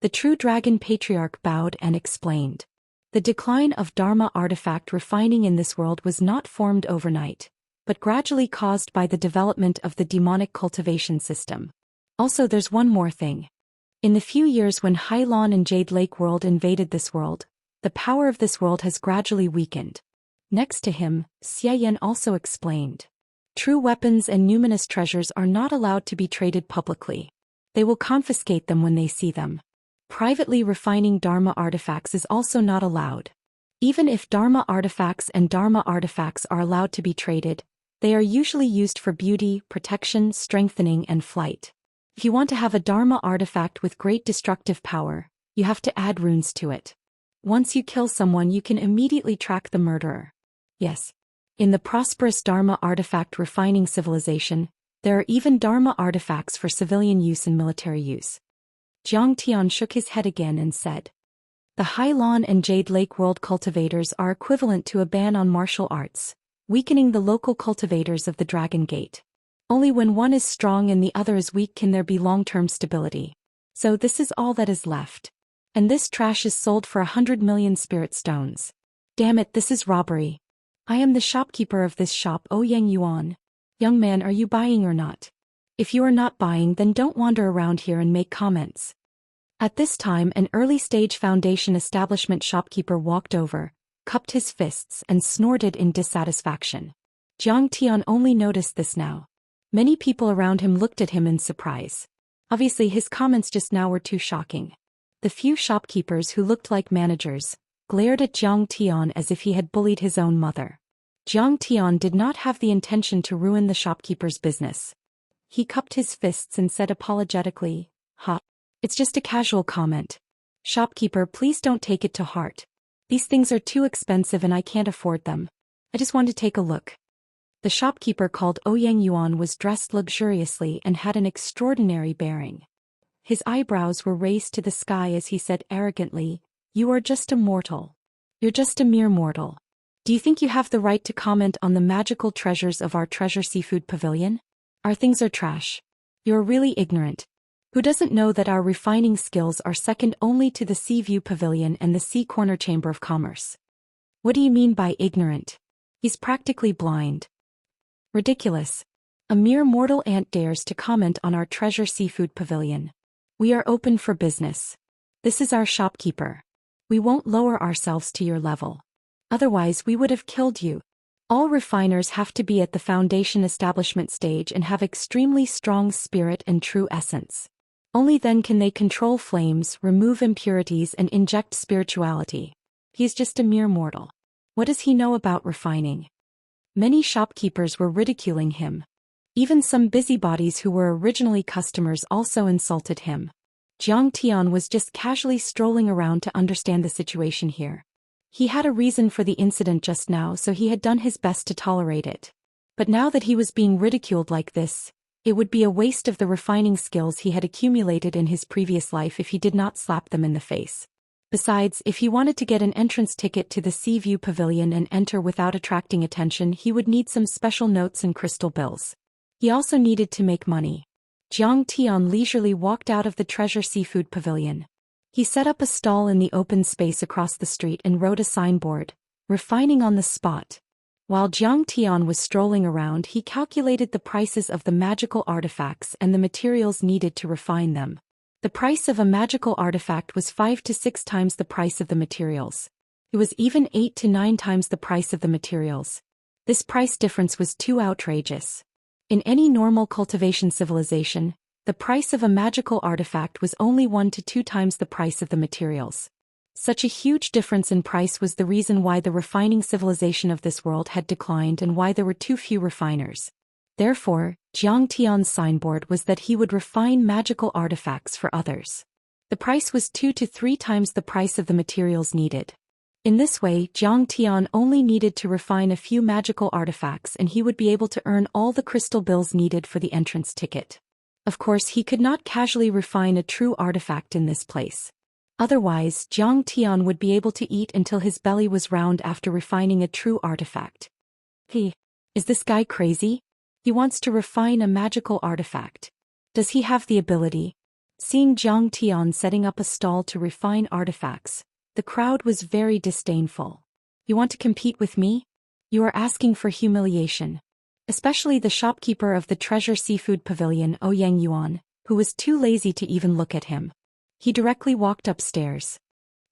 The true dragon patriarch bowed and explained. The decline of Dharma artifact refining in this world was not formed overnight, but gradually caused by the development of the demonic cultivation system. Also, there's one more thing. In the few years when Hylon and Jade Lake world invaded this world, the power of this world has gradually weakened. Next to him, Xian also explained. True weapons and numinous treasures are not allowed to be traded publicly. They will confiscate them when they see them. Privately refining Dharma artifacts is also not allowed. Even if Dharma artifacts and Dharma artifacts are allowed to be traded, they are usually used for beauty, protection, strengthening, and flight. If you want to have a Dharma artifact with great destructive power, you have to add runes to it. Once you kill someone, you can immediately track the murderer. Yes. In the prosperous Dharma artifact refining civilization, there are even Dharma artifacts for civilian use and military use. Jiang Tian shook his head again and said, the Hylon and Jade Lake world cultivators are equivalent to a ban on martial arts, weakening the local cultivators of the Dragon Gate. Only when one is strong and the other is weak can there be long-term stability. So this is all that is left. And this trash is sold for 100 million spirit stones. Damn it, this is robbery. I am the shopkeeper of this shop, Ouyang Yuan. Young man, are you buying or not? If you are not buying, then don't wander around here and make comments. At this time, an early-stage foundation establishment shopkeeper walked over, cupped his fists and snorted in dissatisfaction. Jiang Tian only noticed this now. Many people around him looked at him in surprise. Obviously his comments just now were too shocking. The few shopkeepers who looked like managers glared at Jiang Tian as if he had bullied his own mother. Jiang Tian did not have the intention to ruin the shopkeeper's business. He cupped his fists and said apologetically, "Ha. It's just a casual comment. Shopkeeper, please don't take it to heart. These things are too expensive and I can't afford them. I just want to take a look." The shopkeeper called Ouyang Yuan was dressed luxuriously and had an extraordinary bearing. His eyebrows were raised to the sky as he said arrogantly, "You are just a mortal. You're just a mere mortal. Do you think you have the right to comment on the magical treasures of our treasure seafood pavilion? Our things are trash. You're really ignorant. Who doesn't know that our refining skills are second only to the Sea View Pavilion and the Sea Corner Chamber of Commerce? What do you mean by ignorant? He's practically blind. Ridiculous. A mere mortal ant dares to comment on our treasure seafood pavilion. We are open for business. This is our shopkeeper. We won't lower ourselves to your level. Otherwise we would have killed you. All refiners have to be at the foundation establishment stage and have extremely strong spirit and true essence. Only then can they control flames, remove impurities and inject spirituality. He's just a mere mortal. What does he know about refining?" Many shopkeepers were ridiculing him. Even some busybodies who were originally customers also insulted him. Jiang Tian was just casually strolling around to understand the situation here. He had a reason for the incident just now, so he had done his best to tolerate it. But now that he was being ridiculed like this, it would be a waste of the refining skills he had accumulated in his previous life if he did not slap them in the face. Besides, if he wanted to get an entrance ticket to the Sea View Pavilion and enter without attracting attention, he would need some special notes and crystal bills. He also needed to make money. Jiang Tian leisurely walked out of the Treasure Seafood Pavilion. He set up a stall in the open space across the street and wrote a signboard, "Refining on the spot." While Jiang Tian was strolling around, he calculated the prices of the magical artifacts and the materials needed to refine them. The price of a magical artifact was 5 to 6 times the price of the materials. It was even 8 to 9 times the price of the materials. This price difference was too outrageous. In any normal cultivation civilization, the price of a magical artifact was only 1 to 2 times the price of the materials. Such a huge difference in price was the reason why the refining civilization of this world had declined and why there were too few refiners. Therefore, Jiang Tian's signboard was that he would refine magical artifacts for others. The price was 2 to 3 times the price of the materials needed. In this way, Jiang Tian only needed to refine a few magical artifacts and he would be able to earn all the crystal bills needed for the entrance ticket. Of course, he could not casually refine a true artifact in this place. Otherwise, Jiang Tian would be able to eat until his belly was round after refining a true artifact. Is this guy crazy? He wants to refine a magical artifact. Does he have the ability? Seeing Jiang Tian setting up a stall to refine artifacts, the crowd was very disdainful. You want to compete with me? You are asking for humiliation. Especially the shopkeeper of the Treasure Seafood Pavilion, Ouyang Yuan, who was too lazy to even look at him. He directly walked upstairs.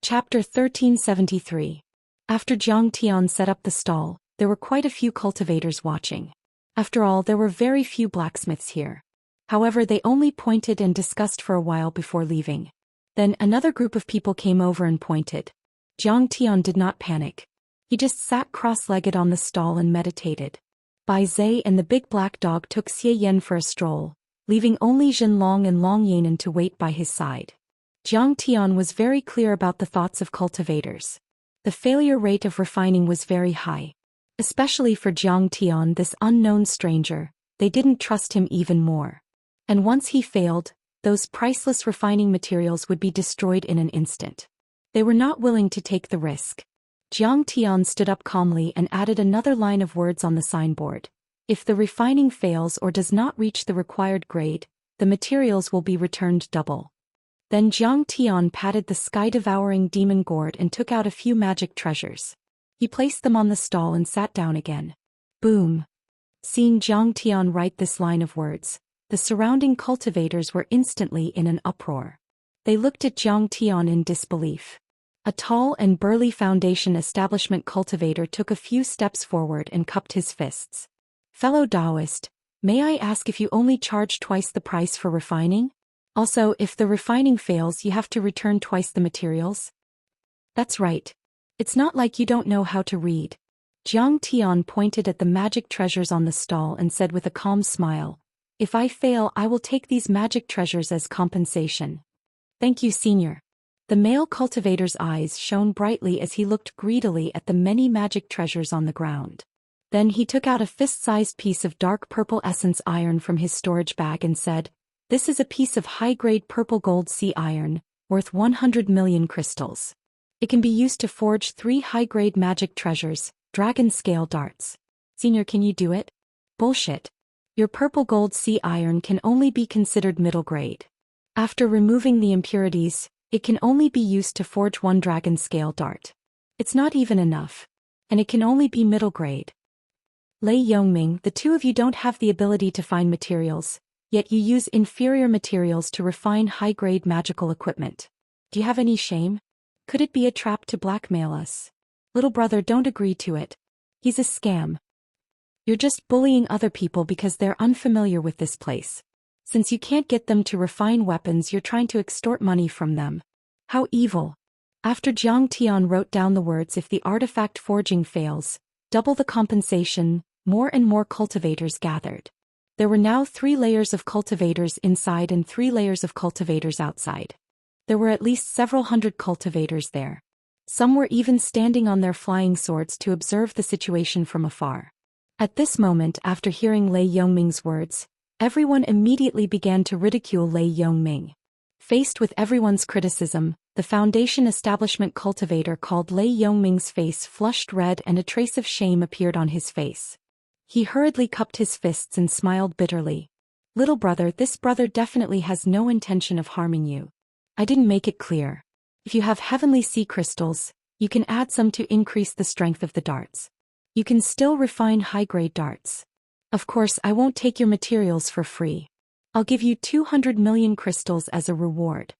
Chapter 1373. After Jiang Tian set up the stall, there were quite a few cultivators watching. After all, there were very few blacksmiths here. However, they only pointed and discussed for a while before leaving. Then another group of people came over and pointed. Jiang Tian did not panic. He just sat cross-legged on the stall and meditated. Bai Zhe and the big black dog took Xie Yan for a stroll, leaving only Zhenlong and Long Yanan to wait by his side. Jiang Tian was very clear about the thoughts of cultivators. The failure rate of refining was very high. Especially for Jiang Tian, this unknown stranger, they didn't trust him even more. And once he failed, those priceless refining materials would be destroyed in an instant. They were not willing to take the risk. Jiang Tian stood up calmly and added another line of words on the signboard. If the refining fails or does not reach the required grade, the materials will be returned double. Then Jiang Tian patted the sky-devouring demon gourd and took out a few magic treasures. He placed them on the stall and sat down again. Boom. Seeing Zhang Tian write this line of words, the surrounding cultivators were instantly in an uproar. They looked at Zhang Tian in disbelief. A tall and burly foundation establishment cultivator took a few steps forward and cupped his fists. Fellow Daoist, may I ask if you only charge twice the price for refining? Also, if the refining fails, you have to return twice the materials? That's right. It's not like you don't know how to read. Zhang Tian pointed at the magic treasures on the stall and said with a calm smile, if I fail, I will take these magic treasures as compensation. Thank you, Senior. The male cultivator's eyes shone brightly as he looked greedily at the many magic treasures on the ground. Then he took out a fist-sized piece of dark purple essence iron from his storage bag and said, this is a piece of high-grade purple gold sea iron, worth 100 million crystals. It can be used to forge 3 high-grade magic treasures, dragon scale darts. Senior, can you do it? Bullshit. Your purple gold sea iron can only be considered middle grade. After removing the impurities, it can only be used to forge 1 dragon scale dart. It's not even enough. And it can only be middle grade. Lei Yongming, the two of you don't have the ability to find materials, yet you use inferior materials to refine high-grade magical equipment. Do you have any shame? Could it be a trap to blackmail us? Little brother, don't agree to it. He's a scam. You're just bullying other people because they're unfamiliar with this place. Since you can't get them to refine weapons, you're trying to extort money from them. How evil. After Zhang Tian wrote down the words, if the artifact forging fails, double the compensation, more and more cultivators gathered. There were now 3 layers of cultivators inside and 3 layers of cultivators outside. There were at least several hundred cultivators there. Some were even standing on their flying swords to observe the situation from afar. At this moment, after hearing Lei Yongming's words, everyone immediately began to ridicule Lei Yongming. Faced with everyone's criticism, the Foundation establishment cultivator called Lei Yongming's face flushed red and a trace of shame appeared on his face. He hurriedly cupped his fists and smiled bitterly. Little brother, this brother definitely has no intention of harming you. I didn't make it clear. If you have heavenly sea crystals, you can add some to increase the strength of the darts. You can still refine high-grade darts. Of course, I won't take your materials for free. I'll give you 200 million crystals as a reward.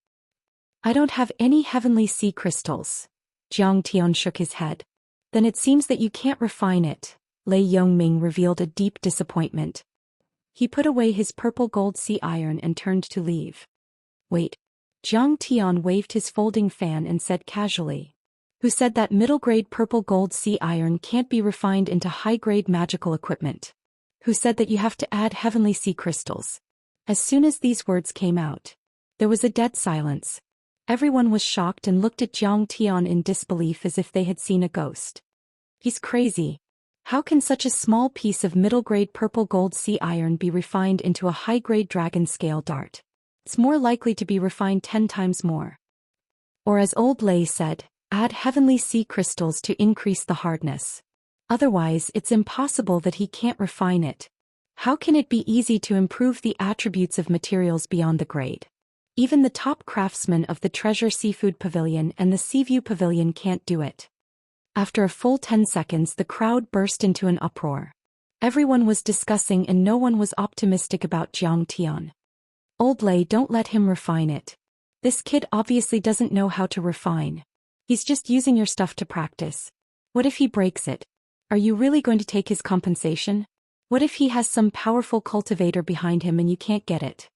I don't have any heavenly sea crystals. Zhang Tian shook his head. Then it seems that you can't refine it. Lei Yongming revealed a deep disappointment. He put away his purple gold sea iron and turned to leave. Wait. Zhang Tian waved his folding fan and said casually. Who said that middle-grade purple gold sea iron can't be refined into high-grade magical equipment? Who said that you have to add heavenly sea crystals? As soon as these words came out, there was a dead silence. Everyone was shocked and looked at Zhang Tian in disbelief as if they had seen a ghost. He's crazy. How can such a small piece of middle-grade purple gold sea iron be refined into a high-grade dragon scale dart? It's more likely to be refined 10 times more. Or as old Lei said, add heavenly sea crystals to increase the hardness. Otherwise, it's impossible that he can't refine it. How can it be easy to improve the attributes of materials beyond the grade? Even the top craftsmen of the Treasure Seafood Pavilion and the Seaview Pavilion can't do it. After a full 10 seconds, the crowd burst into an uproar. Everyone was discussing and no one was optimistic about Zhang Tian. Old Lei, don't let him refine it. This kid obviously doesn't know how to refine. He's just using your stuff to practice. What if he breaks it? Are you really going to take his compensation? What if he has some powerful cultivator behind him and you can't get it?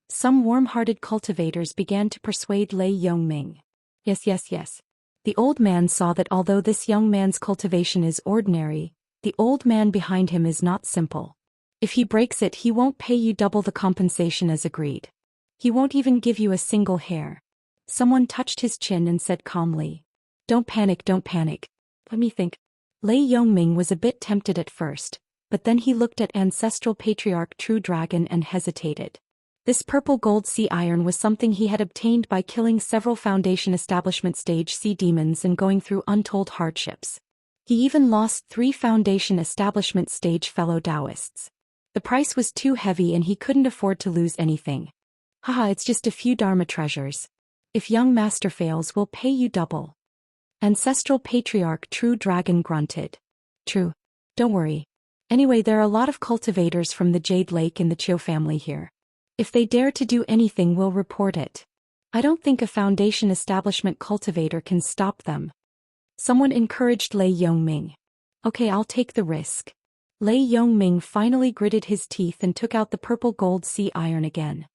Some warm-hearted cultivators began to persuade Lei Yongming. Yes. The old man saw that although this young man's cultivation is ordinary, the old man behind him is not simple. If he breaks it, he won't pay you double the compensation as agreed. He won't even give you a single hair. Someone touched his chin and said calmly, don't panic. Let me think. Lei Yongming was a bit tempted at first, but then he looked at Ancestral Patriarch True Dragon and hesitated. This purple gold sea iron was something he had obtained by killing several Foundation Establishment stage sea demons and going through untold hardships. He even lost 3 Foundation Establishment stage fellow Daoists. The price was too heavy and he couldn't afford to lose anything. Haha, it's just a few Dharma treasures. If young master fails, we'll pay you double. Ancestral patriarch True Dragon grunted. True. Don't worry. Anyway, there are a lot of cultivators from the Jade Lake in the Qiu family here. If they dare to do anything, we'll report it. I don't think a Foundation establishment cultivator can stop them. Someone encouraged Lei Yongming. Okay, I'll take the risk. Lei Yongming finally gritted his teeth and took out the purple gold sea iron again.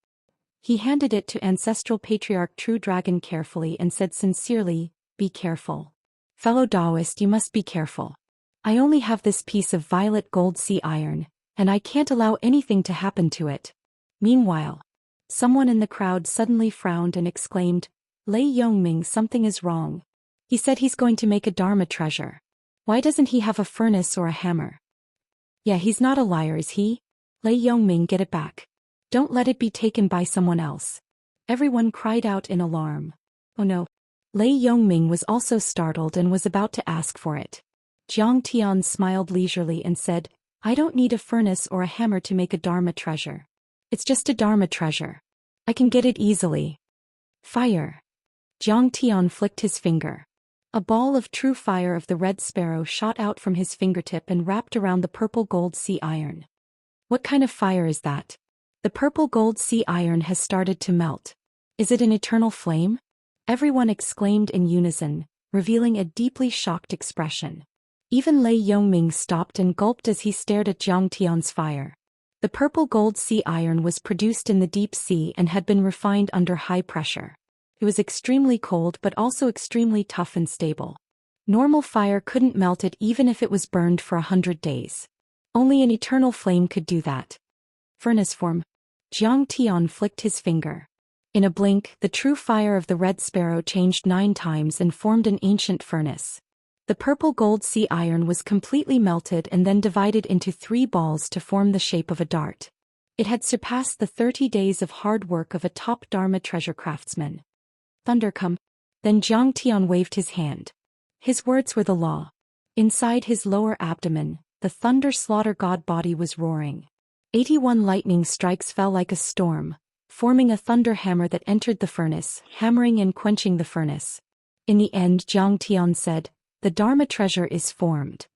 He handed it to Ancestral Patriarch True Dragon carefully and said sincerely, "Be careful. Fellow Daoist, you must be careful. I only have this piece of violet gold sea iron, and I can't allow anything to happen to it." Meanwhile, someone in the crowd suddenly frowned and exclaimed, "Lei Yongming, something is wrong. He said he's going to make a Dharma treasure. Why doesn't he have a furnace or a hammer?" "Yeah, he's not a liar, is he? Lei Yongming, get it back. Don't let it be taken by someone else." Everyone cried out in alarm. Oh no. Lei Yongming was also startled and was about to ask for it. Jiang Tian smiled leisurely and said, "I don't need a furnace or a hammer to make a Dharma treasure. It's just a Dharma treasure. I can get it easily." Fire. Jiang Tian flicked his finger. A ball of true fire of the red sparrow shot out from his fingertip and wrapped around the purple gold sea iron. What kind of fire is that? The purple gold sea iron has started to melt. Is it an eternal flame? Everyone exclaimed in unison, revealing a deeply shocked expression. Even Lei Yongming stopped and gulped as he stared at Jiang Tian's fire. The purple gold sea iron was produced in the deep sea and had been refined under high pressure. It was extremely cold but also extremely tough and stable. Normal fire couldn't melt it even if it was burned for 100 days. Only an eternal flame could do that. Furnace form. Jiang Tian flicked his finger. In a blink, the true fire of the red sparrow changed 9 times and formed an ancient furnace. The purple gold sea iron was completely melted and then divided into 3 balls to form the shape of a dart. It had surpassed the 30 days of hard work of a top Dharma treasure craftsman. Thunder come. Then Jiang Tian waved his hand. His words were the law. Inside his lower abdomen, the thunder slaughter god body was roaring. 81 lightning strikes fell like a storm, forming a thunder hammer that entered the furnace, hammering and quenching the furnace. In the end, Jiang Tian said, "The Dharma treasure is formed."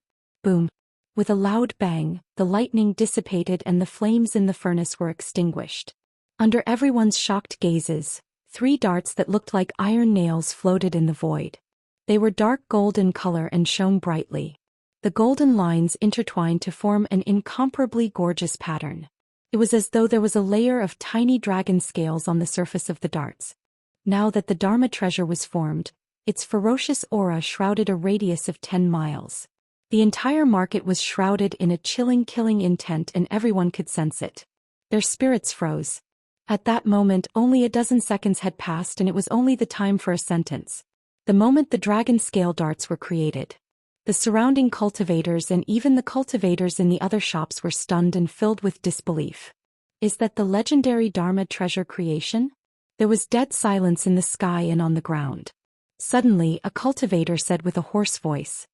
Boom. With a loud bang, the lightning dissipated and the flames in the furnace were extinguished. Under everyone's shocked gazes, 3 darts that looked like iron nails floated in the void. They were dark gold in color and shone brightly. The golden lines intertwined to form an incomparably gorgeous pattern. It was as though there was a layer of tiny dragon scales on the surface of the darts. Now that the Dharma treasure was formed, its ferocious aura shrouded a radius of 10 miles. The entire market was shrouded in a chilling killing intent and everyone could sense it. Their spirits froze. At that moment only a dozen seconds had passed and it was only the time for a sentence. The moment the dragon scale darts were created. The surrounding cultivators and even the cultivators in the other shops were stunned and filled with disbelief. Is that the legendary Dharma treasure creation? There was dead silence in the sky and on the ground. Suddenly, a cultivator said with a hoarse voice.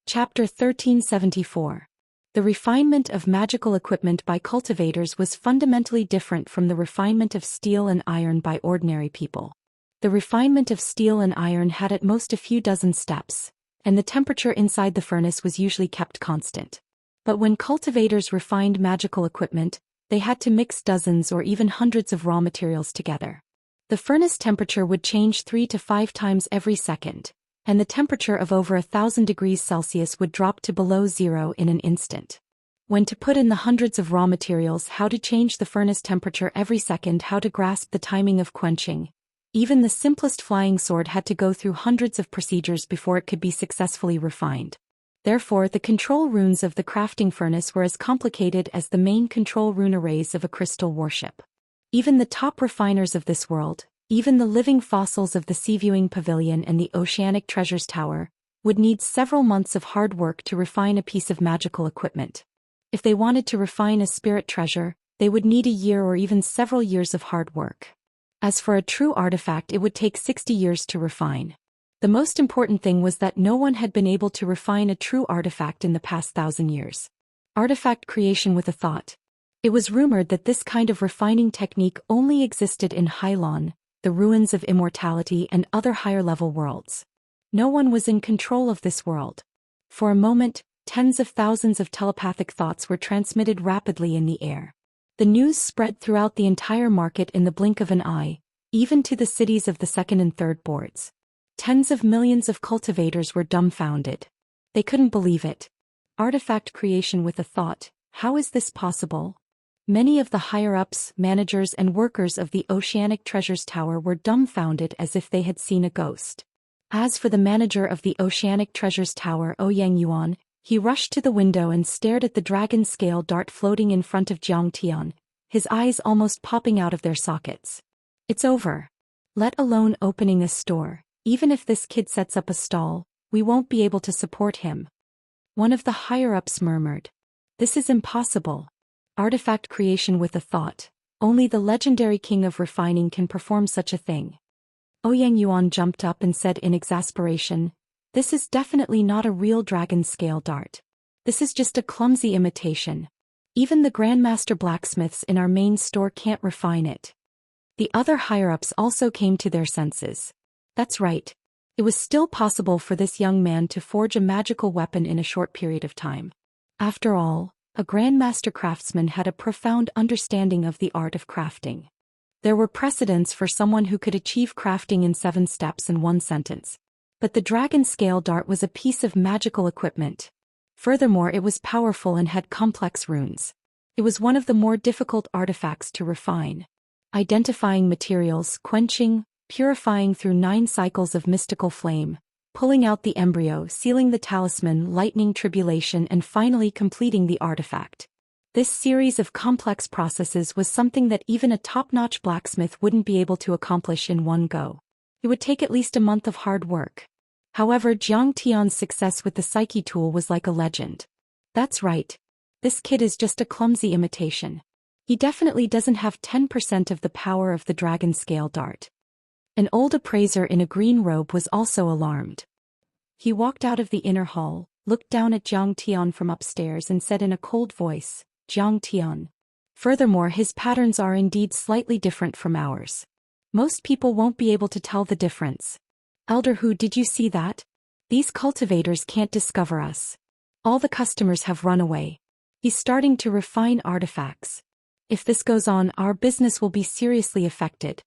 Chapter 1374. The refinement of magical equipment by cultivators was fundamentally different from the refinement of steel and iron by ordinary people. The refinement of steel and iron had at most a few dozen steps, and the temperature inside the furnace was usually kept constant. But when cultivators refined magical equipment, they had to mix dozens or even hundreds of raw materials together. The furnace temperature would change 3 to 5 times every second, and the temperature of over 1,000 degrees Celsius would drop to below 0 in an instant. When to put in the hundreds of raw materials, how to change the furnace temperature every second, how to grasp the timing of quenching. Even the simplest flying sword had to go through hundreds of procedures before it could be successfully refined. Therefore, the control runes of the crafting furnace were as complicated as the main control rune arrays of a crystal warship. Even the top refiners of this world, even the living fossils of the Sea-Viewing Pavilion and the Oceanic Treasures Tower, would need several months of hard work to refine a piece of magical equipment. If they wanted to refine a spirit treasure, they would need a year or even several years of hard work. As for a true artifact, it would take 60 years to refine. The most important thing was that no one had been able to refine a true artifact in the past 1,000 years. Artifact creation with a thought. It was rumored that this kind of refining technique only existed in Hylon, the ruins of immortality and other higher-level worlds. No one was in control of this world. For a moment, tens of thousands of telepathic thoughts were transmitted rapidly in the air. The news spread throughout the entire market in the blink of an eye, even to the cities of the second and third boards. Tens of millions of cultivators were dumbfounded. They couldn't believe it. Artifact creation with a thought, how is this possible? Many of the higher-ups, managers and workers of the Oceanic Treasures Tower were dumbfounded as if they had seen a ghost. As for the manager of the Oceanic Treasures Tower, Ouyang Yuan, he rushed to the window and stared at the dragon scale dart floating in front of Zhang Tian, his eyes almost popping out of their sockets. It's over. Let alone opening this store, even if this kid sets up a stall, we won't be able to support him. One of the higher-ups murmured. This is impossible. Artifact creation with a thought, only the legendary king of refining can perform such a thing. Ouyang Yuan jumped up and said in exasperation, this is definitely not a real dragon scale dart. This is just a clumsy imitation. Even the Grandmaster blacksmiths in our main store can't refine it. The other higher-ups also came to their senses. That's right. It was still possible for this young man to forge a magical weapon in a short period of time. After all, a Grandmaster craftsman had a profound understanding of the art of crafting. There were precedents for someone who could achieve crafting in 7 steps in 1 sentence. But the dragon scale dart was a piece of magical equipment. Furthermore, it was powerful and had complex runes. It was one of the more difficult artifacts to refine. Identifying materials, quenching, purifying through 9 cycles of mystical flame, pulling out the embryo, sealing the talisman, lightning tribulation, and finally completing the artifact. This series of complex processes was something that even a top-notch blacksmith wouldn't be able to accomplish in one go. It would take at least a month of hard work. However, Zhang Tian's success with the Psyche tool was like a legend. That's right. This kid is just a clumsy imitation. He definitely doesn't have 10% of the power of the dragon scale dart. An old appraiser in a green robe was also alarmed. He walked out of the inner hall, looked down at Zhang Tian from upstairs and said in a cold voice, Zhang Tian. Furthermore, his patterns are indeed slightly different from ours. Most people won't be able to tell the difference. Elder Hu, did you see that? These cultivators can't discover us. All the customers have run away. He's starting to refine artifacts. If this goes on, our business will be seriously affected.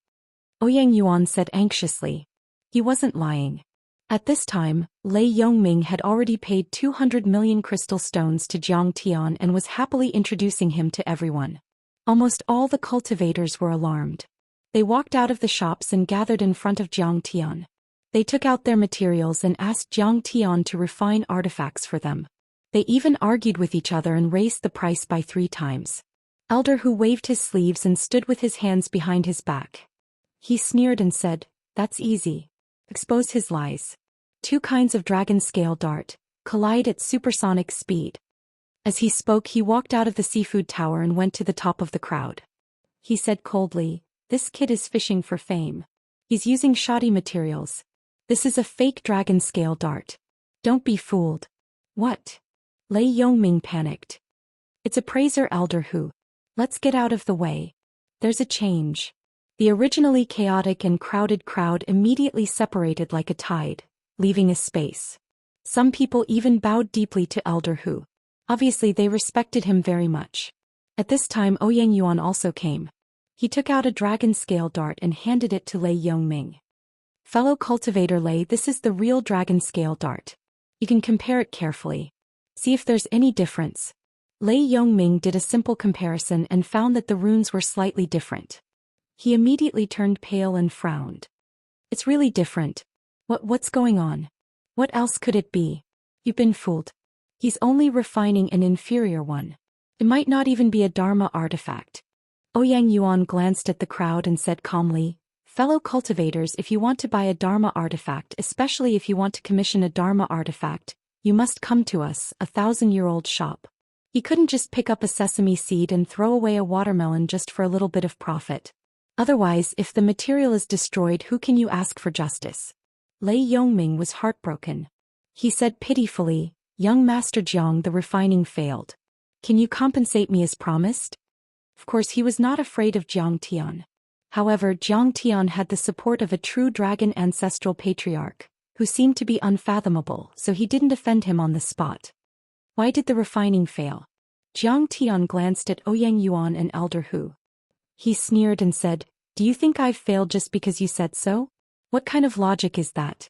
Ouyang Yuan said anxiously. He wasn't lying. At this time, Lei Yongming had already paid 200 million crystal stones to Zhang Tian and was happily introducing him to everyone. Almost all the cultivators were alarmed. They walked out of the shops and gathered in front of Zhang Tian. They took out their materials and asked Zhang Tian to refine artifacts for them. They even argued with each other and raised the price by 3 times. Elder Hu waved his sleeves and stood with his hands behind his back. He sneered and said, that's easy. Expose his lies. 2 kinds of dragon scale dart, collide at supersonic speed. As he spoke, he walked out of the seafood tower and went to the top of the crowd. He said coldly, this kid is fishing for fame. He's using shoddy materials. This is a fake dragon scale dart. Don't be fooled. What? Lei Yongming panicked. It's appraiser Elder Hu. Let's get out of the way. There's a change. The originally chaotic and crowded crowd immediately separated like a tide, leaving a space. Some people even bowed deeply to Elder Hu. Obviously they respected him very much. At this time Ouyang Yuan also came. He took out a dragon scale dart and handed it to Lei Yongming. Fellow cultivator Lei, this is the real dragon scale dart. You can compare it carefully. See if there's any difference. Lei Yongming did a simple comparison and found that the runes were slightly different. He immediately turned pale and frowned. It's really different. What's going on? What else could it be? You've been fooled. He's only refining an inferior one. It might not even be a Dharma artifact. Ouyang Yuan glanced at the crowd and said calmly, fellow cultivators, if you want to buy a Dharma artifact, especially if you want to commission a Dharma artifact, you must come to us, a 1,000-year-old shop. He couldn't just pick up a sesame seed and throw away a watermelon just for a little bit of profit. Otherwise, if the material is destroyed, who can you ask for justice? Lei Yongming was heartbroken. He said pitifully, young Master Jiang, the refining failed. Can you compensate me as promised? Of course, he was not afraid of Zhang Tian. However, Zhang Tian had the support of a true dragon ancestral patriarch, who seemed to be unfathomable, so he didn't offend him on the spot. Why did the refining fail? Jiang Tian glanced at Ouyang Yuan and Elder Hu. He sneered and said, "Do you think I've failed just because you said so? What kind of logic is that?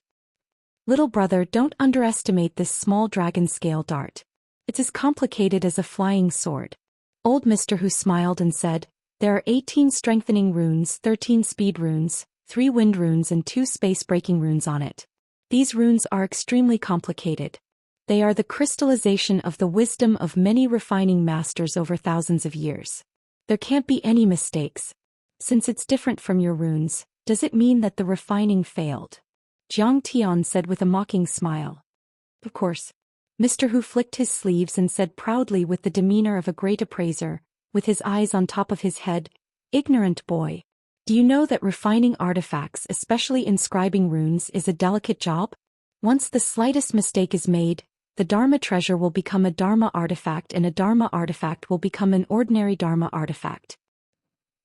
Little brother, don't underestimate this small dragon scale dart. It's as complicated as a flying sword." Old Mr. Hu smiled and said, "There are 18 strengthening runes, 13 speed runes, 3 wind runes and 2 space-breaking runes on it. These runes are extremely complicated. They are the crystallization of the wisdom of many refining masters over thousands of years. There can't be any mistakes. Since it's different from your runes, does it mean that the refining failed?" Jiang Tian said with a mocking smile. "Of course." Mr. Hu flicked his sleeves and said proudly with the demeanor of a great appraiser, with his eyes on top of his head, "Ignorant boy. Do you know that refining artifacts, especially inscribing runes, is a delicate job? Once the slightest mistake is made, the Dharma treasure will become a Dharma artifact and a Dharma artifact will become an ordinary Dharma artifact."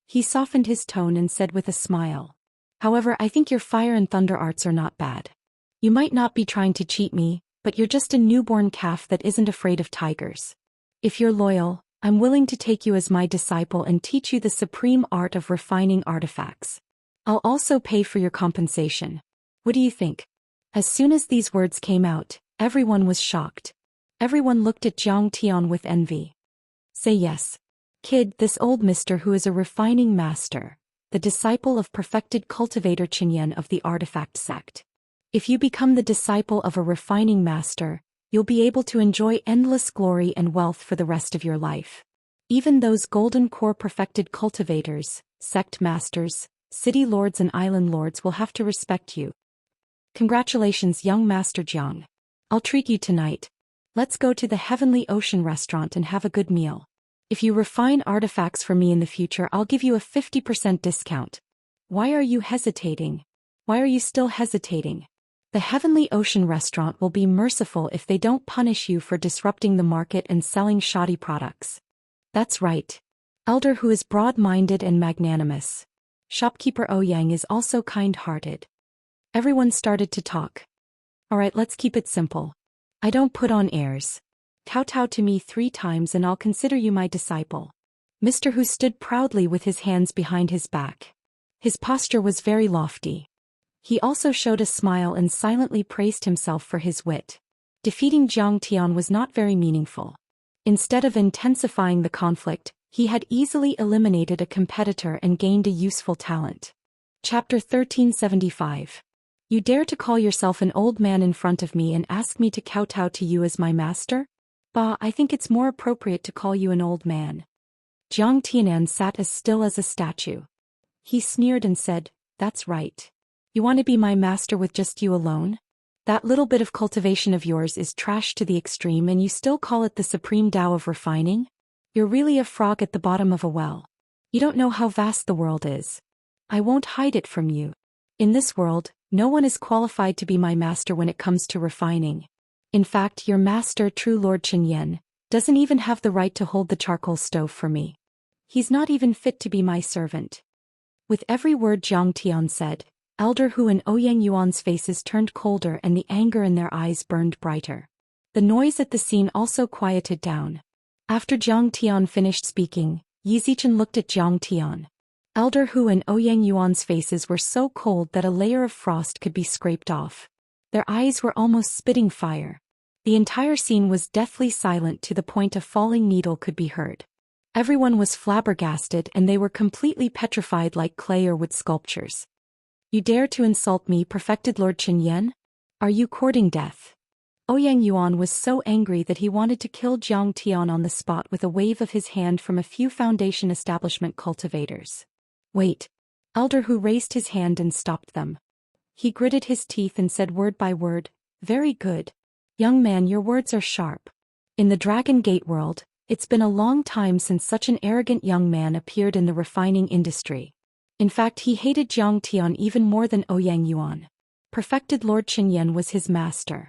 He softened his tone and said with a smile, "However, I think your fire and thunder arts are not bad. You might not be trying to cheat me, but you're just a newborn calf that isn't afraid of tigers. If you're loyal, I'm willing to take you as my disciple and teach you the supreme art of refining artifacts. I'll also pay for your compensation. What do you think?" As soon as these words came out, everyone was shocked. Everyone looked at Jiang Tian with envy. "Say yes. Kid, this old mister who is a refining master, the disciple of perfected cultivator Qianyan of the artifact sect. If you become the disciple of a refining master, you'll be able to enjoy endless glory and wealth for the rest of your life. Even those golden core perfected cultivators, sect masters, city lords and island lords will have to respect you. Congratulations, young Master Jiang. I'll treat you tonight. Let's go to the Heavenly Ocean restaurant and have a good meal. If you refine artifacts for me in the future, I'll give you a 50% discount. Why are you hesitating? Why are you still hesitating? The Heavenly Ocean restaurant will be merciful if they don't punish you for disrupting the market and selling shoddy products." "That's right. Elder Hu is broad-minded and magnanimous. Shopkeeper Ouyang is also kind-hearted." Everyone started to talk. "Alright, let's keep it simple. I don't put on airs. Kowtow to me 3 times and I'll consider you my disciple." Mr. Hu stood proudly with his hands behind his back. His posture was very lofty. He also showed a smile and silently praised himself for his wit. Defeating Jiang Tian was not very meaningful. Instead of intensifying the conflict, he had easily eliminated a competitor and gained a useful talent. Chapter 1375. You dare to call yourself an old man in front of me and ask me to kowtow to you as my master? Bah, I think it's more appropriate to call you an old man. Jiang Tianan sat as still as a statue. He sneered and said, "That's right. You want to be my master with just you alone? That little bit of cultivation of yours is trash to the extreme and you still call it the supreme Tao of refining? You're really a frog at the bottom of a well. You don't know how vast the world is. I won't hide it from you. In this world, no one is qualified to be my master when it comes to refining. In fact, your master, True Lord Qianyan, doesn't even have the right to hold the charcoal stove for me. He's not even fit to be my servant." With every word Jiang Tian said, Elder Hu and Ouyang Yuan's faces turned colder and the anger in their eyes burned brighter. The noise at the scene also quieted down. After Jiang Tian finished speaking, Yi Zichen looked at Jiang Tian. Elder Hu and Ouyang Yuan's faces were so cold that a layer of frost could be scraped off. Their eyes were almost spitting fire. The entire scene was deathly silent to the point a falling needle could be heard. Everyone was flabbergasted and they were completely petrified like clay or wood sculptures. "You dare to insult me, perfected Lord Qianyan? Are you courting death?" Ouyang Yuan was so angry that he wanted to kill Jiang Tian on the spot with a wave of his hand from a few Foundation establishment cultivators. "Wait." Elder Hu raised his hand and stopped them. He gritted his teeth and said word by word, "Very good. Young man, your words are sharp. In the Dragon Gate world, it's been a long time since such an arrogant young man appeared in the refining industry. In fact, he hated Jiang Tian even more than Ouyang Yuan. Perfected Lord Qianyan was his master.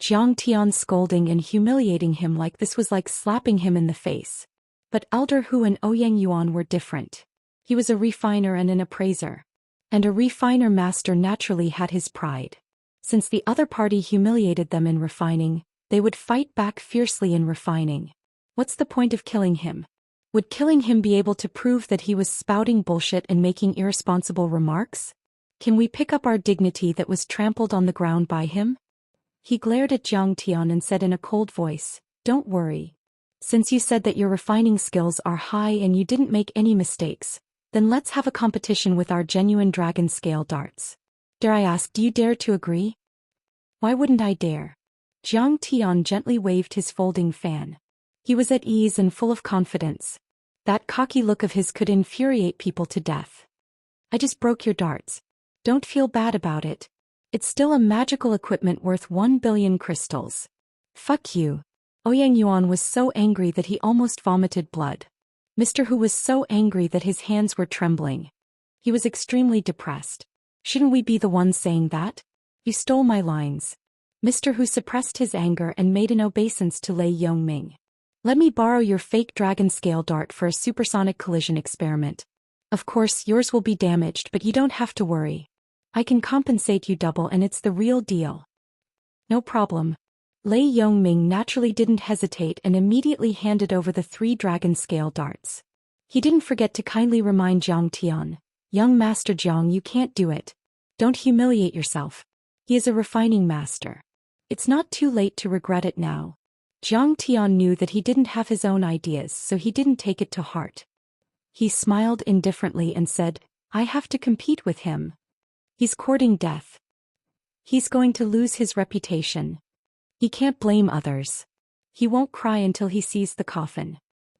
Jiang Tian scolding and humiliating him like this was like slapping him in the face. But Elder Hu and Ouyang Yuan were different. He was a refiner and an appraiser. And a refiner master naturally had his pride. Since the other party humiliated them in refining, they would fight back fiercely in refining. What's the point of killing him? Would killing him be able to prove that he was spouting bullshit and making irresponsible remarks? Can we pick up our dignity that was trampled on the ground by him? He glared at Zhang Tian and said in a cold voice, "Don't worry. Since you said that your refining skills are high and you didn't make any mistakes, then let's have a competition with our genuine dragon scale darts. Dare I ask, do you dare to agree?" "Why wouldn't I dare?" Zhang Tian gently waved his folding fan. He was at ease and full of confidence. That cocky look of his could infuriate people to death. "I just broke your darts. Don't feel bad about it. It's still a magical equipment worth 1 billion crystals. Fuck you." Ouyang Yuan was so angry that he almost vomited blood. Mr. Hu was so angry that his hands were trembling. He was extremely depressed. "Shouldn't we be the ones saying that? You stole my lines." Mr. Hu suppressed his anger and made an obeisance to Lei Yongming. "Let me borrow your fake dragon scale dart for a supersonic collision experiment. Of course, yours will be damaged, but you don't have to worry. I can compensate you double and it's the real deal." "No problem." Lei Yongming naturally didn't hesitate and immediately handed over the 3 dragon scale darts. He didn't forget to kindly remind Zhang Tian, "Young Master Zhang, you can't do it. Don't humiliate yourself. He is a refining master. It's not too late to regret it now." Zhang Tian knew that he didn't have his own ideas, so he didn't take it to heart. He smiled indifferently and said, "I have to compete with him. He's courting death. He's going to lose his reputation. He can't blame others. He won't cry until he sees the coffin.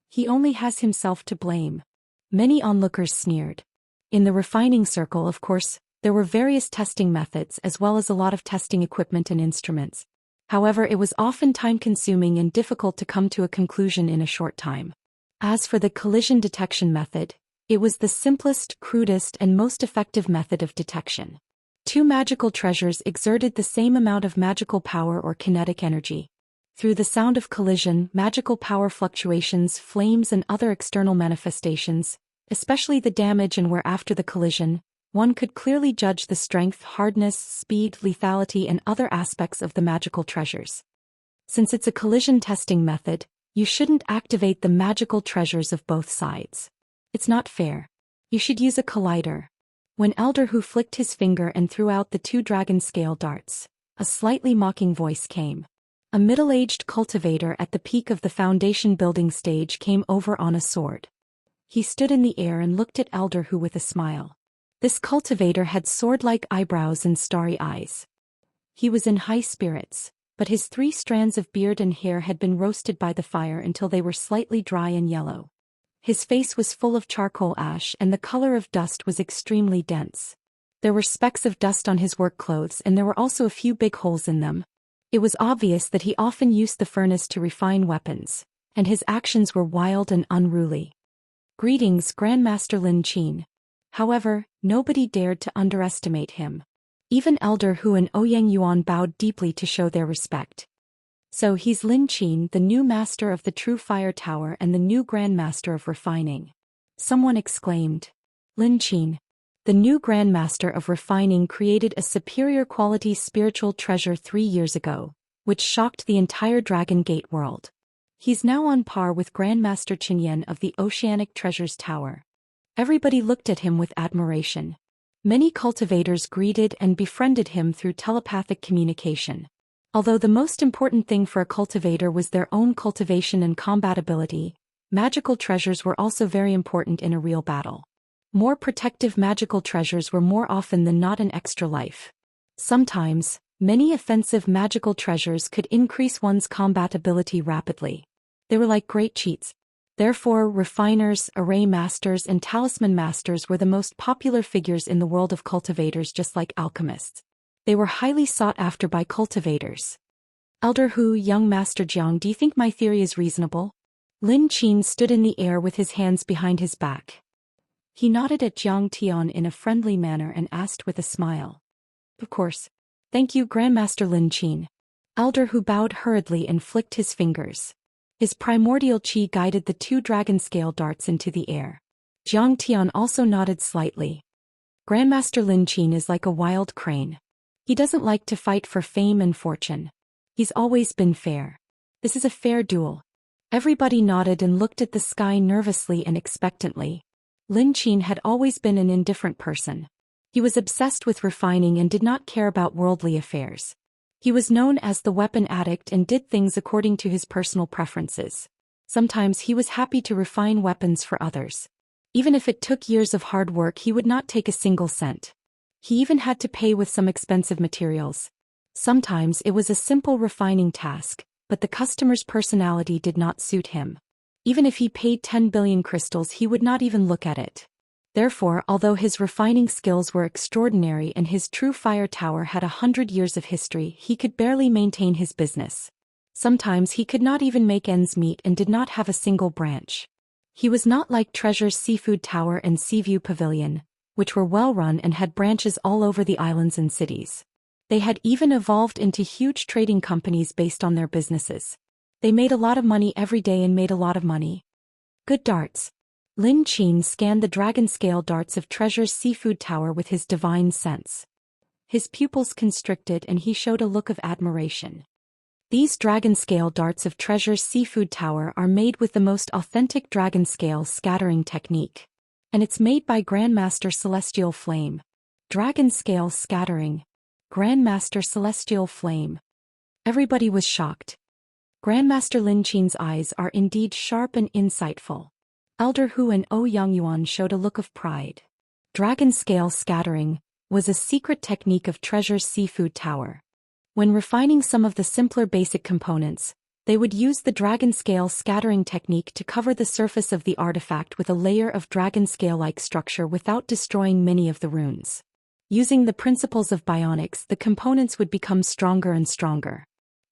He only has himself to blame." Many onlookers sneered. In the refining circle, of course, there were various testing methods as well as a lot of testing equipment and instruments. However, it was often time-consuming and difficult to come to a conclusion in a short time. As for the collision detection method, it was the simplest, crudest, and most effective method of detection. 2 magical treasures exerted the same amount of magical power or kinetic energy. Through the sound of collision, magical power fluctuations, flames, and other external manifestations, especially the damage and wear after the collision, one could clearly judge the strength, hardness, speed, lethality, and other aspects of the magical treasures. Since it's a collision testing method, you shouldn't activate the magical treasures of both sides. It's not fair. You should use a collider. When Elder Hu flicked his finger and threw out the 2 dragon scale darts, a slightly mocking voice came. A middle-aged cultivator at the peak of the foundation building stage came over on a sword. He stood in the air and looked at Elder Hu with a smile. This cultivator had sword-like eyebrows and starry eyes. He was in high spirits, but his 3 strands of beard and hair had been roasted by the fire until they were slightly dry and yellow. His face was full of charcoal ash and the color of dust was extremely dense. There were specks of dust on his work clothes and there were also a few big holes in them. It was obvious that he often used the furnace to refine weapons, and his actions were wild and unruly. "Greetings, Grandmaster Lin Qin." However, nobody dared to underestimate him. Even Elder Hu and Ouyang Yuan bowed deeply to show their respect. "So he's Lin Qin, the new master of the True Fire Tower and the new Grandmaster of Refining," someone exclaimed. Lin Qin, the new Grandmaster of Refining, created a superior quality spiritual treasure 3 years ago, which shocked the entire Dragon Gate world. He's now on par with Grandmaster Qinyan of the Oceanic Treasures Tower. Everybody looked at him with admiration. Many cultivators greeted and befriended him through telepathic communication. Although the most important thing for a cultivator was their own cultivation and combat ability, magical treasures were also very important in a real battle. More protective magical treasures were more often than not an extra life. Sometimes, many offensive magical treasures could increase one's combat ability rapidly. They were like great cheats. Therefore, refiners, array masters, and talisman masters were the most popular figures in the world of cultivators, just like alchemists. They were highly sought after by cultivators. "Elder Hu, young Master Jiang, do you think my theory is reasonable?" Lin Qin stood in the air with his hands behind his back. He nodded at Zhang Tian in a friendly manner and asked with a smile. "Of course. Thank you, Grandmaster Lin Qin." Elder Hu bowed hurriedly and flicked his fingers. His primordial qi guided the 2 dragon scale darts into the air. Zhang Tian also nodded slightly. "Grandmaster Lin Qin is like a wild crane. He doesn't like to fight for fame and fortune. He's always been fair. This is a fair duel. Everybody nodded and looked at the sky nervously and expectantly. Lin Qin had always been an indifferent person. He was obsessed with refining and did not care about worldly affairs. He was known as the weapon addict and did things according to his personal preferences. Sometimes he was happy to refine weapons for others. Even if it took years of hard work, he would not take a single cent. He even had to pay with some expensive materials. Sometimes it was a simple refining task, but the customer's personality did not suit him. Even if he paid 10 billion crystals, he would not even look at it. Therefore, although his refining skills were extraordinary and his true fire tower had 100 years of history, he could barely maintain his business. Sometimes he could not even make ends meet and did not have a single branch. He was not like Treasure's Seafood Tower and Seaview Pavilion, which were well run and had branches all over the islands and cities. They had even evolved into huge trading companies based on their businesses. They made a lot of money every day and made a lot of money. Good darts. Lin Qin scanned the dragon-scale darts of Treasure's Seafood Tower with his divine sense. His pupils constricted and he showed a look of admiration. These dragon-scale darts of Treasure's Seafood Tower are made with the most authentic dragon-scale scattering technique. And it's made by Grandmaster Celestial Flame. Dragon-scale scattering. Grandmaster Celestial Flame. Everybody was shocked. Grandmaster Lin Qin's eyes are indeed sharp and insightful. Elder Hu and Ouyang Yuan showed a look of pride. Dragon-scale scattering was a secret technique of Treasure's Seafood Tower. When refining some of the simpler basic components, they would use the dragon-scale scattering technique to cover the surface of the artifact with a layer of dragon-scale-like structure without destroying many of the runes. Using the principles of bionics, the components would become stronger and stronger.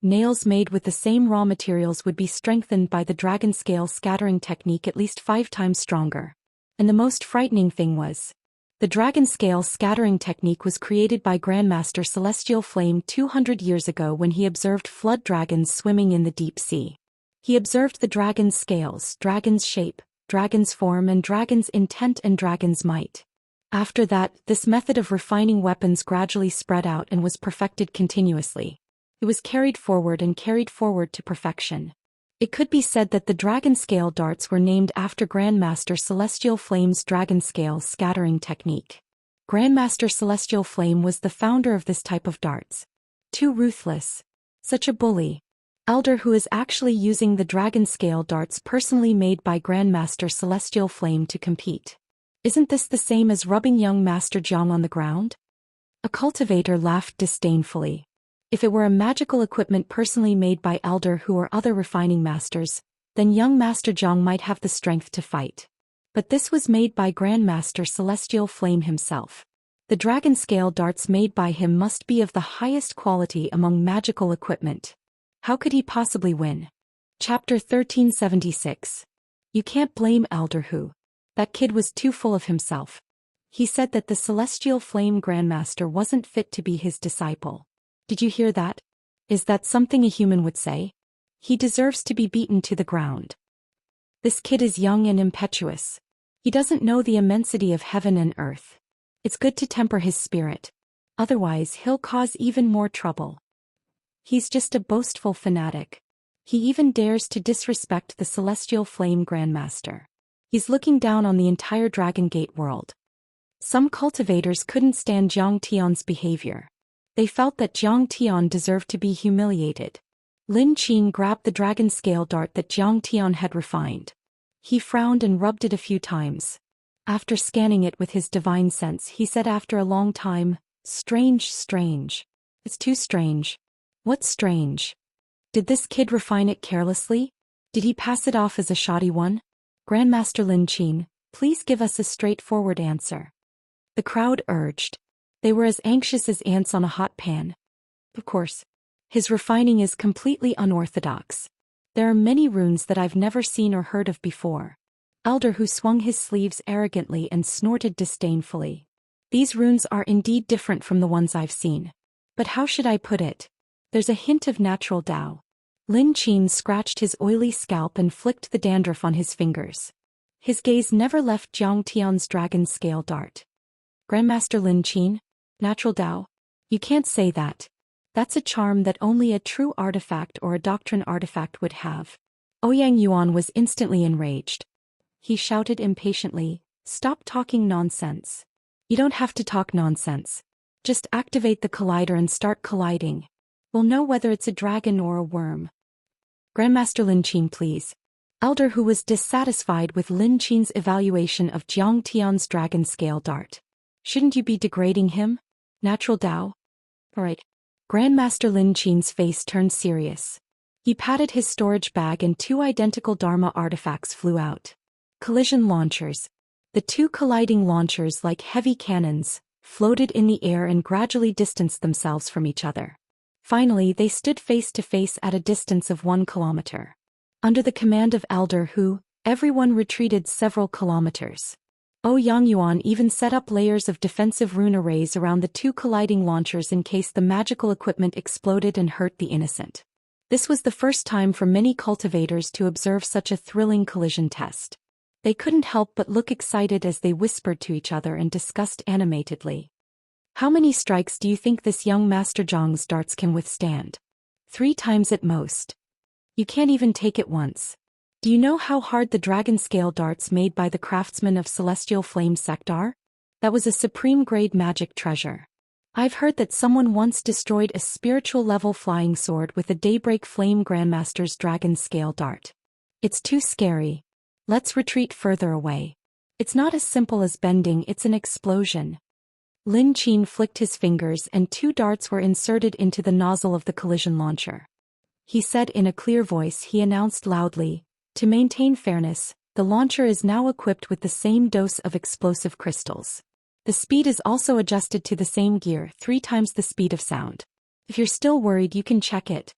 Nails made with the same raw materials would be strengthened by the dragon-scale scattering technique at least 5 times stronger. And the most frightening thing was, the dragon-scale scattering technique was created by Grandmaster Celestial Flame 200 years ago when he observed flood dragons swimming in the deep sea. He observed the dragon's scales, dragon's shape, dragon's form and dragon's intent and dragon's might. After that, this method of refining weapons gradually spread out and was perfected continuously. It was carried forward to perfection. It could be said that the dragon-scale darts were named after Grandmaster Celestial Flame's dragon-scale scattering technique. Grandmaster Celestial Flame was the founder of this type of darts. Too ruthless. Such a bully. Elder Hu is actually using the dragon-scale darts personally made by Grandmaster Celestial Flame to compete. Isn't this the same as rubbing young Master Jiang on the ground? A cultivator laughed disdainfully. If it were a magical equipment personally made by Elder Hu or other refining masters, then young Master Jiang might have the strength to fight. But this was made by Grandmaster Celestial Flame himself. The dragon-scale darts made by him must be of the highest quality among magical equipment. How could he possibly win? Chapter 1376. You can't blame Elder Hu. That kid was too full of himself. He said that the Celestial Flame Grandmaster wasn't fit to be his disciple. Did you hear that? Is that something a human would say? He deserves to be beaten to the ground. This kid is young and impetuous. He doesn't know the immensity of heaven and earth. It's good to temper his spirit. Otherwise he'll cause even more trouble. He's just a boastful fanatic. He even dares to disrespect the Celestial Flame Grandmaster. He's looking down on the entire Dragon Gate world. Some cultivators couldn't stand Jiang Tian's behavior. They felt that Jiang Tian deserved to be humiliated. Lin Qin grabbed the dragon-scale dart that Jiang Tian had refined. He frowned and rubbed it a few times. After scanning it with his divine sense, he said after a long time, "Strange, strange. It's too strange." What's strange? Did this kid refine it carelessly? Did he pass it off as a shoddy one? Grandmaster Lin Qin, please give us a straightforward answer. The crowd urged. They were as anxious as ants on a hot pan. Of course. His refining is completely unorthodox. There are many runes that I've never seen or heard of before. Elder Hu swung his sleeves arrogantly and snorted disdainfully. These runes are indeed different from the ones I've seen. But how should I put it? There's a hint of natural Dao. Lin Qin scratched his oily scalp and flicked the dandruff on his fingers. His gaze never left Jiang Tian's dragon-scale dart. Grandmaster Lin Qin? Natural Dao? You can't say that. That's a charm that only a true artifact or a doctrine artifact would have. Ouyang Yuan was instantly enraged. He shouted impatiently, "Stop talking nonsense. You don't have to talk nonsense. Just activate the collider and start colliding. We'll know whether it's a dragon or a worm." "Grandmaster Lin Qin, please." Elder Hu was dissatisfied with Lin Qin's evaluation of Jiang Tian's dragon scale dart. "Shouldn't you be degrading him? Natural Dao?" "Alright." Grandmaster Lin Qin's face turned serious. He patted his storage bag and two identical Dharma artifacts flew out. Collision launchers. The two colliding launchers, like heavy cannons, floated in the air and gradually distanced themselves from each other. Finally, they stood face to face at a distance of 1 kilometer. Under the command of Elder Hu, everyone retreated several kilometers. Ouyang Yuan even set up layers of defensive rune arrays around the two colliding launchers in case the magical equipment exploded and hurt the innocent. This was the first time for many cultivators to observe such a thrilling collision test. They couldn't help but look excited as they whispered to each other and discussed animatedly. "How many strikes do you think this young Master Zhang's darts can withstand?" 3 times at most. You can't even take it once. Do you know how hard the dragon scale darts made by the craftsmen of Celestial Flame sect are? That was a supreme grade magic treasure. I've heard that someone once destroyed a spiritual level flying sword with a Daybreak Flame Grandmaster's dragon scale dart. It's too scary. Let's retreat further away. It's not as simple as bending, it's an explosion. Lin Qin flicked his fingers and 2 darts were inserted into the nozzle of the collision launcher. He said in a clear voice, he announced loudly, "To maintain fairness, the launcher is now equipped with the same dose of explosive crystals. The speed is also adjusted to the same gear, 3 times the speed of sound. If you're still worried, you can check it."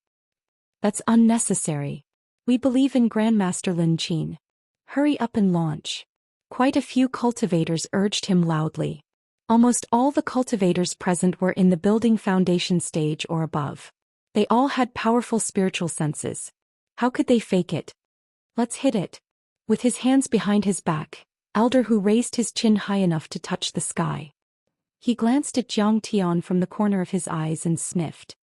"That's unnecessary. We believe in Grandmaster Lin Qin. Hurry up and launch." Quite a few cultivators urged him loudly. Almost all the cultivators present were in the building foundation stage or above. They all had powerful spiritual senses. How could they fake it? "Let's hit it." With his hands behind his back, Elder Hu raised his chin high enough to touch the sky. He glanced at Jiang Tian from the corner of his eyes and sniffed.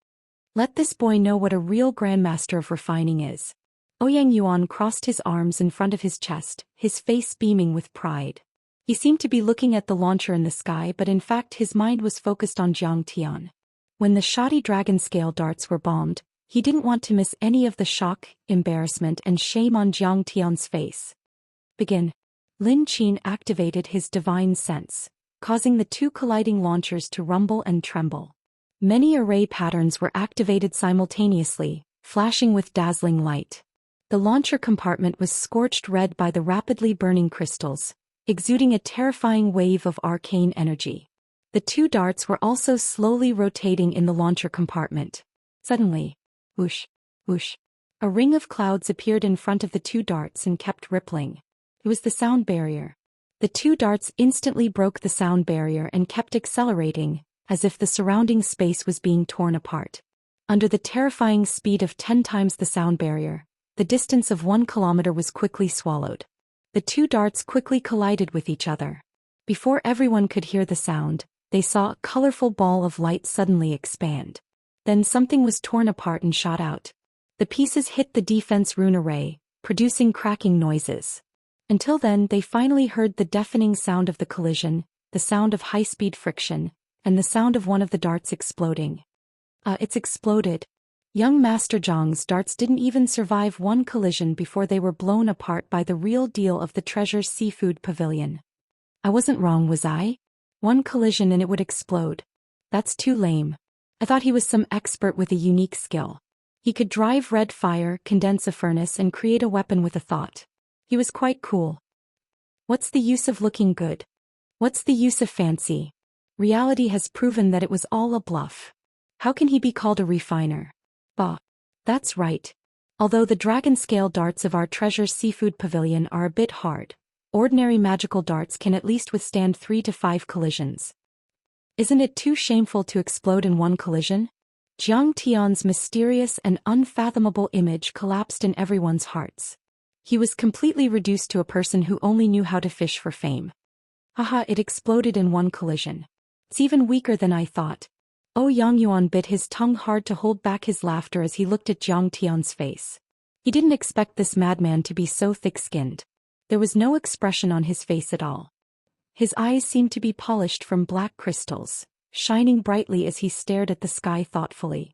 "Let this boy know what a real grandmaster of refining is." Ouyang Yuan crossed his arms in front of his chest, his face beaming with pride. He seemed to be looking at the launcher in the sky, but in fact his mind was focused on Jiang Tian. When the shoddy dragon scale darts were bombed, he didn't want to miss any of the shock, embarrassment and shame on Jiang Tian's face. "Begin." Lin Qin activated his divine sense, causing the 2 colliding launchers to rumble and tremble. Many array patterns were activated simultaneously, flashing with dazzling light. The launcher compartment was scorched red by the rapidly burning crystals, exuding a terrifying wave of arcane energy. The 2 darts were also slowly rotating in the launcher compartment. Suddenly, whoosh, whoosh, a ring of clouds appeared in front of the 2 darts and kept rippling. It was the sound barrier. The 2 darts instantly broke the sound barrier and kept accelerating, as if the surrounding space was being torn apart. Under the terrifying speed of 10 times the sound barrier, the distance of 1 kilometer was quickly swallowed. The 2 darts quickly collided with each other. Before everyone could hear the sound, they saw a colorful ball of light suddenly expand. Then something was torn apart and shot out. The pieces hit the defense rune array, producing cracking noises. Until then, they finally heard the deafening sound of the collision, the sound of high-speed friction, and the sound of one of the darts exploding. It's exploded. Young Master Zhang's darts didn't even survive 1 collision before they were blown apart by the real deal of the treasure seafood pavilion. I wasn't wrong, was I? 1 collision and it would explode. That's too lame. I thought he was some expert with a unique skill. He could drive red fire, condense a furnace and create a weapon with a thought. He was quite cool. What's the use of looking good? What's the use of fancy? Reality has proven that it was all a bluff. How can he be called a refiner? Bah. That's right. Although the dragon scale darts of our treasure seafood pavilion are a bit hard, ordinary magical darts can at least withstand 3 to 5 collisions. Isn't it too shameful to explode in 1 collision? Jiang Tian's mysterious and unfathomable image collapsed in everyone's hearts. He was completely reduced to a person who only knew how to fish for fame. Haha, it exploded in 1 collision. It's even weaker than I thought. Yang Yuan bit his tongue hard to hold back his laughter as he looked at Jiang Tian's face. He didn't expect this madman to be so thick-skinned. There was no expression on his face at all. His eyes seemed to be polished from black crystals, shining brightly as he stared at the sky thoughtfully.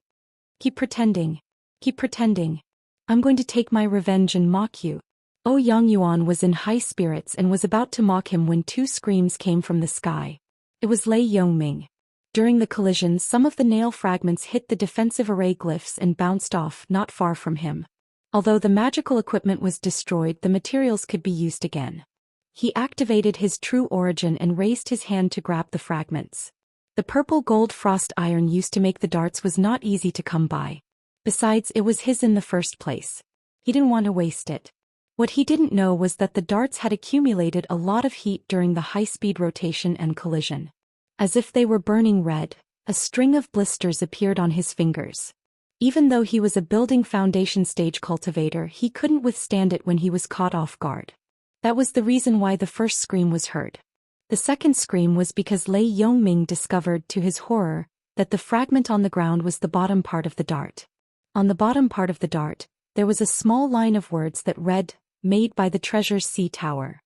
Keep pretending. Keep pretending. I'm going to take my revenge and mock you. Yang Yuan was in high spirits and was about to mock him when two screams came from the sky. It was Lei Yongming. During the collision, some of the nail fragments hit the defensive array glyphs and bounced off not far from him. Although the magical equipment was destroyed, the materials could be used again. He activated his true origin and raised his hand to grab the fragments. The purple gold frost iron used to make the darts was not easy to come by. Besides, it was his in the first place. He didn't want to waste it. What he didn't know was that the darts had accumulated a lot of heat during the high-speed rotation and collision. As if they were burning red, a string of blisters appeared on his fingers. Even though he was a building foundation stage cultivator, he couldn't withstand it when he was caught off guard. That was the reason why the first scream was heard. The second scream was because Lei Yongming discovered, to his horror, that the fragment on the ground was the bottom part of the dart. On the bottom part of the dart, there was a small line of words that read, "Made by the Treasure's Sea Tower."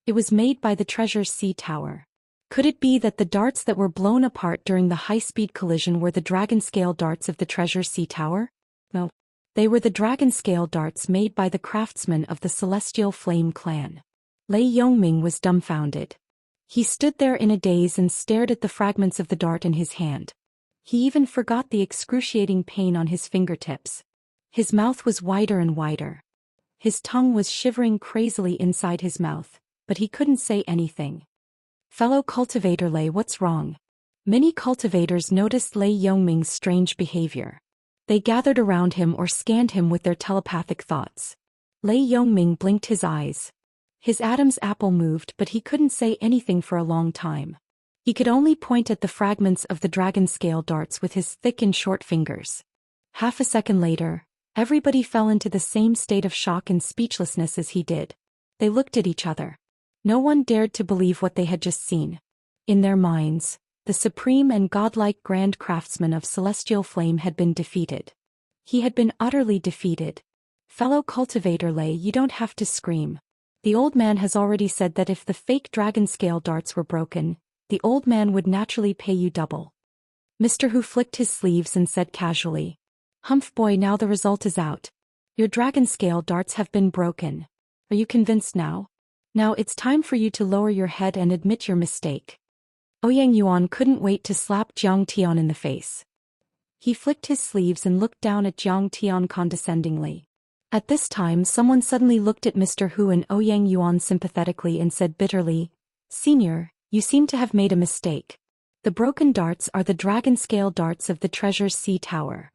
It was made by the Treasure's Sea Tower. Could it be that the darts that were blown apart during the high-speed collision were the dragon-scale darts of the Treasure's Sea Tower? No. They were the dragon-scale darts made by the craftsmen of the Celestial Flame clan. Lei Yongming was dumbfounded. He stood there in a daze and stared at the fragments of the dart in his hand. He even forgot the excruciating pain on his fingertips. His mouth was wider and wider. His tongue was shivering crazily inside his mouth, but he couldn't say anything. Fellow cultivator Lei, what's wrong? Many cultivators noticed Lei Yongming's strange behavior. They gathered around him or scanned him with their telepathic thoughts. Lei Yongming blinked his eyes. His Adam's apple moved, but he couldn't say anything for a long time. He could only point at the fragments of the dragon-scale darts with his thick and short fingers. Half a second later, everybody fell into the same state of shock and speechlessness as he did. They looked at each other. No one dared to believe what they had just seen. In their minds, the supreme and godlike grand craftsman of Celestial Flame had been defeated. He had been utterly defeated. Fellow cultivator Lei, you don't have to scream. The old man has already said that if the fake dragon-scale darts were broken, the old man would naturally pay you double. Mr. Hu flicked his sleeves and said casually, "Humph boy, now the result is out. Your dragon-scale darts have been broken. Are you convinced now? Now it's time for you to lower your head and admit your mistake." Yang Yuan couldn't wait to slap Jiang Tian in the face. He flicked his sleeves and looked down at Jiang Tian condescendingly. At this time, someone suddenly looked at Mr. Hu and Yang Yuan sympathetically and said bitterly, "Senior, you seem to have made a mistake. The broken darts are the dragon-scale darts of the Treasure's Sea Tower."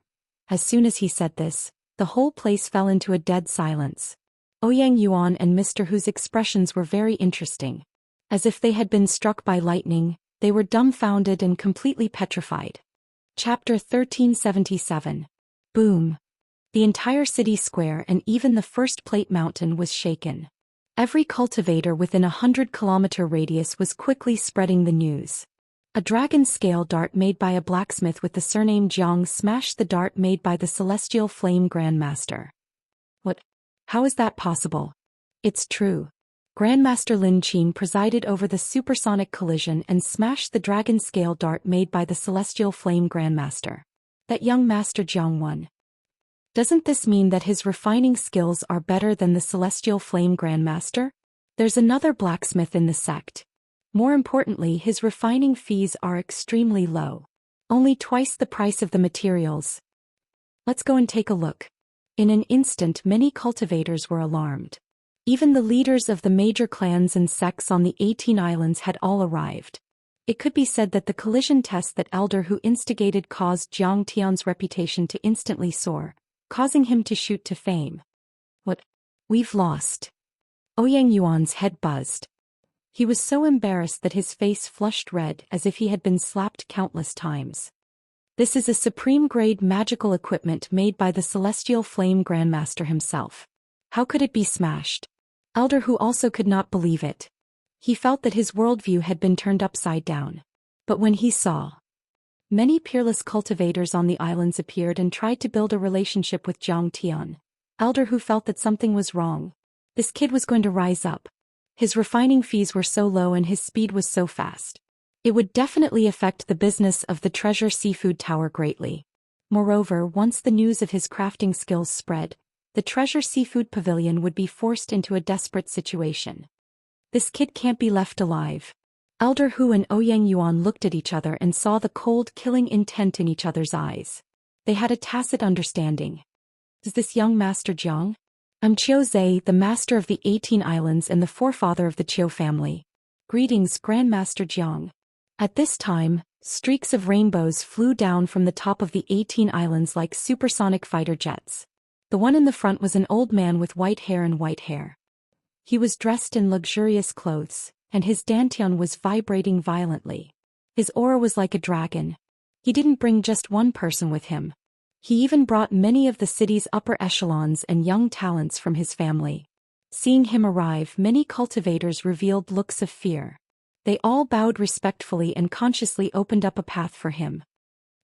As soon as he said this, the whole place fell into a dead silence. Yang Yuan and Mr. Hu's expressions were very interesting. As if they had been struck by lightning, they were dumbfounded and completely petrified. Chapter 1377. Boom. The entire city square and even the First Plate Mountain was shaken. Every cultivator within a 100-kilometer radius was quickly spreading the news. A dragon-scale dart made by a blacksmith with the surname Jiang smashed the dart made by the Celestial Flame Grandmaster. What? How is that possible? It's true. Grandmaster Lin Qin presided over the supersonic collision and smashed the dragon-scale dart made by the Celestial Flame Grandmaster. That young Master Jiang won. Doesn't this mean that his refining skills are better than the Celestial Flame Grandmaster? There's another blacksmith in the sect. More importantly, his refining fees are extremely low. Only twice the price of the materials. Let's go and take a look. In an instant, many cultivators were alarmed. Even the leaders of the major clans and sects on the 18 islands had all arrived. It could be said that the collision test that Elder Hu instigated caused Jiang Tian's reputation to instantly soar, causing him to shoot to fame. What? We've lost. Yang Yuan's head buzzed. He was so embarrassed that his face flushed red as if he had been slapped countless times. This is a supreme-grade magical equipment made by the Celestial Flame Grandmaster himself. How could it be smashed? Elder Hu also could not believe it. He felt that his worldview had been turned upside down. But when he saw Many peerless cultivators on the islands appeared and tried to build a relationship with Zhou Xian, elder who felt that something was wrong. This kid was going to rise up. His refining fees were so low and his speed was so fast. It would definitely affect the business of the Treasure Seafood Tower greatly. Moreover, once the news of his crafting skills spread, the Treasure Seafood Pavilion would be forced into a desperate situation. This kid can't be left alive. Elder Hu and Ouyang Yuan looked at each other and saw the cold, killing intent in each other's eyes. They had a tacit understanding. Is this young Master Jiang? I'm Qiu Zhe, the master of the 18 islands and the forefather of the Qiu family. Greetings, Grandmaster Jiang. At this time, streaks of rainbows flew down from the top of the 18 islands like supersonic fighter jets. The one in the front was an old man with white hair and white hair. He was dressed in luxurious clothes, and his dantian was vibrating violently. His aura was like a dragon. He didn't bring just one person with him. He even brought many of the city's upper echelons and young talents from his family. Seeing him arrive, many cultivators revealed looks of fear. They all bowed respectfully and consciously opened up a path for him.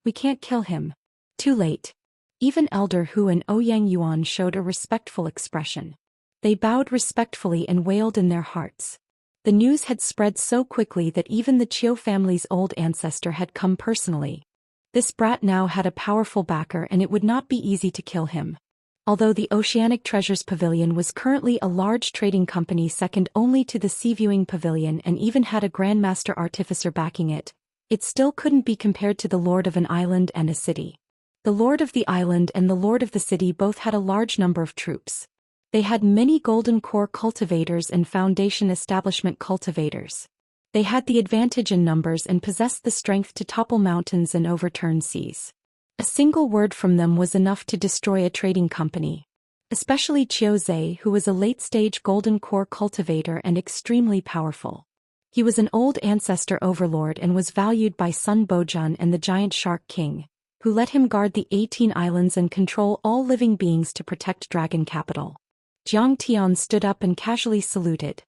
We can't kill him. Too late. Even Elder Hu and Ouyang Yuan showed a respectful expression. They bowed respectfully and wailed in their hearts. The news had spread so quickly that even the Qiu family's old ancestor had come personally. This brat now had a powerful backer and it would not be easy to kill him. Although the Oceanic Treasures Pavilion was currently a large trading company second only to the Sea Viewing Pavilion and even had a Grandmaster Artificer backing it, it still couldn't be compared to the Lord of an island and a city. The Lord of the island and the Lord of the city both had a large number of troops. They had many Golden Core cultivators and Foundation Establishment cultivators. They had the advantage in numbers and possessed the strength to topple mountains and overturn seas. A single word from them was enough to destroy a trading company. Especially Qiu Zhe, who was a late-stage Golden Core cultivator and extremely powerful. He was an old ancestor overlord and was valued by Sun Bojun and the Giant Shark King, who let him guard the 18 islands and control all living beings to protect Dragon Capital. Jiang Tian stood up and casually saluted.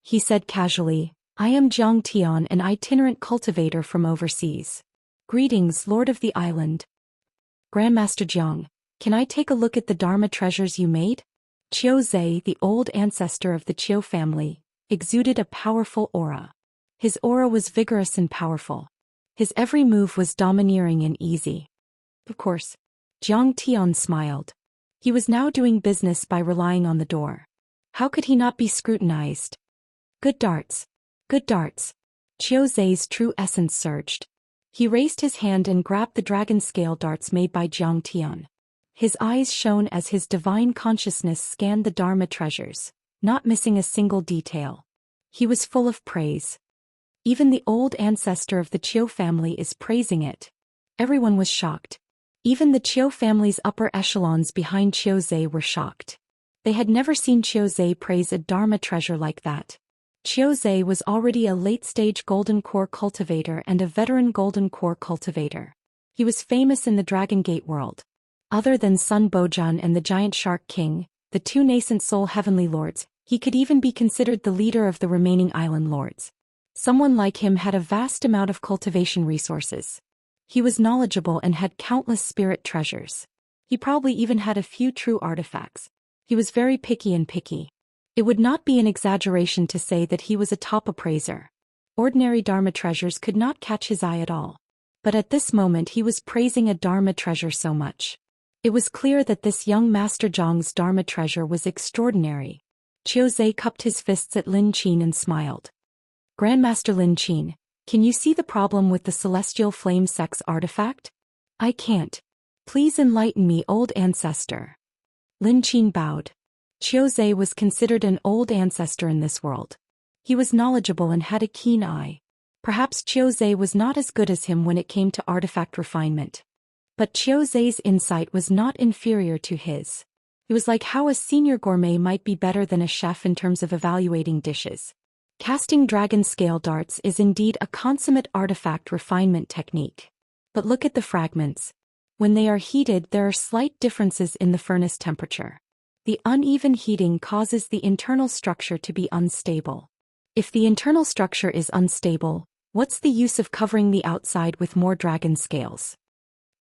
He said casually, I am Jiang Tian, an itinerant cultivator from overseas. Greetings, Lord of the Island. Grandmaster Jiang, can I take a look at the Dharma treasures you made? Qiu Zhe, the old ancestor of the Qiu family, exuded a powerful aura. His aura was vigorous and powerful. His every move was domineering and easy. Of course. Jiang Tian smiled. He was now doing business by relying on the door. How could he not be scrutinized? Good darts. Good darts. Qiu Zhe's true essence surged. He raised his hand and grabbed the dragon scale darts made by Jiang Tian. His eyes shone as his divine consciousness scanned the Dharma treasures, not missing a single detail. He was full of praise. Even the old ancestor of the Qiu family is praising it. Everyone was shocked. Even the Qiu family's upper echelons behind Qiu Zhe were shocked. They had never seen Qiu Zhe praise a Dharma treasure like that. Qiu Zhe was already a late-stage Golden Core cultivator and a veteran Golden Core cultivator. He was famous in the Dragon Gate world. Other than Sun Bojun and the Giant Shark King, the two nascent soul heavenly lords, he could even be considered the leader of the remaining island lords. Someone like him had a vast amount of cultivation resources. He was knowledgeable and had countless spirit treasures. He probably even had a few true artifacts. He was very picky and picky. It would not be an exaggeration to say that he was a top appraiser. Ordinary Dharma treasures could not catch his eye at all. But at this moment he was praising a Dharma treasure so much. It was clear that this young Master Zhang's Dharma treasure was extraordinary. Qiu Zhe cupped his fists at Lin Qin and smiled. Grandmaster Lin Qin, can you see the problem with the Celestial Flame Sex artifact? I can't. Please enlighten me, old ancestor. Lin Qin bowed. Qiu Zhe was considered an old ancestor in this world. He was knowledgeable and had a keen eye. Perhaps Qiu Zhe was not as good as him when it came to artifact refinement. But Qiu Zhe's insight was not inferior to his. It was like how a senior gourmet might be better than a chef in terms of evaluating dishes. Casting dragon scale darts is indeed a consummate artifact refinement technique. But look at the fragments. When they are heated, there are slight differences in the furnace temperature. The uneven heating causes the internal structure to be unstable. If the internal structure is unstable, What's the use of covering the outside with more dragon scales?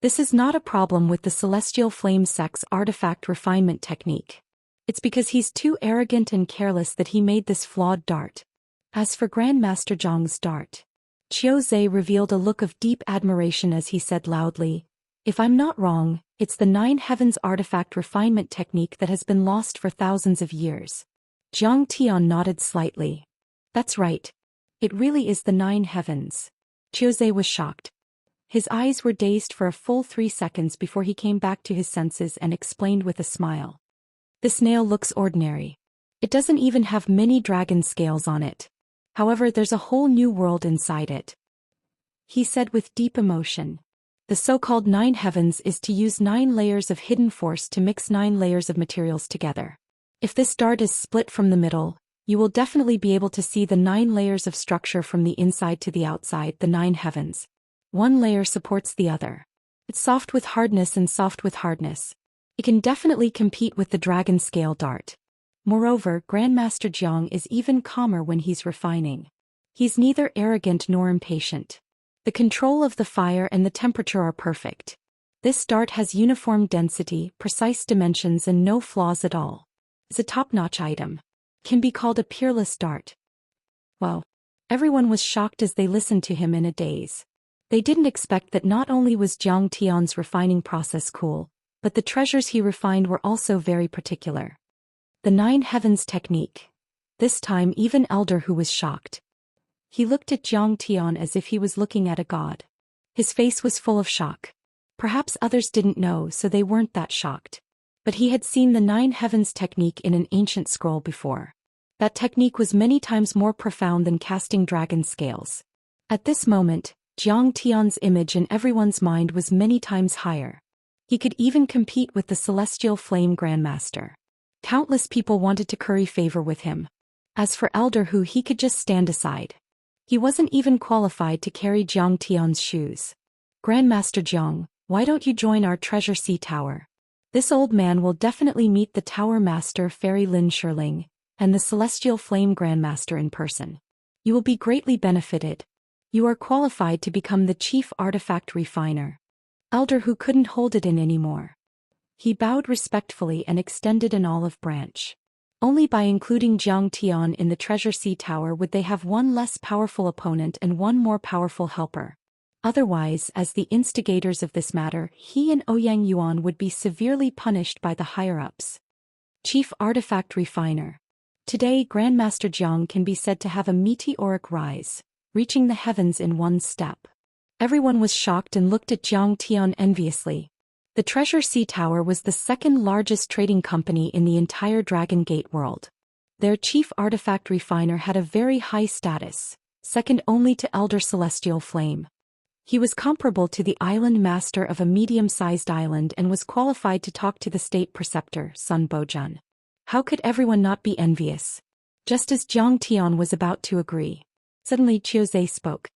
This is not a problem with the Celestial Flame Sect's artifact refinement technique. It's because he's too arrogant and careless that he made this flawed dart. As for Grandmaster Zhang's dart, Qiuzhe revealed a look of deep admiration as he said loudly, "If I'm not wrong, it's the Nine Heavens artifact refinement technique that has been lost for thousands of years." Zhang Tian nodded slightly. "That's right. It really is the Nine Heavens." Qiuzhe was shocked. His eyes were dazed for a full 3 seconds before he came back to his senses and explained with a smile. "This nail looks ordinary. It doesn't even have many dragon scales on it. However, there's a whole new world inside it," he said with deep emotion. "The so-called Nine Heavens is to use 9 layers of hidden force to mix 9 layers of materials together. If this dart is split from the middle, you will definitely be able to see the 9 layers of structure from the inside to the outside, the 9 Heavens. One layer supports the other. It's soft with hardness and soft with hardness. It can definitely compete with the dragon scale dart. Moreover, Grandmaster Jiang is even calmer when he's refining. He's neither arrogant nor impatient. The control of the fire and the temperature are perfect. This dart has uniform density, precise dimensions and no flaws at all. It's a top-notch item. Can be called a peerless dart." Well, everyone was shocked as they listened to him in a daze. They didn't expect that not only was Zhang Tian's refining process cool, but the treasures he refined were also very particular. The Nine Heavens technique. This time even Elder Hu was shocked. He looked at Zhang Tian as if he was looking at a god. His face was full of shock. Perhaps others didn't know, so they weren't that shocked. But he had seen the Nine Heavens technique in an ancient scroll before. That technique was many times more profound than casting dragon scales. At this moment, Zhang Tian's image in everyone's mind was many times higher. He could even compete with the Celestial Flame Grandmaster. Countless people wanted to curry favor with him. As for Elder Hu, he could just stand aside. He wasn't even qualified to carry Zhang Tian's shoes. "Grandmaster Zhang, why don't you join our Treasure Sea Tower? This old man will definitely meet the Tower Master Fairy Lin Shirling, and the Celestial Flame Grandmaster in person. You will be greatly benefited. You are qualified to become the Chief Artifact Refiner." Elder Hu couldn't hold it in anymore. He bowed respectfully and extended an olive branch. Only by including Zhang Tian in the Treasure Sea Tower would they have one less powerful opponent and one more powerful helper. Otherwise, as the instigators of this matter, he and Ouyang Yuan would be severely punished by the higher-ups. Chief Artifact Refiner. Today, Grandmaster Jiang can be said to have a meteoric rise, reaching the heavens in one step. Everyone was shocked and looked at Zhang Tian enviously. The Treasure Sea Tower was the second largest trading company in the entire Dragon Gate world. Their chief artifact refiner had a very high status, second only to Elder Celestial Flame. He was comparable to the island master of a medium-sized island and was qualified to talk to the state preceptor, Sun Bojun. How could everyone not be envious? Just as Zhang Tian was about to agree, suddenly Qiuzhe spoke.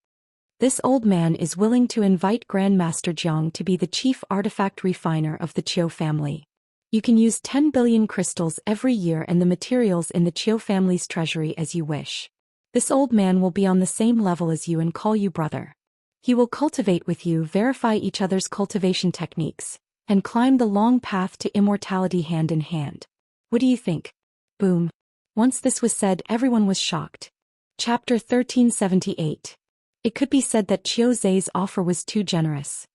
"This old man is willing to invite Grandmaster Jiang to be the chief artifact refiner of the Qiu family. You can use 10 billion crystals every year and the materials in the Qiu family's treasury as you wish. This old man will be on the same level as you and call you brother. He will cultivate with you, verify each other's cultivation techniques, and climb the long path to immortality hand in hand. What do you think?" Boom. Once this was said, everyone was shocked. Chapter 1378. It could be said that Qiuzhe's offer was too generous.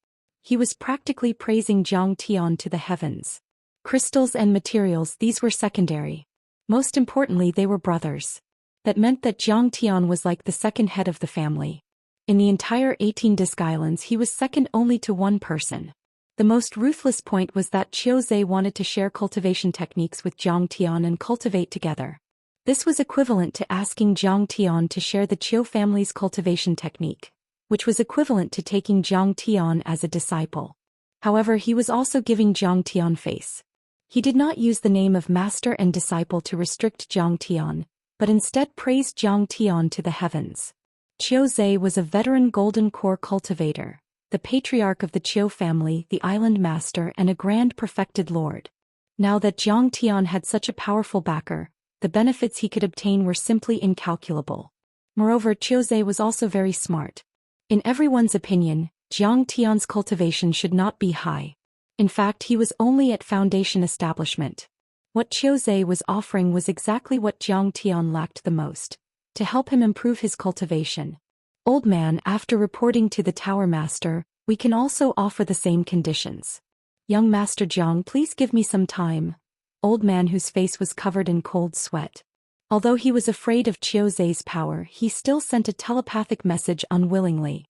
He was practically praising Zhang Tian to the heavens. Crystals and materials, these were secondary. Most importantly, they were brothers. That meant that Zhang Tian was like the second head of the family. In the entire 18 Disc Islands, he was second only to one person. The most ruthless point was that Qiuzhe wanted to share cultivation techniques with Zhang Tian and cultivate together. This was equivalent to asking Zhang Tian to share the Qiu family's cultivation technique, which was equivalent to taking Zhang Tian as a disciple. However, he was also giving Zhang Tian face. He did not use the name of master and disciple to restrict Zhang Tian, but instead praised Zhang Tian to the heavens. Qiuzhe was a veteran golden core cultivator, the patriarch of the Qiu family, the island master and a grand perfected lord. Now that Zhang Tian had such a powerful backer, the benefits he could obtain were simply incalculable. Moreover, Qiuzhe was also very smart. In everyone's opinion, Jiang Tian's cultivation should not be high. In fact, he was only at foundation establishment. What Qiuzhe was offering was exactly what Jiang Tian lacked the most, to help him improve his cultivation. Old man, after reporting to the Tower Master, we can also offer the same conditions. Young Master Jiang, please give me some time. Old man, whose face was covered in cold sweat. Although he was afraid of Qiuzhe's power, he still sent a telepathic message unwillingly.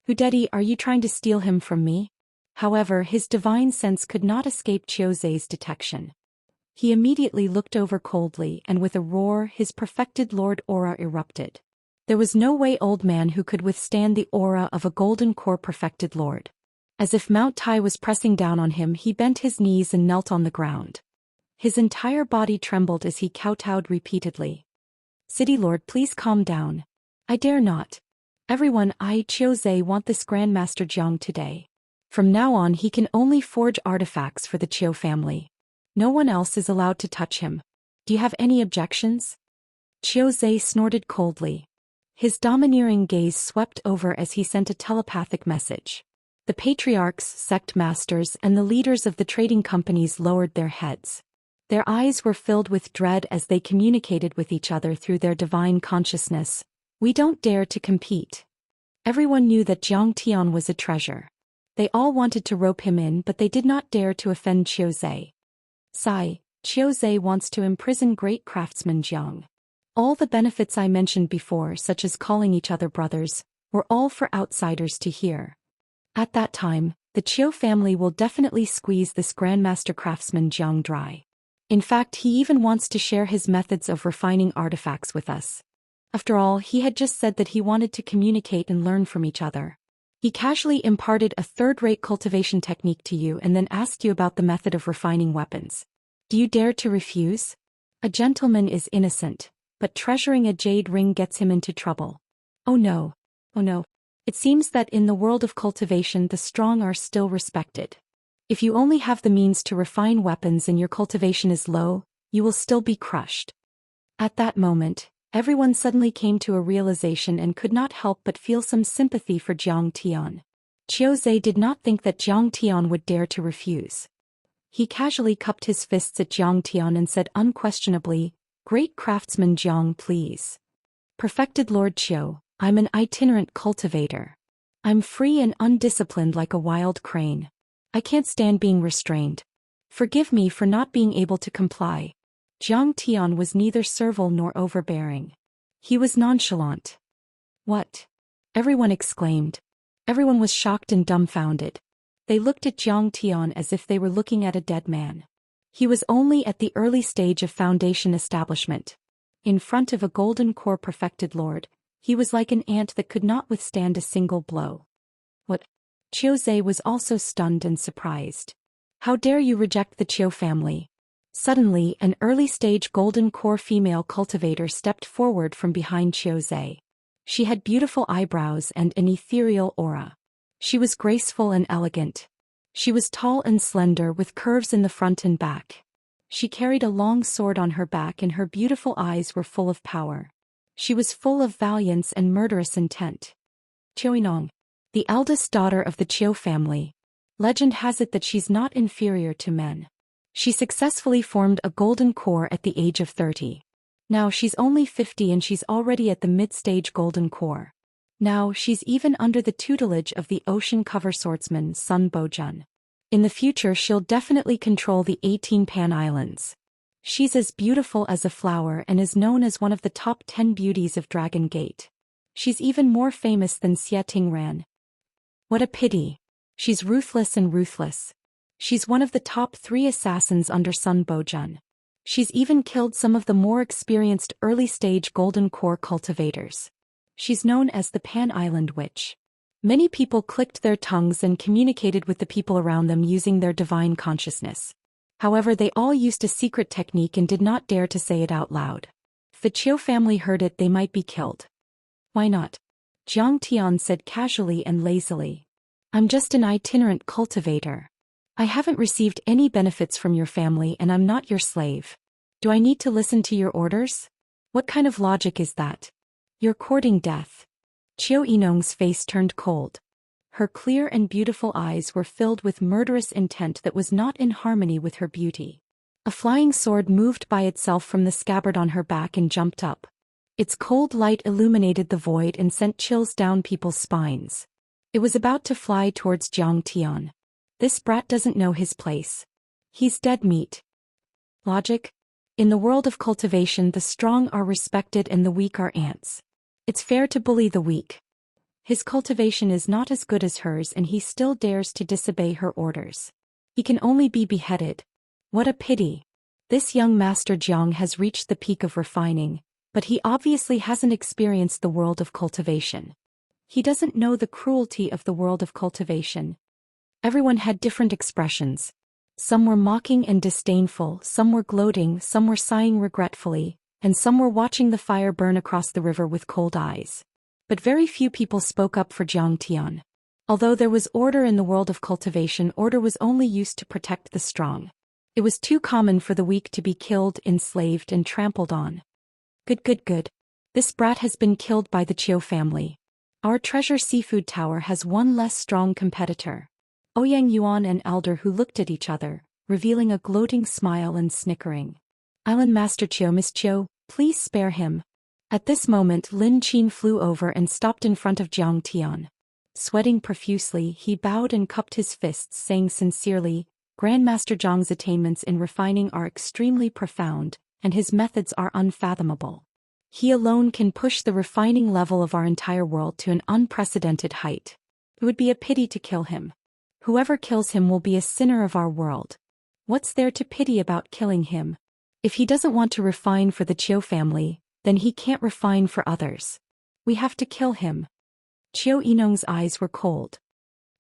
Hudedi, are you trying to steal him from me? However, his divine sense could not escape Qiuzhe's detection. He immediately looked over coldly, and with a roar, his perfected Lord aura erupted. There was no way old man who could withstand the aura of a golden core perfected Lord. As if Mount Tai was pressing down on him, he bent his knees and knelt on the ground. His entire body trembled as he kowtowed repeatedly. City Lord, please calm down. I dare not. Everyone, I, Qiuzhe, want this Grandmaster Jiang today. From now on he can only forge artifacts for the Qiu family. No one else is allowed to touch him. Do you have any objections? Qiuzhe snorted coldly. His domineering gaze swept over as he sent a telepathic message. The patriarchs, sect masters, and the leaders of the trading companies lowered their heads. Their eyes were filled with dread as they communicated with each other through their divine consciousness. We don't dare to compete. Everyone knew that Jiang Tian was a treasure. They all wanted to rope him in, but they did not dare to offend Qiuzhe. Sigh, Qiuzhe wants to imprison great craftsman Jiang. All the benefits I mentioned before, such as calling each other brothers, were all for outsiders to hear. At that time, the Qiu family will definitely squeeze this Grandmaster craftsman Jiang dry. In fact, he even wants to share his methods of refining artifacts with us. After all, he had just said that he wanted to communicate and learn from each other. He casually imparted a third-rate cultivation technique to you and then asked you about the method of refining weapons. Do you dare to refuse? A gentleman is innocent, but treasuring a jade ring gets him into trouble. Oh no. Oh no. It seems that in the world of cultivation the strong are still respected. If you only have the means to refine weapons and your cultivation is low, you will still be crushed. At that moment, everyone suddenly came to a realization and could not help but feel some sympathy for Jiang Tian. Qiuzhe did not think that Jiang Tian would dare to refuse. He casually cupped his fists at Jiang Tian and said unquestionably, "Great craftsman Jiang, please. Perfected Lord Qiu, I'm an itinerant cultivator. I'm free and undisciplined like a wild crane. I can't stand being restrained. Forgive me for not being able to comply." Jiang Tian was neither servile nor overbearing. He was nonchalant. What? Everyone exclaimed. Everyone was shocked and dumbfounded. They looked at Jiang Tian as if they were looking at a dead man. He was only at the early stage of foundation establishment. In front of a golden core perfected lord, he was like an ant that could not withstand a single blow. What? Qiuzhe was also stunned and surprised. How dare you reject the Qiu family? Suddenly, an early-stage golden core female cultivator stepped forward from behind Qiuzhe. She had beautiful eyebrows and an ethereal aura. She was graceful and elegant. She was tall and slender with curves in the front and back. She carried a long sword on her back and her beautiful eyes were full of power. She was full of valiance and murderous intent. Qiuinong, the eldest daughter of the Qiu family. Legend has it that she's not inferior to men. She successfully formed a golden core at the age of 30. Now she's only 50 and she's already at the mid-stage golden core. Now she's even under the tutelage of the ocean cover swordsman Sun Bojun. In the future she'll definitely control the 18 Pan Islands. She's as beautiful as a flower and is known as one of the top 10 beauties of Dragon Gate. She's even more famous than Xie Tingran. What a pity. She's ruthless and ruthless. She's one of the top 3 assassins under Sun Bojun. She's even killed some of the more experienced early-stage golden core cultivators. She's known as the Pan Island Witch. Many people clicked their tongues and communicated with the people around them using their divine consciousness. However, they all used a secret technique and did not dare to say it out loud. If the Qiu family heard it, they might be killed. Why not? Jiang Tian said casually and lazily. I'm just an itinerant cultivator. I haven't received any benefits from your family and I'm not your slave. Do I need to listen to your orders? What kind of logic is that? You're courting death. Qiu Yinong's face turned cold. Her clear and beautiful eyes were filled with murderous intent that was not in harmony with her beauty. A flying sword moved by itself from the scabbard on her back and jumped up. Its cold light illuminated the void and sent chills down people's spines. It was about to fly towards Zhang Tian. This brat doesn't know his place. He's dead meat. Logic? In the world of cultivation, the strong are respected and the weak are ants. It's fair to bully the weak. His cultivation is not as good as hers and he still dares to disobey her orders. He can only be beheaded. What a pity. This young Master Jiang has reached the peak of refining, but he obviously hasn't experienced the world of cultivation. He doesn't know the cruelty of the world of cultivation. Everyone had different expressions. Some were mocking and disdainful, some were gloating, some were sighing regretfully, and some were watching the fire burn across the river with cold eyes. But very few people spoke up for Zhang Tian. Although there was order in the world of cultivation, order was only used to protect the strong. It was too common for the weak to be killed, enslaved, and trampled on. Good. This brat has been killed by the Qiu family. Our treasure seafood tower has one less strong competitor. Ouyang Yuan and Elder who looked at each other, revealing a gloating smile and snickering. Island Master Qiu, Miss Qiu, please spare him. At this moment Lin Qin flew over and stopped in front of Zhang Tian. Sweating profusely, he bowed and cupped his fists, saying sincerely, Grandmaster Zhang's attainments in refining are extremely profound, and his methods are unfathomable. He alone can push the refining level of our entire world to an unprecedented height. It would be a pity to kill him. Whoever kills him will be a sinner of our world. What's there to pity about killing him? If he doesn't want to refine for the Qiu family, then he can't refine for others. We have to kill him. Qiu Yinong's eyes were cold.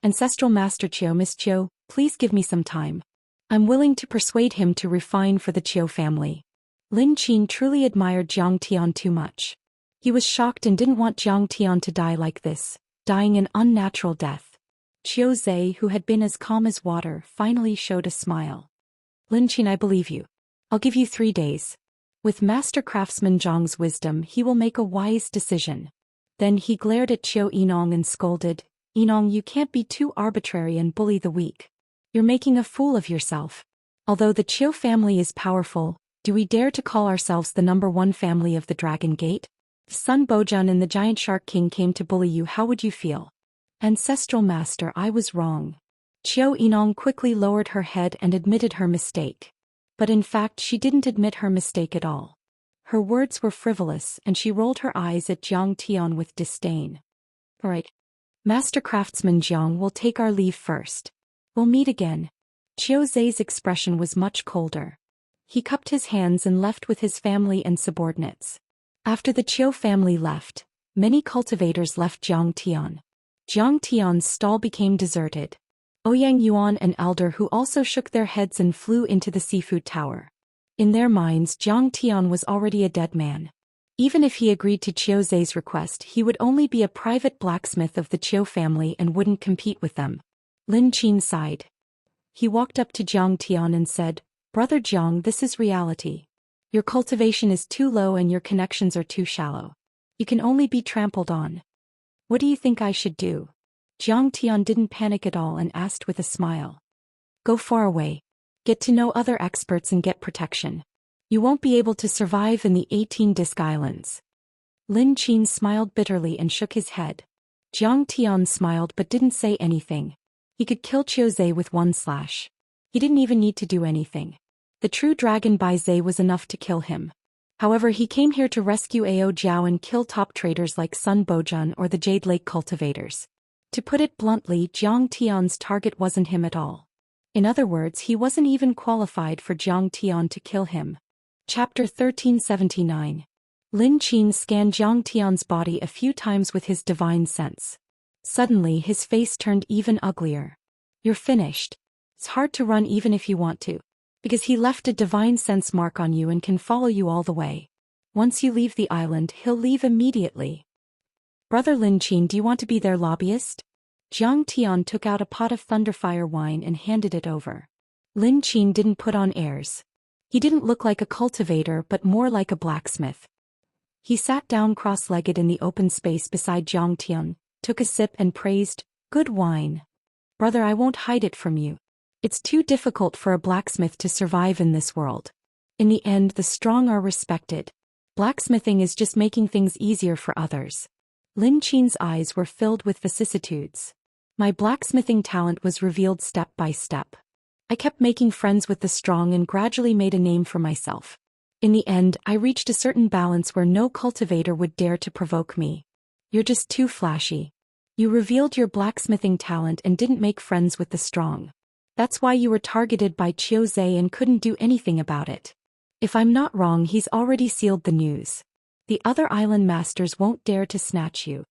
Ancestral Master Qiu, Miss Qiu, please give me some time. I'm willing to persuade him to refine for the Qiu family. Lin Qin truly admired Zhang Tian too much. He was shocked and didn't want Zhang Tian to die like this, dying an unnatural death. Qiu Zhe, who had been as calm as water, finally showed a smile. Lin Qin, I believe you. I'll give you 3 days. With Master Craftsman Zhang's wisdom, he will make a wise decision. Then he glared at Qiu Yinong and scolded, Yinong, you can't be too arbitrary and bully the weak. You're making a fool of yourself. Although the Qiu family is powerful, do we dare to call ourselves the #1 family of the Dragon Gate? If Sun Bojun and the Giant Shark King came to bully you, how would you feel? Ancestral Master, I was wrong. Qiu Yinong quickly lowered her head and admitted her mistake. But in fact she didn't admit her mistake at all. Her words were frivolous and she rolled her eyes at Zhang Tian with disdain. All right. Master Craftsman Jiang will take our leave first. We'll meet again. Qiu Zhe's expression was much colder. He cupped his hands and left with his family and subordinates. After the Qiu family left, many cultivators left Zhang Tian. Zhang Tian's stall became deserted. Ouyang Yuan and Elder who also shook their heads and flew into the seafood tower. In their minds, Zhang Tian was already a dead man. Even if he agreed to Qiu Zhe's request, he would only be a private blacksmith of the Qiu family and wouldn't compete with them. Lin Qin sighed. He walked up to Zhang Tian and said, Brother Jiang, this is reality. Your cultivation is too low and your connections are too shallow. You can only be trampled on. What do you think I should do? Zhang Tian didn't panic at all and asked with a smile. Go far away. Get to know other experts and get protection. You won't be able to survive in the 18 Disc Islands. Lin Qin smiled bitterly and shook his head. Zhang Tian smiled but didn't say anything. He could kill Qiu Zhe with one slash. He didn't even need to do anything. The true dragon Bai Zhe was enough to kill him. However, he came here to rescue Ao Jiao and kill top traders like Sun Bojun or the Jade Lake cultivators. To put it bluntly, Zhang Tian's target wasn't him at all. In other words, he wasn't even qualified for Zhang Tian to kill him. Chapter 1379. Lin Qin scanned Zhang Tian's body a few times with his divine sense. Suddenly his face turned even uglier. You're finished. It's hard to run even if you want to. Because he left a divine sense mark on you and can follow you all the way. Once you leave the island, he'll leave immediately. Brother Lin Qin, do you want to be their lobbyist? Zhang Tian took out a pot of thunderfire wine and handed it over. Lin Qin didn't put on airs. He didn't look like a cultivator but more like a blacksmith. He sat down cross-legged in the open space beside Jiang Tian, took a sip and praised, "Good wine. Brother, I won't hide it from you. It's too difficult for a blacksmith to survive in this world. In the end, the strong are respected. Blacksmithing is just making things easier for others." Lin Qin's eyes were filled with vicissitudes. "My blacksmithing talent was revealed step by step. I kept making friends with the strong and gradually made a name for myself. In the end, I reached a certain balance where no cultivator would dare to provoke me. You're just too flashy. You revealed your blacksmithing talent and didn't make friends with the strong. That's why you were targeted by Qiu Zhe and couldn't do anything about it. If I'm not wrong, he's already sealed the news. The other island masters won't dare to snatch you.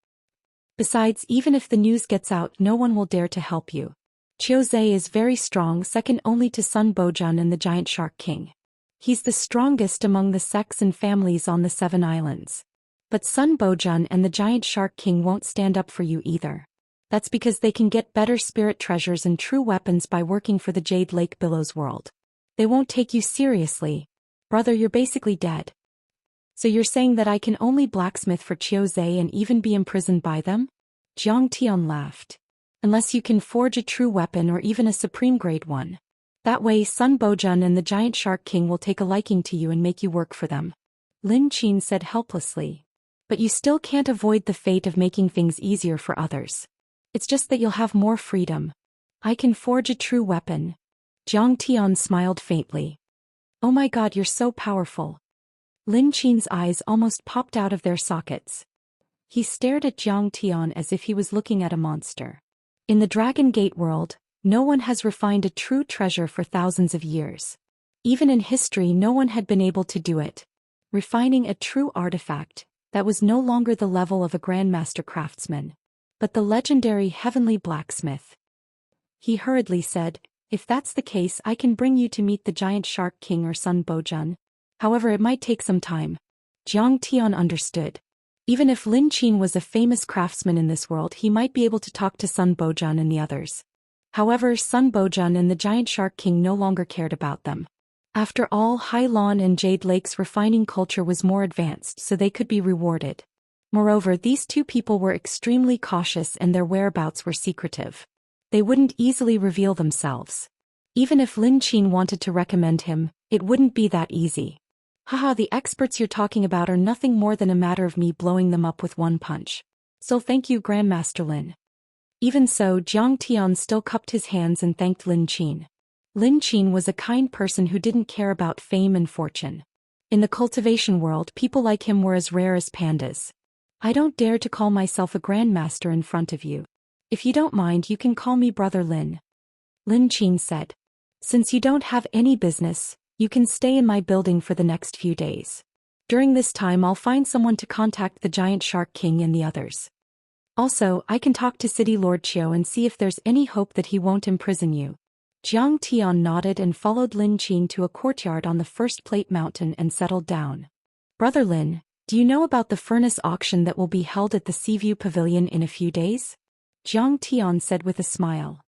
Besides, even if the news gets out, no one will dare to help you. Qiu Zhe is very strong, second only to Sun Bojun and the Giant Shark King. He's the strongest among the sects and families on the 7 islands. But Sun Bojun and the Giant Shark King won't stand up for you either. That's because they can get better spirit treasures and true weapons by working for the Jade Lake Billows world. They won't take you seriously. Brother, you're basically dead. So you're saying that I can only blacksmith for Qiu Zhe and even be imprisoned by them?" Jiang Tian laughed. "Unless you can forge a true weapon or even a supreme grade one. That way Sun Bojun and the Giant Shark King will take a liking to you and make you work for them." Lin Qin said helplessly. "But you still can't avoid the fate of making things easier for others. It's just that you'll have more freedom. I can forge a true weapon." Jiang Tian smiled faintly. "Oh my god, you're so powerful." Lin Qin's eyes almost popped out of their sockets. He stared at Jiang Tian as if he was looking at a monster. In the Dragon Gate world, no one has refined a true treasure for thousands of years. Even in history, no one had been able to do it. Refining a true artifact, that was no longer the level of a grandmaster craftsman, but the legendary heavenly blacksmith. He hurriedly said, "If that's the case, I can bring you to meet the Giant Shark King or Sun Bojun. However, it might take some time." Jiang Tian understood. Even if Lin Qin was a famous craftsman in this world, he might be able to talk to Sun Bojun and the others. However, Sun Bojun and the Giant Shark King no longer cared about them. After all, Hai Lan and Jade Lake's refining culture was more advanced, so they could be rewarded. Moreover, these two people were extremely cautious and their whereabouts were secretive. They wouldn't easily reveal themselves. Even if Lin Qin wanted to recommend him, it wouldn't be that easy. "Haha, the experts you're talking about are nothing more than a matter of me blowing them up with one punch. So thank you, Grandmaster Lin." Even so, Jiang Tian still cupped his hands and thanked Lin Qin. Lin Qin was a kind person who didn't care about fame and fortune. In the cultivation world, people like him were as rare as pandas. "I don't dare to call myself a grandmaster in front of you. If you don't mind, you can call me Brother Lin," Lin Qin said. "Since you don't have any business, you can stay in my building for the next few days. During this time, I'll find someone to contact the Giant Shark King and the others. Also, I can talk to City Lord Qiu and see if there's any hope that he won't imprison you." Jiang Tian nodded and followed Lin Qin to a courtyard on the First Plate Mountain and settled down. "Brother Lin, do you know about the furnace auction that will be held at the Seaview Pavilion in a few days?" Jiang Tian said with a smile.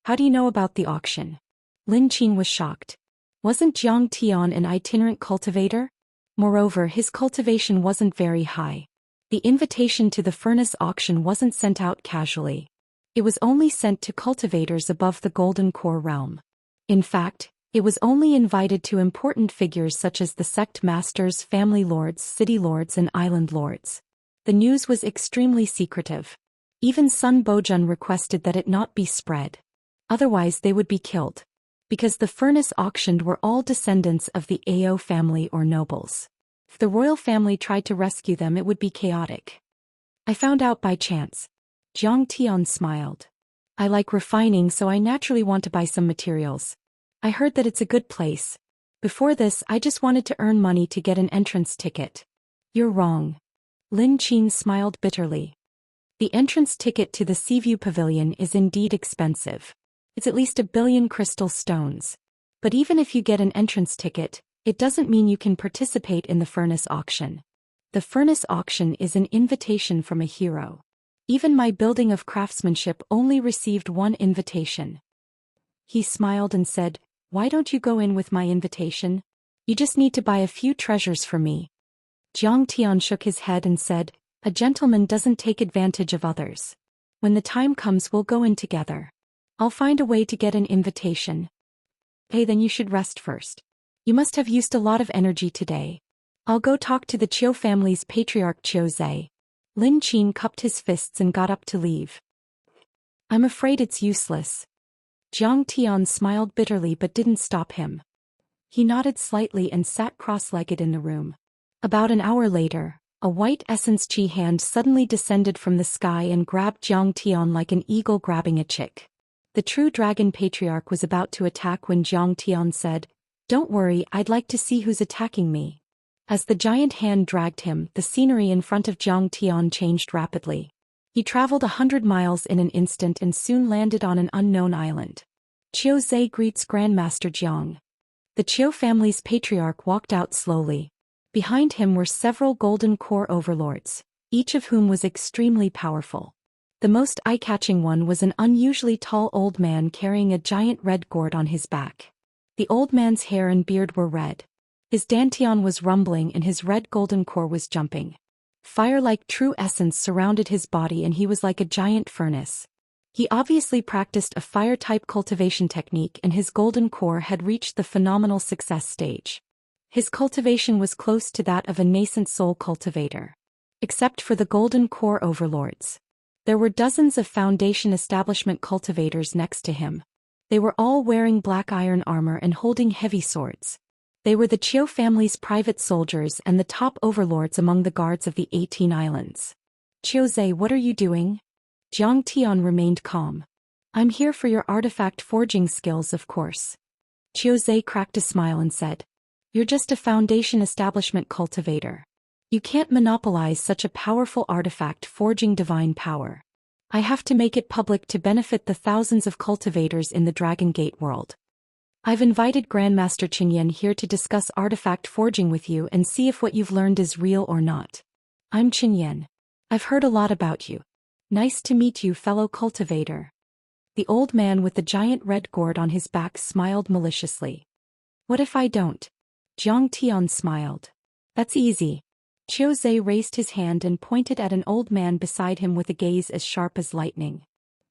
"How do you know about the auction?" Lin Qin was shocked. Wasn't Jiang Tian an itinerant cultivator? Moreover, his cultivation wasn't very high. The invitation to the furnace auction wasn't sent out casually. It was only sent to cultivators above the Golden Core realm. In fact, it was only invited to important figures such as the sect masters, family lords, city lords and island lords. The news was extremely secretive. Even Sun Bojun requested that it not be spread. Otherwise they would be killed. Because the furnace auctioned were all descendants of the Ao family or nobles. If the royal family tried to rescue them, it would be chaotic. "I found out by chance." Jiang Tian smiled. "I like refining, so I naturally want to buy some materials. I heard that it's a good place. Before this, I just wanted to earn money to get an entrance ticket." "You're wrong." Lin Qin smiled bitterly. "The entrance ticket to the Seaview Pavilion is indeed expensive. It's at least 1 billion crystal stones. But even if you get an entrance ticket, it doesn't mean you can participate in the furnace auction. The furnace auction is an invitation from a hero. Even my building of craftsmanship only received one invitation." He smiled and said, "Why don't you go in with my invitation? You just need to buy a few treasures for me." Zhang Tian shook his head and said, "A gentleman doesn't take advantage of others. When the time comes we'll go in together. I'll find a way to get an invitation." "Hey, then you should rest first. You must have used a lot of energy today. I'll go talk to the Qiu family's patriarch Qiu Zhe." Lin Qin cupped his fists and got up to leave. "I'm afraid it's useless." Zhang Tian smiled bitterly but didn't stop him. He nodded slightly and sat cross-legged in the room. About an hour later, a white essence chi hand suddenly descended from the sky and grabbed Zhang Tian like an eagle grabbing a chick. The true dragon patriarch was about to attack when Zhang Tian said, "Don't worry, I'd like to see who's attacking me." As the giant hand dragged him, the scenery in front of Zhang Tian changed rapidly. He traveled 100 miles in an instant and soon landed on an unknown island. Qiu Zhe greets Grandmaster Jiang. The Qiu family's patriarch walked out slowly. Behind him were several golden core overlords, each of whom was extremely powerful. The most eye-catching one was an unusually tall old man carrying a giant red gourd on his back. The old man's hair and beard were red. His dantian was rumbling and his red golden core was jumping. Fire-like true essence surrounded his body and he was like a giant furnace. He obviously practiced a fire-type cultivation technique and his golden core had reached the phenomenal success stage. His cultivation was close to that of a nascent soul cultivator. Except for the golden core overlords. There were dozens of Foundation establishment cultivators next to him. They were all wearing black iron armor and holding heavy swords. They were the Qiu family's private soldiers and the top overlords among the guards of the 18 islands. "Qiu Zhe, what are you doing?" Zhang Tian remained calm. "I'm here for your artifact forging skills, of course." Qiu Zhe cracked a smile and said, "You're just a Foundation establishment cultivator. You can't monopolize such a powerful artifact forging divine power. I have to make it public to benefit the thousands of cultivators in the Dragon Gate world. I've invited Grandmaster Qinyan here to discuss artifact forging with you and see if what you've learned is real or not. I'm Qinyan. I've heard a lot about you. Nice to meet you, fellow cultivator." The old man with the giant red gourd on his back smiled maliciously. "What if I don't?" Zhang Tian smiled. "That's easy." Qiu Zhe raised his hand and pointed at an old man beside him with a gaze as sharp as lightning.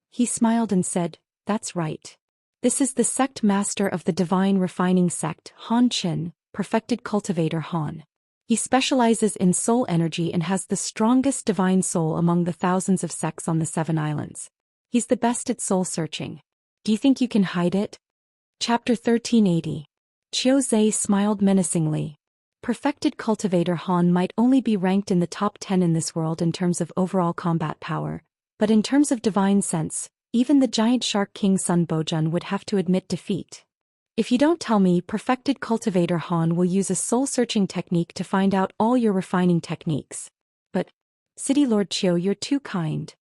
He smiled and said, "That's right. This is the sect master of the divine refining sect, Han Qin, perfected cultivator Han. He specializes in soul energy and has the strongest divine soul among the thousands of sects on the 7 islands. He's the best at soul searching. Do you think you can hide it?" Chapter 1380. Qiu Zhe smiled menacingly. Perfected cultivator Han might only be ranked in the top 10 in this world in terms of overall combat power, but in terms of divine sense, even the giant shark king Sun Bojun would have to admit defeat. "If you don't tell me, perfected cultivator Han will use a soul-searching technique to find out all your refining techniques." "But, City Lord Qiu, you're too kind."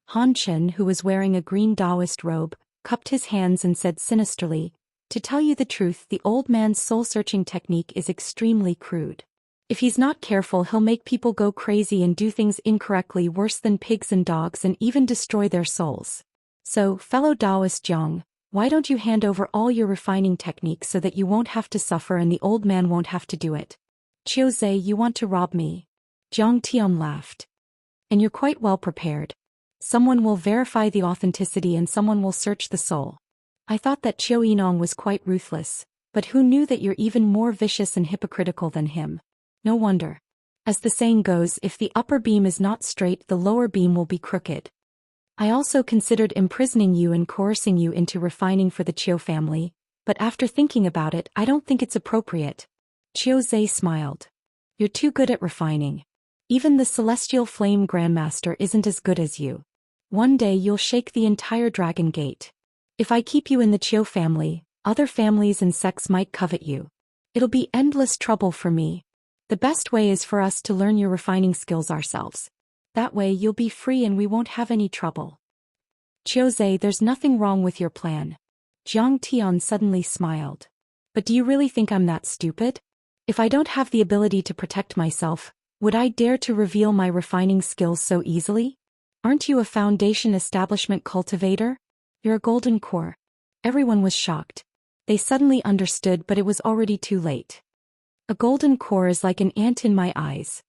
Han Qin, who was wearing a green Daoist robe, cupped his hands and said sinisterly, "To tell you the truth, the old man's soul-searching technique is extremely crude. If he's not careful, he'll make people go crazy and do things incorrectly worse than pigs and dogs and even destroy their souls. So, fellow Daoist Jiang, why don't you hand over all your refining techniques so that you won't have to suffer and the old man won't have to do it?" "Qiu Zhe, you want to rob me?" Zhang Tian laughed. "And you're quite well prepared. Someone will verify the authenticity and someone will search the soul. I thought that Qiu Yinong was quite ruthless, but who knew that you're even more vicious and hypocritical than him? No wonder. As the saying goes, if the upper beam is not straight, the lower beam will be crooked. I also considered imprisoning you and coercing you into refining for the Qiu family, but after thinking about it, I don't think it's appropriate." Qiu Zhe smiled. "You're too good at refining. Even the Celestial Flame Grandmaster isn't as good as you. One day you'll shake the entire Dragon Gate. If I keep you in the Qiu family, other families and sects might covet you. It'll be endless trouble for me. The best way is for us to learn your refining skills ourselves. That way you'll be free and we won't have any trouble." "Qiu Zhe, there's nothing wrong with your plan." Zhang Tian suddenly smiled. "But do you really think I'm that stupid? If I don't have the ability to protect myself, would I dare to reveal my refining skills so easily? Aren't you a Foundation establishment cultivator? You're a golden core." Everyone was shocked. They suddenly understood, but it was already too late. "A golden core is like an ant in my eyes.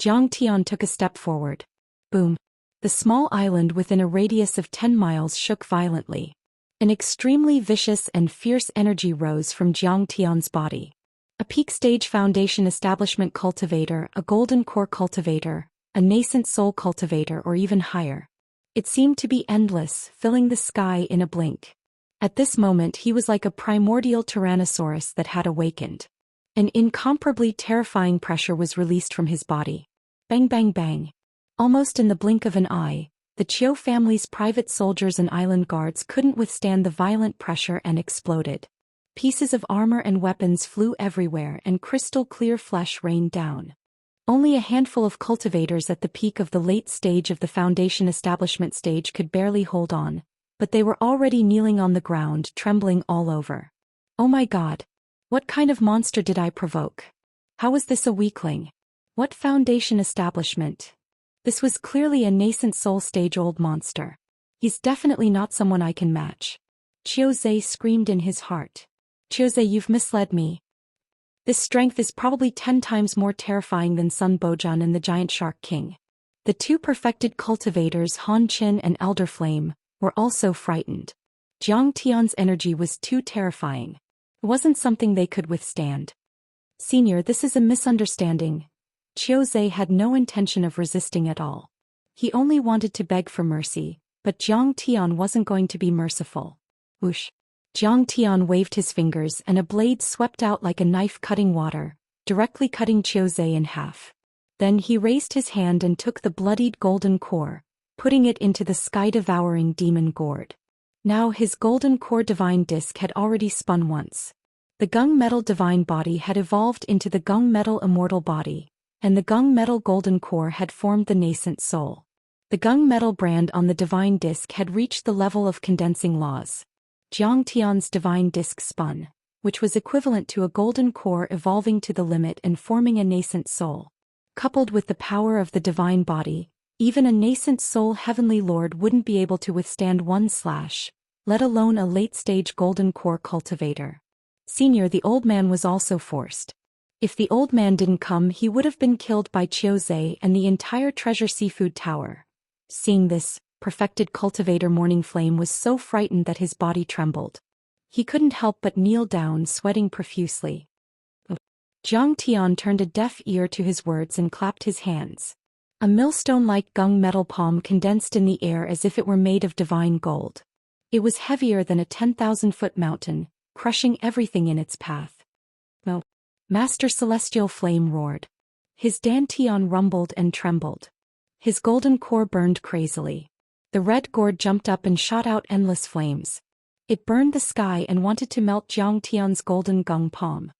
Jiang Tian took a step forward. Boom. The small island within a radius of 10 miles shook violently. An extremely vicious and fierce energy rose from Jiang Tian's body. A peak-stage foundation establishment cultivator, a golden core cultivator, a nascent soul cultivator, or even higher. It seemed to be endless, filling the sky in a blink. At this moment he was like a primordial tyrannosaurus that had awakened. An incomparably terrifying pressure was released from his body. Bang bang bang. Almost in the blink of an eye, the Qiu family's private soldiers and island guards couldn't withstand the violent pressure and exploded. Pieces of armor and weapons flew everywhere and crystal-clear flesh rained down. Only a handful of cultivators at the peak of the late stage of the foundation establishment stage could barely hold on, but they were already kneeling on the ground, trembling all over. Oh my god! What kind of monster did I provoke? How was this a weakling? What foundation establishment? This was clearly a nascent soul stage-old monster. He's definitely not someone I can match. Qiuzhe screamed in his heart. Qiuzhe, you've misled me. This strength is probably 10 times more terrifying than Sun Bojan and the Giant Shark King. The two perfected cultivators Han Qin and Elder Flame were also frightened. Jiang Tian's energy was too terrifying. It wasn't something they could withstand. Senior, this is a misunderstanding. Qiuzhe had no intention of resisting at all. He only wanted to beg for mercy, but Jiang Tian wasn't going to be merciful. Whoosh! Jiang Tian waved his fingers and a blade swept out like a knife cutting water, directly cutting Qiuzhe in half. Then he raised his hand and took the bloodied golden core, putting it into the sky-devouring demon gourd. Now his golden core divine disc had already spun once. The gung metal divine body had evolved into the gung metal immortal body, and the gung metal golden core had formed the nascent soul. The gung metal brand on the divine disc had reached the level of condensing laws. Jiang Tian's divine disc spun, which was equivalent to a golden core evolving to the limit and forming a nascent soul. Coupled with the power of the divine body, even a nascent soul heavenly lord wouldn't be able to withstand one slash, let alone a late-stage golden core cultivator. Senior, the old man was also forced. If the old man didn't come, he would have been killed by Qiuzhe and the entire Treasure Seafood Tower. Seeing this, perfected cultivator Morning Flame was so frightened that his body trembled. He couldn't help but kneel down, sweating profusely. Jiang Tian turned a deaf ear to his words and clapped his hands. A millstone-like gung metal palm condensed in the air as if it were made of divine gold. It was heavier than a 10,000-foot mountain, crushing everything in its path. No. Master Celestial Flame roared. His dantian rumbled and trembled. His golden core burned crazily. The red gourd jumped up and shot out endless flames. It burned the sky and wanted to melt Jiang Tian's golden gung palm.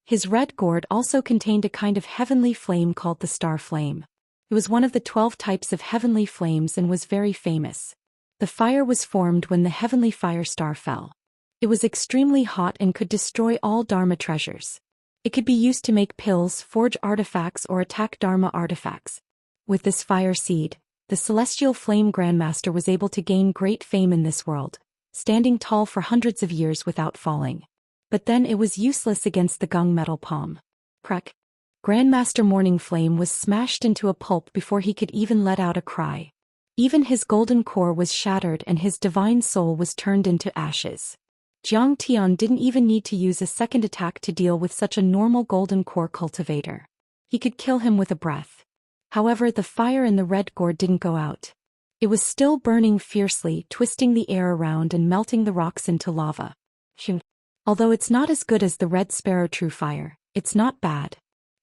His red gourd also contained a kind of heavenly flame called the star flame. It was one of the 12 types of heavenly flames and was very famous. The fire was formed when the heavenly fire star fell. It was extremely hot and could destroy all Dharma treasures. It could be used to make pills, forge artifacts, or attack Dharma artifacts. With this fire seed, the Celestial Flame Grandmaster was able to gain great fame in this world, standing tall for hundreds of years without falling. But then it was useless against the gung metal palm. Crack! Grandmaster Morning Flame was smashed into a pulp before he could even let out a cry. Even his golden core was shattered and his divine soul was turned into ashes. Jiang Tian didn't even need to use a second attack to deal with such a normal golden core cultivator. He could kill him with a breath. However, the fire in the red gourd didn't go out. It was still burning fiercely, twisting the air around and melting the rocks into lava. Although it's not as good as the red sparrow true fire, it's not bad.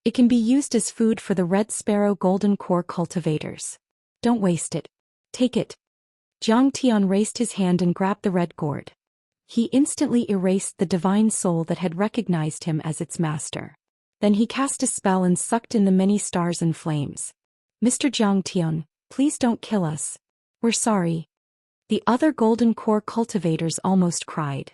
It can be used as food for the red sparrow golden core cultivators. Don't waste it. Take it. Jiang Tian raised his hand and grabbed the red gourd. He instantly erased the divine soul that had recognized him as its master. Then he cast a spell and sucked in the many stars and flames. Mr. Jiang Tian, please don't kill us. We're sorry. The other golden core cultivators almost cried.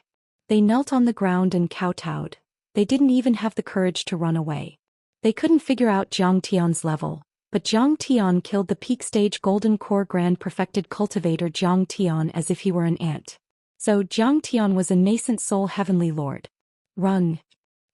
They knelt on the ground and kowtowed. They didn't even have the courage to run away. They couldn't figure out Jiang Tian's level, but Jiang Tian killed the peak stage golden core grand perfected cultivator Jiang Tian as if he were an ant. So Jiang Tian was a nascent soul heavenly lord. Run.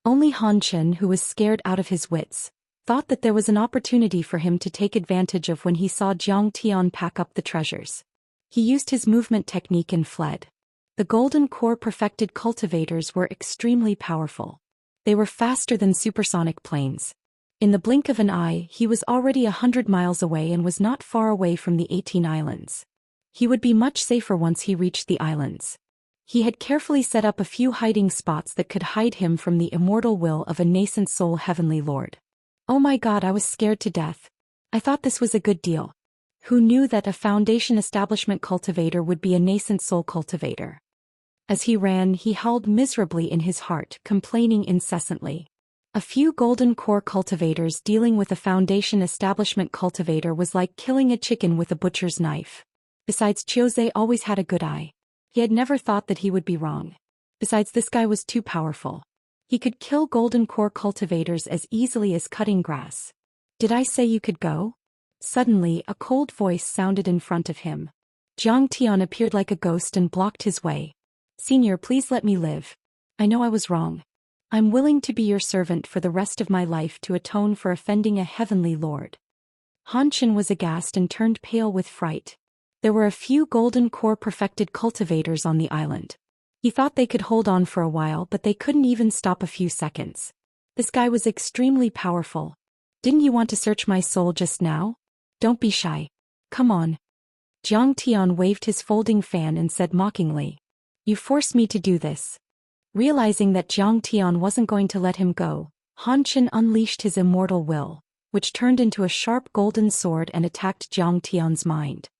Only Han Chen, who was scared out of his wits, thought that there was an opportunity for him to take advantage of when he saw Zhang Tian pack up the treasures. He used his movement technique and fled. The golden core perfected cultivators were extremely powerful. They were faster than supersonic planes. In the blink of an eye, he was already 100 miles away and was not far away from the 18 islands. He would be much safer once he reached the islands. He had carefully set up a few hiding spots that could hide him from the immortal will of a nascent soul heavenly lord. Oh my god, I was scared to death. I thought this was a good deal. Who knew that a foundation establishment cultivator would be a nascent soul cultivator? As he ran, he howled miserably in his heart, complaining incessantly. A few golden core cultivators dealing with a foundation establishment cultivator was like killing a chicken with a butcher's knife. Besides, Chiozei always had a good eye. He had never thought that he would be wrong. Besides, this guy was too powerful. He could kill golden core cultivators as easily as cutting grass. Did I say you could go? Suddenly, a cold voice sounded in front of him. Zhang Tian appeared like a ghost and blocked his way. Senior, please let me live. I know I was wrong. I'm willing to be your servant for the rest of my life to atone for offending a heavenly lord. Han Chen was aghast and turned pale with fright. There were a few golden core perfected cultivators on the island. He thought they could hold on for a while, but they couldn't even stop a few seconds. This guy was extremely powerful. Didn't you want to search my soul just now? Don't be shy. Come on. Zhang Tian waved his folding fan and said mockingly. You forced me to do this. Realizing that Zhang Tian wasn't going to let him go, Han Chen unleashed his immortal will, which turned into a sharp golden sword and attacked Zhang Tian's mind.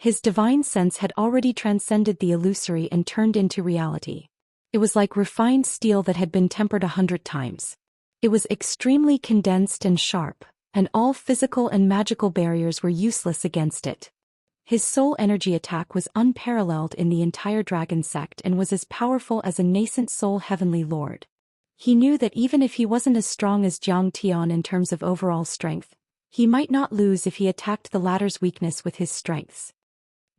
His divine sense had already transcended the illusory and turned into reality. It was like refined steel that had been tempered 100 times. It was extremely condensed and sharp, and all physical and magical barriers were useless against it. His soul energy attack was unparalleled in the entire dragon sect and was as powerful as a nascent soul heavenly lord. He knew that even if he wasn't as strong as Zhang Tian in terms of overall strength, he might not lose if he attacked the latter's weakness with his strengths.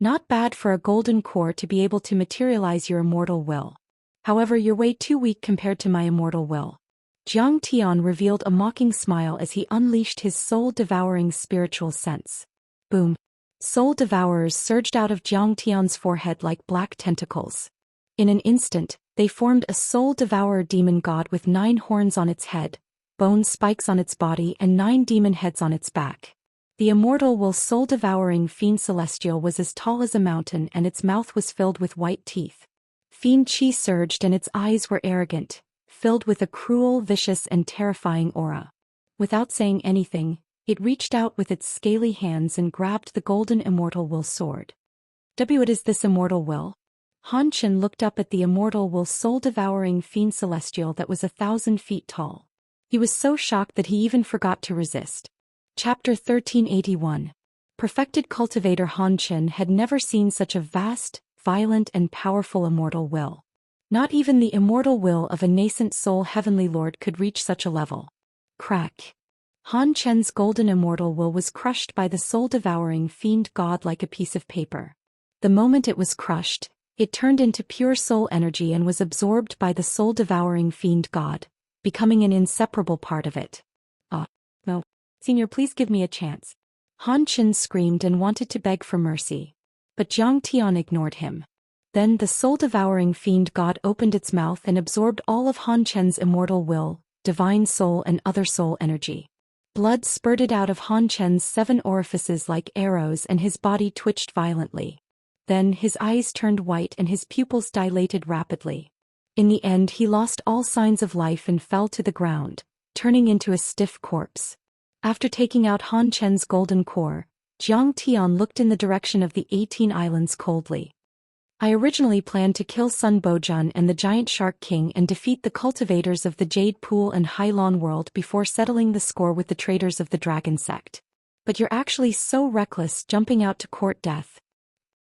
Not bad for a golden core to be able to materialize your immortal will. However, you're way too weak compared to my immortal will. Zhang Tian revealed a mocking smile as he unleashed his soul-devouring spiritual sense. Boom. Soul devourers surged out of Zhang Tian's forehead like black tentacles. In an instant, they formed a soul-devourer demon god with 9 horns on its head, bone spikes on its body and 9 demon heads on its back. The immortal will soul-devouring fiend celestial was as tall as a mountain and its mouth was filled with white teeth. Fiend chi surged and its eyes were arrogant, filled with a cruel, vicious and terrifying aura. Without saying anything, it reached out with its scaly hands and grabbed the golden immortal will sword. What is this immortal will? Han Chen looked up at the immortal will soul-devouring fiend celestial that was 1,000 feet tall. He was so shocked that he even forgot to resist. Chapter 1381. Perfected cultivator Han Chen had never seen such a vast, violent and powerful immortal will. Not even the immortal will of a nascent soul heavenly lord could reach such a level. Crack. Han Chen's golden immortal will was crushed by the soul-devouring fiend god like a piece of paper. The moment it was crushed, it turned into pure soul energy and was absorbed by the soul-devouring fiend god, becoming an inseparable part of it. No. Senior, please give me a chance. Han Chen screamed and wanted to beg for mercy. But Zhang Tian ignored him. Then the soul-devouring fiend god opened its mouth and absorbed all of Han Chen's immortal will, divine soul and other soul energy. Blood spurted out of Han Chen's 7 orifices like arrows and his body twitched violently. Then his eyes turned white and his pupils dilated rapidly. In the end he lost all signs of life and fell to the ground, turning into a stiff corpse. After taking out Han Chen's golden core, Zhang Tian looked in the direction of the 18 islands coldly. I originally planned to kill Sun Bojun and the Giant Shark King and defeat the cultivators of the Jade Pool and Hylon world before settling the score with the traitors of the Dragon Sect. But you're actually so reckless jumping out to court death.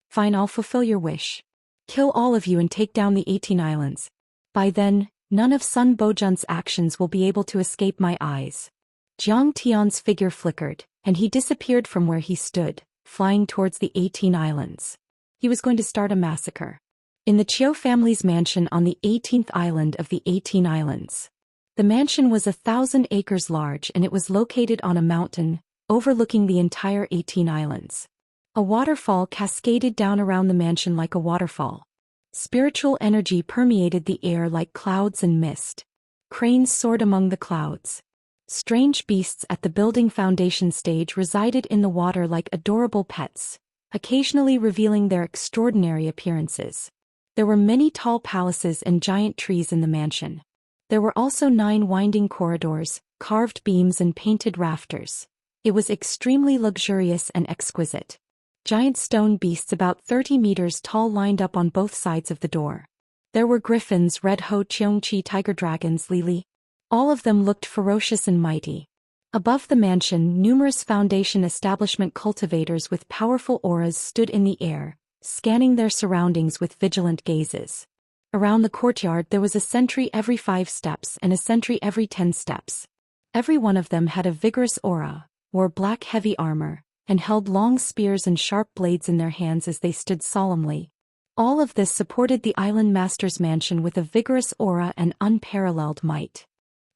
Fine, I'll fulfill your wish. Kill all of you and take down the 18 islands. By then, none of Sun Bojun's actions will be able to escape my eyes. Zhang Tian's figure flickered, and he disappeared from where he stood, flying towards the 18 islands. He was going to start a massacre. In the Qiu family's mansion on the 18th island of the 18 islands. The mansion was 1,000 acres large and it was located on a mountain, overlooking the entire 18 islands. A waterfall cascaded down around the mansion like a waterfall. Spiritual energy permeated the air like clouds and mist. Cranes soared among the clouds. Strange beasts at the building foundation stage resided in the water like adorable pets, occasionally revealing their extraordinary appearances. There were many tall palaces and giant trees in the mansion. There were also 9 winding corridors, carved beams and painted rafters. It was extremely luxurious and exquisite. Giant stone beasts about 30 meters tall lined up on both sides of the door. There were griffins, red ho Xianxia tiger dragons, Lili. All of them looked ferocious and mighty. Above the mansion, numerous foundation establishment cultivators with powerful auras stood in the air, scanning their surroundings with vigilant gazes. Around the courtyard there was a sentry every 5 steps and a sentry every 10 steps. Every one of them had a vigorous aura, wore black heavy armor, and held long spears and sharp blades in their hands as they stood solemnly. All of this supported the island master's mansion with a vigorous aura and unparalleled might.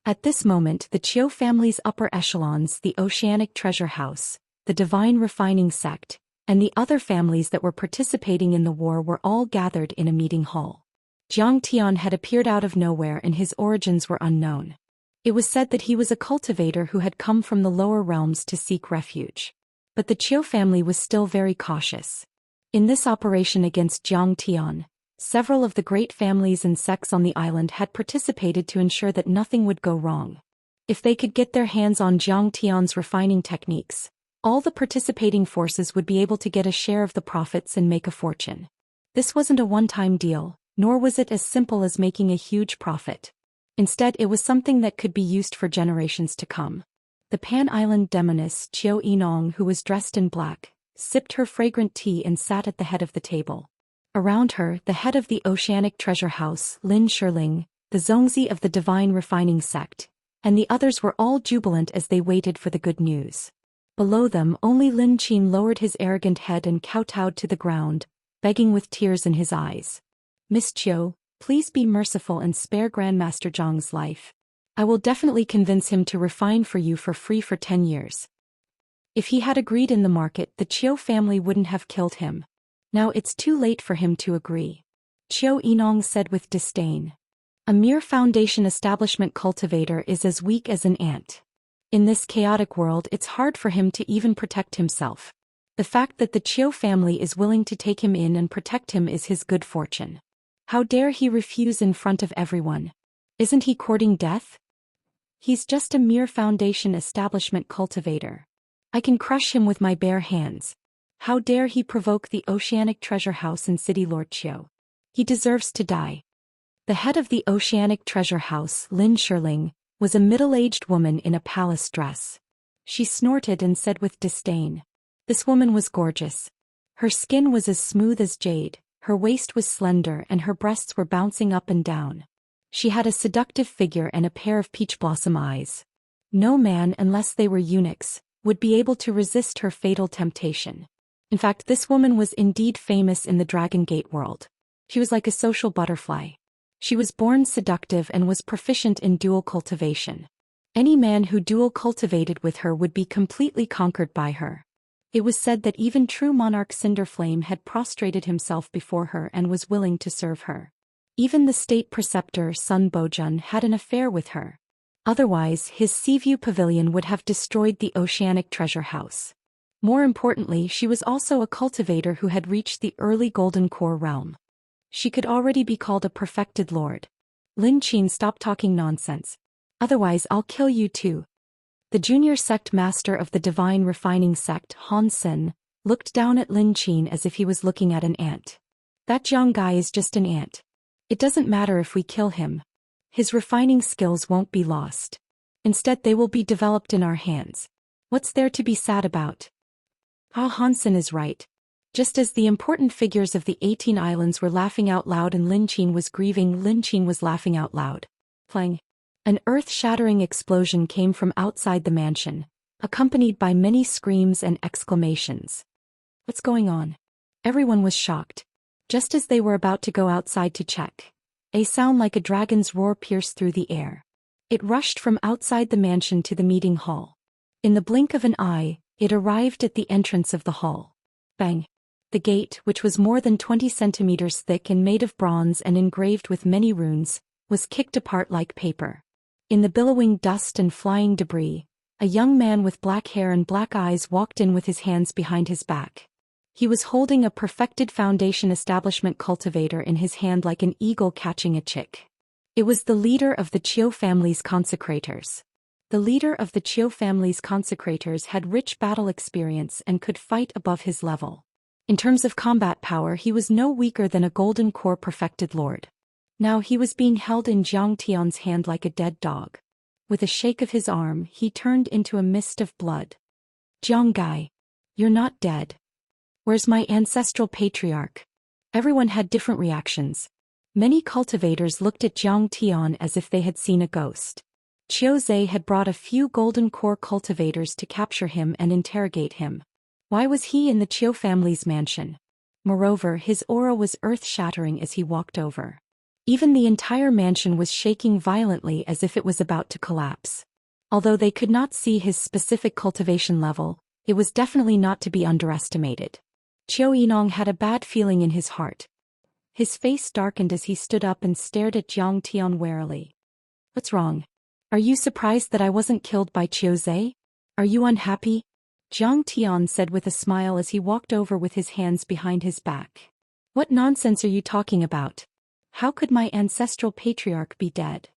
At this moment the Zhou family's upper echelons, the Oceanic Treasure House, the Divine Refining Sect, and the other families that were participating in the war were all gathered in a meeting hall. Jiang Tian had appeared out of nowhere and his origins were unknown. It was said that he was a cultivator who had come from the lower realms to seek refuge. But the Zhou family was still very cautious. In this operation against Jiang Tian, several of the great families and sects on the island had participated to ensure that nothing would go wrong. If they could get their hands on Jiang Tian's refining techniques, all the participating forces would be able to get a share of the profits and make a fortune. This wasn't a one-time deal, nor was it as simple as making a huge profit. Instead, it was something that could be used for generations to come. The Pan-Island demoness Qiu Yinong, who was dressed in black, sipped her fragrant tea and sat at the head of the table. Around her, the head of the Oceanic Treasure House, Lin Shirling, the Zongzi of the Divine Refining Sect, and the others were all jubilant as they waited for the good news. Below them, only Lin Qin lowered his arrogant head and kowtowed to the ground, begging with tears in his eyes. "Miss Qiu, please be merciful and spare Grandmaster Zhang's life. I will definitely convince him to refine for you for free for 10 years. If he had agreed in the market, the Qiu family wouldn't have killed him. Now it's too late for him to agree," Qiu Yinong said with disdain. "A mere foundation establishment cultivator is as weak as an ant. In this chaotic world it's hard for him to even protect himself. The fact that the Qiu family is willing to take him in and protect him is his good fortune. How dare he refuse in front of everyone? Isn't he courting death? He's just a mere foundation establishment cultivator. I can crush him with my bare hands. How dare he provoke the Oceanic Treasure House and City Lord Qiu? He deserves to die." The head of the Oceanic Treasure House, Lin Shirling, was a middle-aged woman in a palace dress. She snorted and said with disdain. This woman was gorgeous. Her skin was as smooth as jade, her waist was slender and her breasts were bouncing up and down. She had a seductive figure and a pair of peach blossom eyes. No man, unless they were eunuchs, would be able to resist her fatal temptation. In fact, this woman was indeed famous in the Dragon Gate world. She was like a social butterfly. She was born seductive and was proficient in dual cultivation. Any man who dual cultivated with her would be completely conquered by her. It was said that even true monarch Cinderflame had prostrated himself before her and was willing to serve her. Even the state preceptor Sun Bojun had an affair with her. Otherwise, his Seaview Pavilion would have destroyed the Oceanic Treasure House. More importantly, she was also a cultivator who had reached the early Golden Core realm. She could already be called a perfected lord. Lin Qin, stop talking nonsense. Otherwise I'll kill you too. The junior sect master of the Divine Refining Sect, Han Sen, looked down at Lin Qin as if he was looking at an ant. That Jiang guy is just an ant. It doesn't matter if we kill him. His refining skills won't be lost. Instead they will be developed in our hands. What's there to be sad about? Hansen is right. Just as the important figures of the 18 islands were laughing out loud and Lin Qin was grieving, Lin Qin was laughing out loud. Clang. An earth-shattering explosion came from outside the mansion, accompanied by many screams and exclamations. What's going on? Everyone was shocked. Just as they were about to go outside to check, a sound like a dragon's roar pierced through the air. It rushed from outside the mansion to the meeting hall. In the blink of an eye, it arrived at the entrance of the hall. Bang! The gate, which was more than 20 centimeters thick and made of bronze and engraved with many runes, was kicked apart like paper. In the billowing dust and flying debris, a young man with black hair and black eyes walked in with his hands behind his back. He was holding a perfected Foundation Establishment cultivator in his hand like an eagle catching a chick. It was the leader of the Qiu family's consecrators. The leader of the Qiu family's consecrators had rich battle experience and could fight above his level. In terms of combat power, he was no weaker than a golden core perfected lord. Now he was being held in Zhang Tian's hand like a dead dog. With a shake of his arm, he turned into a mist of blood. Jiang Gai, you're not dead. Where's my ancestral patriarch? Everyone had different reactions. Many cultivators looked at Zhang Tian as if they had seen a ghost. Qiu Zhe had brought a few golden core cultivators to capture him and interrogate him. Why was he in the Qiu family's mansion? Moreover, his aura was earth-shattering as he walked over. Even the entire mansion was shaking violently as if it was about to collapse. Although they could not see his specific cultivation level, it was definitely not to be underestimated. Qiu Yinong had a bad feeling in his heart. His face darkened as he stood up and stared at Zhang Tian warily. What's wrong? Are you surprised that I wasn't killed by Qiu Zhe? Are you unhappy? Zhang Tian said with a smile as he walked over with his hands behind his back. What nonsense are you talking about? How could my ancestral patriarch be dead?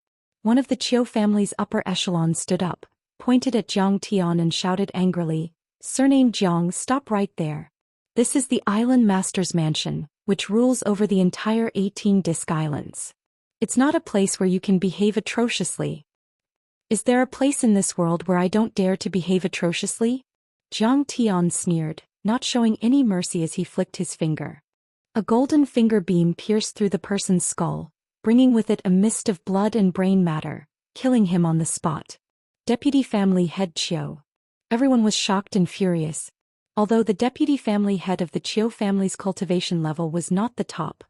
One of the Qiu family's upper echelons stood up, pointed at Zhang Tian and shouted angrily, "Surname Jiang, stop right there. This is the Island Master's mansion, which rules over the entire 18 Disc Islands. It's not a place where you can behave atrociously. Is there a place in this world where I don't dare to behave atrociously?" Zhang Tian sneered, not showing any mercy as he flicked his finger. A golden finger beam pierced through the person's skull, bringing with it a mist of blood and brain matter, killing him on the spot. Deputy Family Head Qiu. Everyone was shocked and furious. Although the deputy family head of the Qiu family's cultivation level was not the top,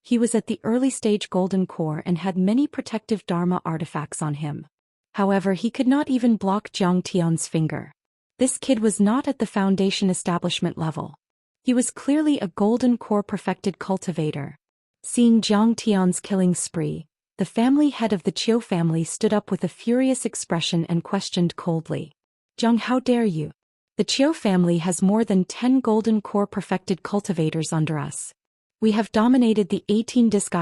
he was at the early stage golden core and had many protective Dharma artifacts on him. However, he could not even block Zhang Tian's finger. This kid was not at the Foundation Establishment level. He was clearly a golden core perfected cultivator. Seeing Zhang Tian's killing spree, the family head of the Qiu family stood up with a furious expression and questioned coldly. "Zhang, how dare you? The Qiu family has more than 10 golden core perfected cultivators under us. We have dominated the 18 Disc